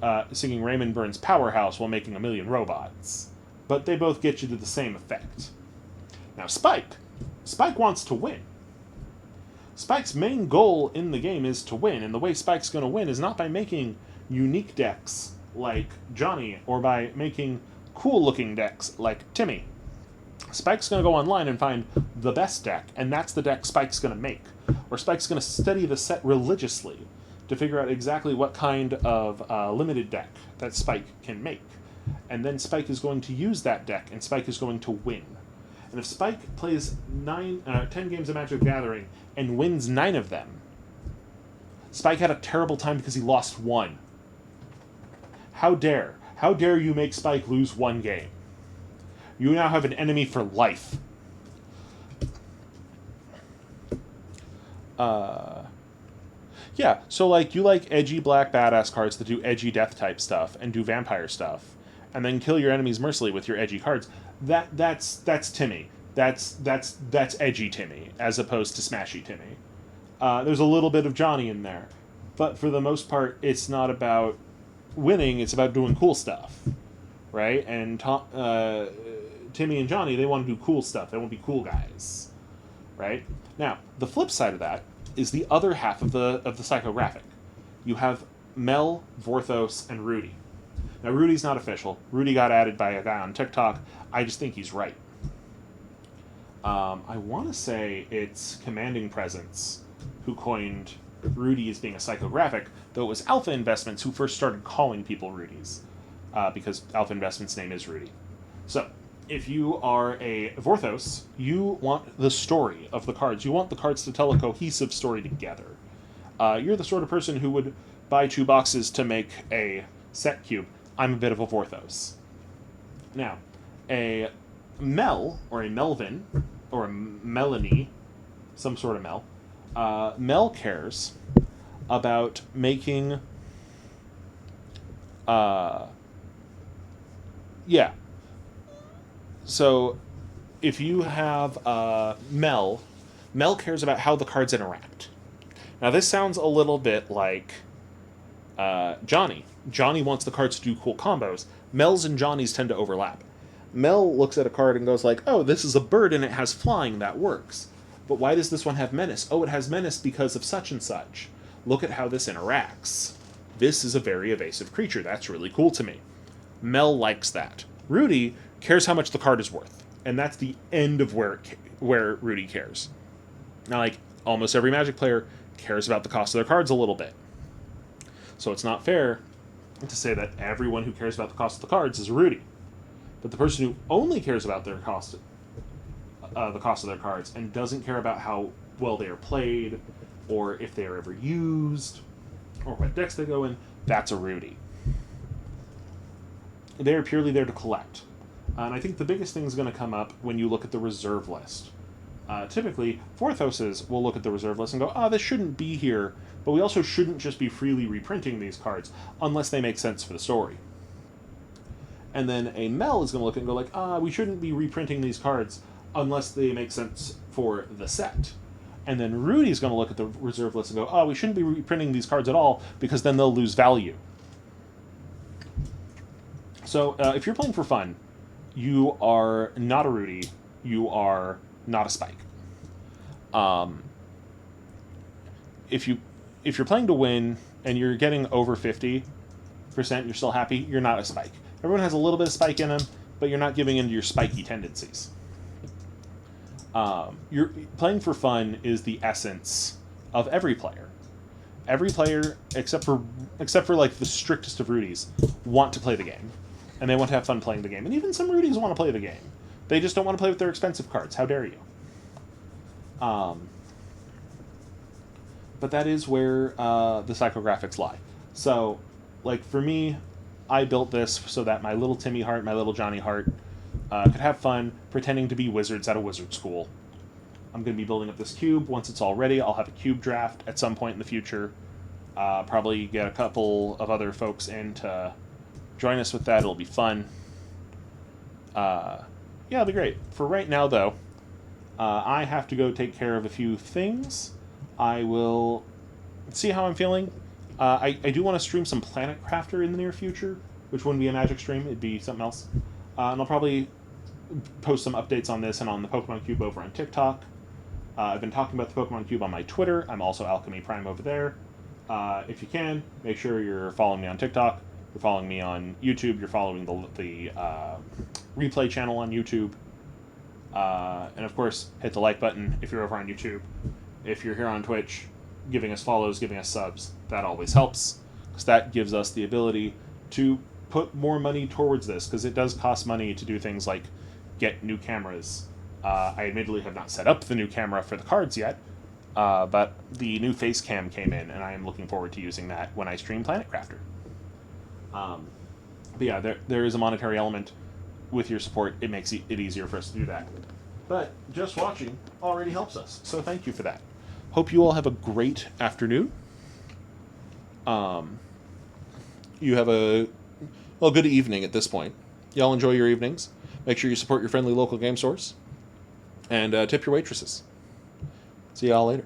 Raymond Burns' Powerhouse while making a million robots. But they both get you to the same effect. Now Spike wants to win. Spike's main goal in the game is to win, and the way Spike's going to win is not by making unique decks like Johnny or by making cool-looking decks like Timmy. Spike's going to go online and find the best deck, and that's the deck Spike's going to make. Or Spike's going to study the set religiously to figure out exactly what kind of limited deck that Spike can make. And then Spike is going to use that deck, and Spike is going to win. And if Spike plays 10 games of Magic the Gathering and wins 9 of them, Spike had a terrible time because he lost 1. How dare you make Spike lose 1 game? You now have an enemy for life. Yeah, so like you like edgy black badass cards that do edgy death type stuff and do vampire stuff, and then kill your enemies mercilessly with your edgy cards. That's Timmy. That's edgy Timmy as opposed to smashy Timmy. There's a little bit of Johnny in there, but for the most part, it's not about winning. It's about doing cool stuff, right? And Timmy and Johnny, they want to do cool stuff. They want to be cool guys, right? Now, the flip side of that is the other half of the psychographic. You have Mel, Vorthos, and Rudy. Now, Rudy's not official. Rudy got added by a guy on TikTok. I just think he's right. I want to say it's Commanding Presence who coined Rudy as being a psychographic, though it was Alpha Investments who first started calling people Rudies, because Alpha Investments' name is Rudy. So, if you are a Vorthos, you want the story of the cards. You want the cards to tell a cohesive story together. You're the sort of person who would buy 2 boxes to make a set cube. I'm a bit of a Vorthos. Now, a Mel, or a Melvin, or a Melanie, some sort of Mel, Mel cares about making... yeah. So, if you have Mel cares about how the cards interact. Now, this sounds a little bit like Johnny. Johnny wants the cards to do cool combos. Mel's and Johnny's tend to overlap. Mel looks at a card and goes like, oh, this is a bird and it has flying, that works. But why does this one have menace? Oh, it has menace because of such and such. Look at how this interacts. This is a very evasive creature. That's really cool to me. Mel likes that. Rudy cares how much the card is worth, and that's the end of where Rudy cares. Now, like, almost every Magic player cares about the cost of their cards a little bit. So it's not fair to say that everyone who cares about the cost of the cards is Rudy. But the person who only cares about their the cost of their cards and doesn't care about how well they are played, or if they are ever used, or what decks they go in, that's a Rudy. They are purely there to collect. And I think the biggest thing is going to come up when you look at the reserve list. Typically, Vorthoses will look at the reserve list and go, this shouldn't be here, but we also shouldn't just be freely reprinting these cards unless they make sense for the story. And then a Mel is going to look and go like, we shouldn't be reprinting these cards unless they make sense for the set. And then Rudy's going to look at the reserve list and go, we shouldn't be reprinting these cards at all because then they'll lose value. So if you're playing for fun, you are not a Rudy, you are not a Spike. If you're playing to win and you're getting over 50%, you're still happy, you're not a Spike. Everyone has a little bit of Spike in them, but you're not giving into your spiky tendencies. You're playing for fun is the essence of every player. Every player, except for like the strictest of Rudies, want to play the game. And they want to have fun playing the game. And even some Rudies want to play the game. They just don't want to play with their expensive cards. How dare you? But that is where the psychographics lie. So, like, for me, I built this so that my little Timmy heart, my little Johnny heart, could have fun pretending to be wizards at a wizard school. I'm going to be building up this cube. Once it's all ready, I'll have a cube draft at some point in the future. Probably get a couple of other folks in to join us with that. It'll be fun. Yeah, it'll be great. For right now, though, I have to go take care of a few things. I will see how I'm feeling. I do want to stream some Planet Crafter in the near future, which wouldn't be a Magic stream. It'd be something else. And I'll probably post some updates on this and on the Pokemon Cube over on TikTok. I've been talking about the Pokemon Cube on my Twitter. I'm also Alchemy Prime over there. If you can, make sure you're following me on TikTok. You're following me on YouTube. You're following the replay channel on YouTube. And of course, hit the like button if you're over on YouTube. If you're here on Twitch, giving us follows, giving us subs, that always helps, because that gives us the ability to put more money towards this, because it does cost money to do things like get new cameras. I admittedly have not set up the new camera for the cards yet, but the new face cam came in, and I am looking forward to using that when I stream Planet Crafter. But yeah, there is a monetary element. With your support, it makes it easier for us to do that. But just watching already helps us, so thank you for that. Hope you all have a great afternoon. You have a good evening at this point. Y'all enjoy your evenings. Make sure you support your friendly local game stores. And tip your waitresses. See y'all later.